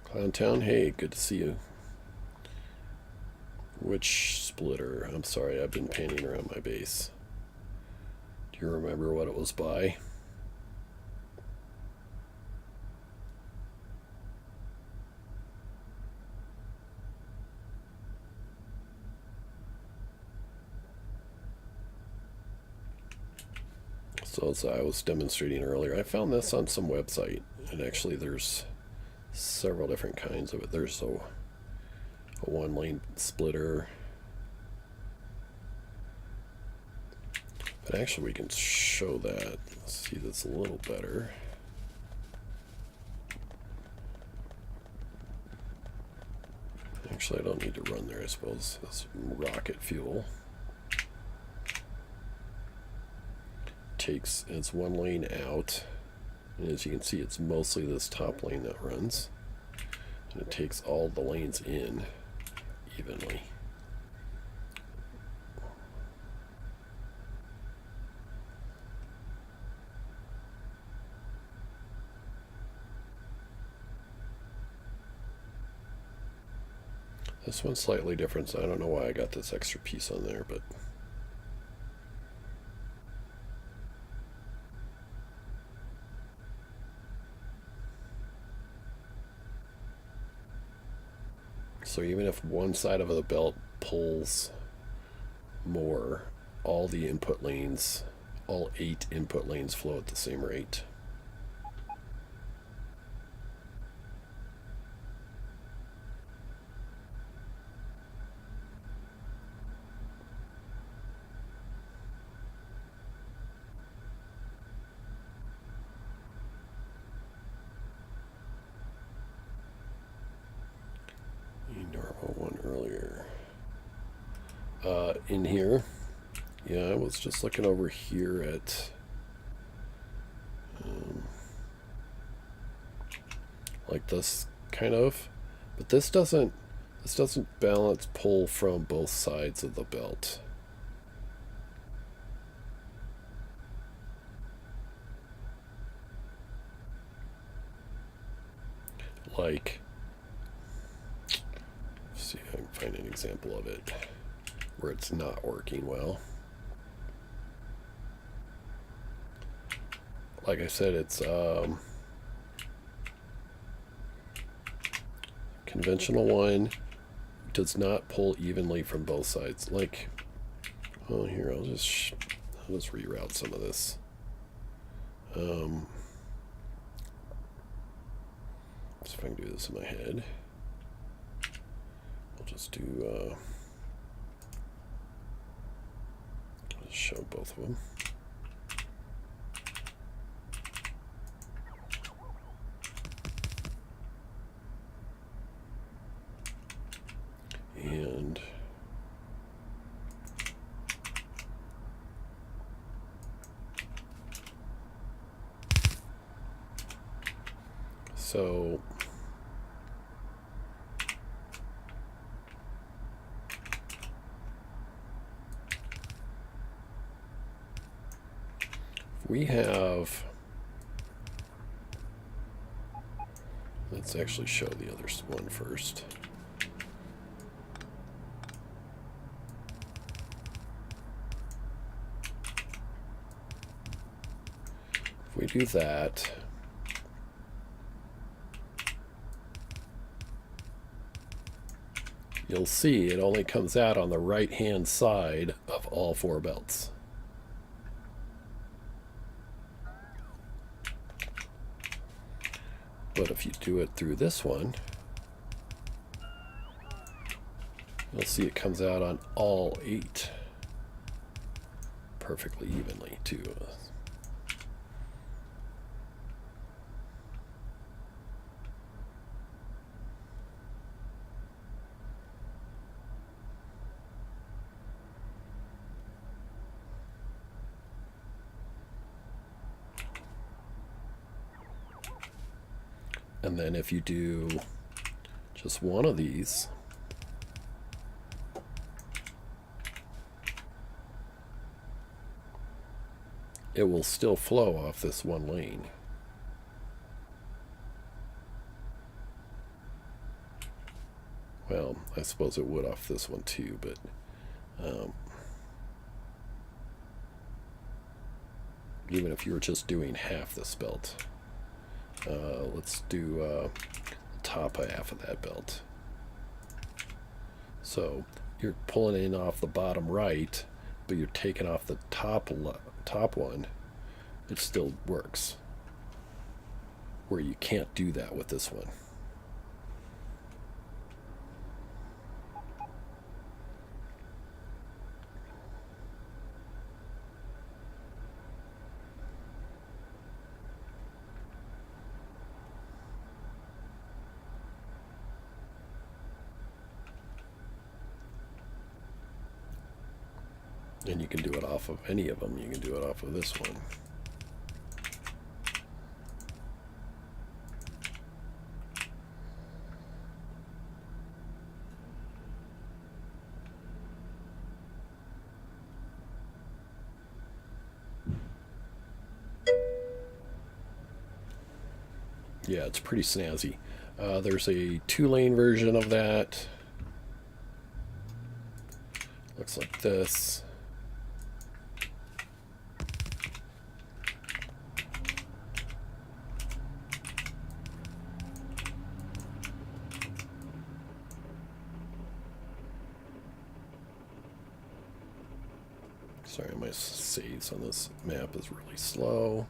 Speaker 1: Clowntown, hey, good to see you. Which splitter? I'm sorry, I've been panning around my base. Do you remember what it was by? So as I was demonstrating earlier, I found this on some website, and actually there's several different kinds of it. There's a one-lane splitter. But actually we can show that. Let's see this a little better. Actually, I don't need to run there, I suppose. That's rocket fuel. Takes its one lane out. And as you can see, it's mostly this top lane that runs. And it takes all the lanes in evenly. This one's slightly different, so I don't know why I got this extra piece on there, but so even if one side of the belt pulls more, all the input lanes, all 8 input lanes flow at the same rate. In here, yeah, I was just looking over here at like this kind of, but this doesn't balance pull from both sides of the belt. Like, let's see if I can find an example of it where it's not working well. Like I said, it's conventional one does not pull evenly from both sides. Like, well, here I'll just reroute some of this. See if I can do this in my head. I'll just do show both of them. So we have, let's actually show the other one first. If we do that, you'll see it only comes out on the right hand side of all 4 belts. But if you do it through this one, you'll see it comes out on all 8 perfectly evenly too. And then if you do just one of these, it will still flow off this one lane. Well, I suppose it would off this one too, but even if you were just doing half this belt. Let's do the top half of that belt. So you're pulling in off the bottom right, but you're taking off the top one. It still works. Where you can't do that with this one. And you can do it off of any of them. You can do it off of this one. Yeah, it's pretty snazzy. There's a 2-lane version of that. Looks like this. Sorry, my saves on this map is really slow.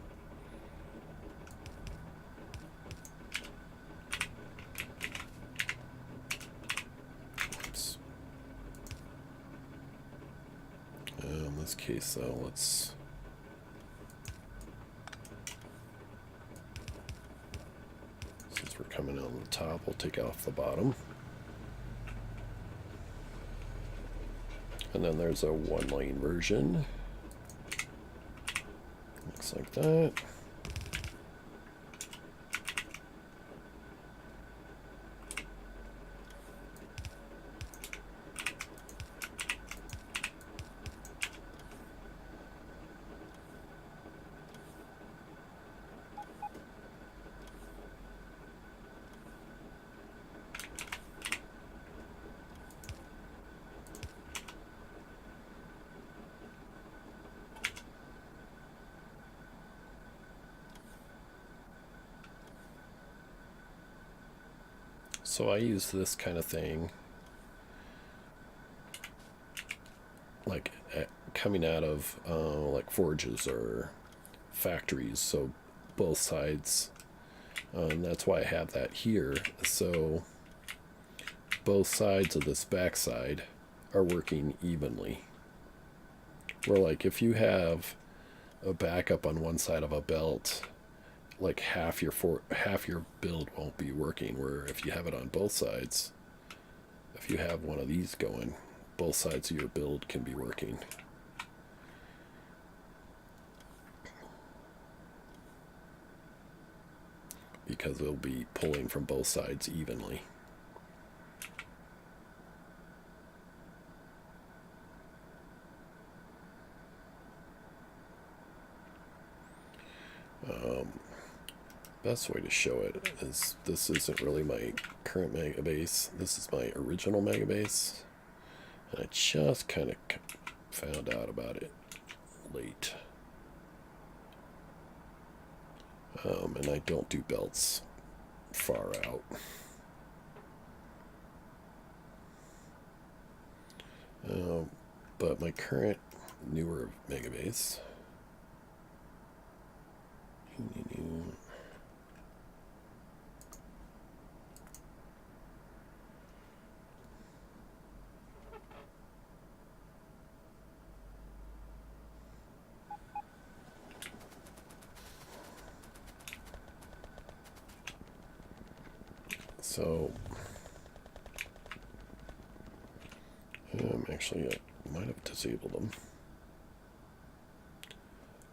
Speaker 1: Oops. In this case, though, let's... Since we're coming out on the top, we'll take off the bottom. And then there's a 1-lane version. Looks like that. So I use this kind of thing like coming out of like forges or factories, so both sides, and that's why I have that here, so both sides of this backside are working evenly. Where like if you have a backup on one side of a belt, like half your build won't be working, where if you have it on both sides, if you have one of these going, both sides of your build can be working. because it'll be pulling from both sides evenly. Best way to show it is, this isn't really my current Megabase. This is my original Megabase. And I just kind of found out about it late. And I don't do belts far out. But my current newer Megabase, so actually I might have disabled them.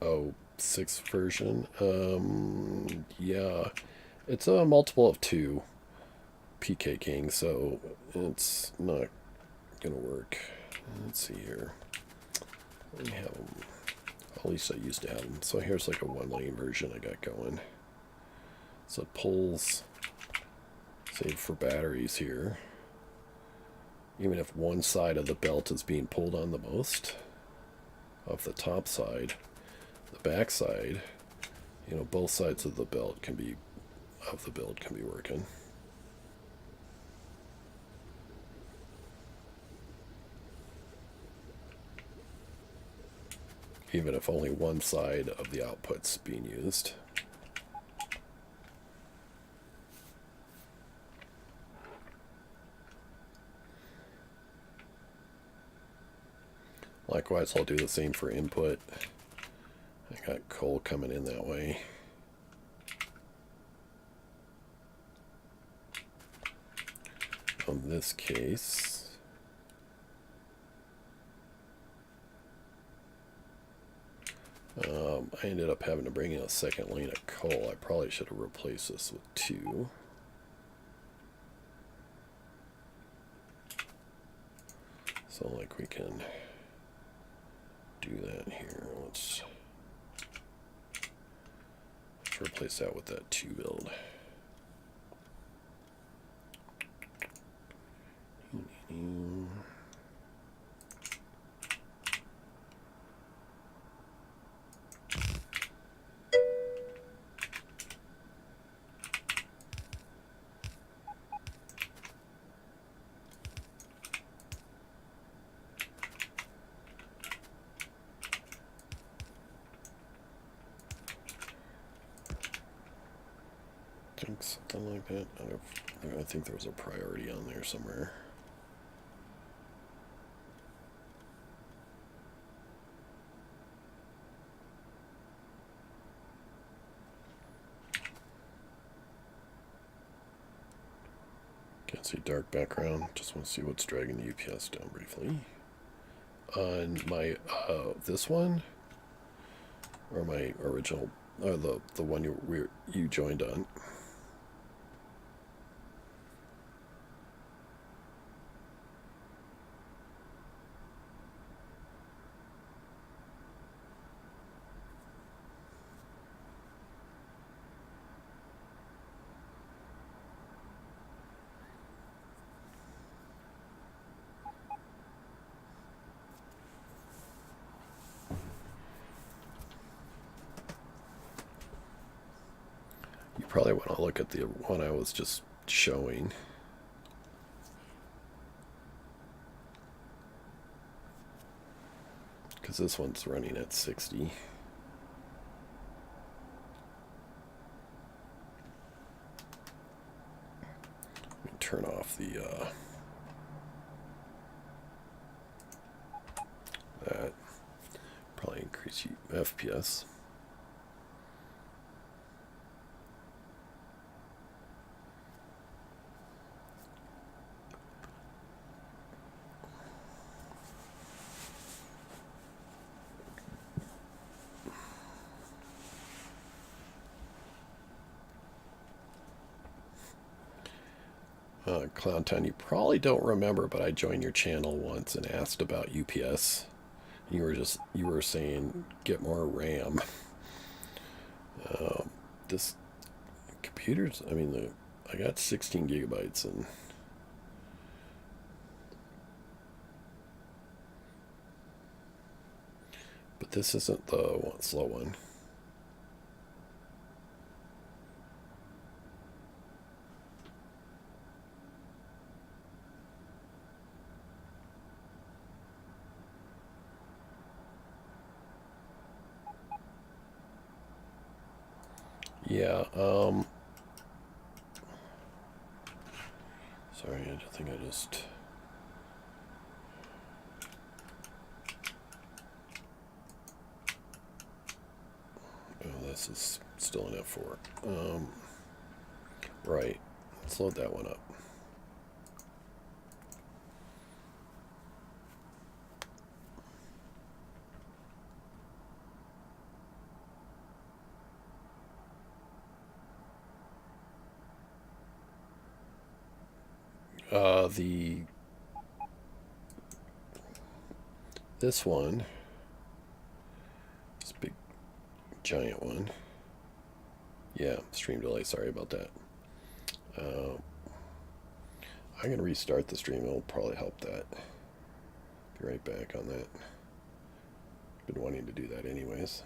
Speaker 1: Oh, 6th version. Yeah, it's a multiple of 2 PK King, so it's not gonna work. Let's see here. Let me have them. At least I used to have them. So here's like a 1-lane version I got going. So it pulls, save for batteries here. Even if one side of the belt is being pulled on the most, of the top side, the back side, you know, both sides of the belt can be, working. Even if only one side of the output's being used. Likewise, I'll do the same for input. I got coal coming in that way. On this case, I ended up having to bring in a second lane of coal. I probably should have replaced this with 2. So like we can do that here. Let's replace that with that 2 build. Something like that. I think there was a priority on there somewhere. Can't see dark background. Just want to see what's dragging the UPS down briefly. On my this one, or my original, or the one you joined on. You probably want to look at the one I was just showing. Because this one's running at 60. Let me turn off the that. Probably increase FPS. Clowntown, you probably don't remember, but I joined your channel once and asked about UPS. You were saying get more RAM. This computer's, I mean, I got 16 gigabytes and but this isn't the slow one. Yeah, sorry, I think I just... Oh, this is still an F4. Right, let's load that one up. This one, this big giant one. Yeah, stream delay. Sorry about that. I'm gonna restart the stream. It'll probably help that. Be right back on that. Been wanting to do that anyways.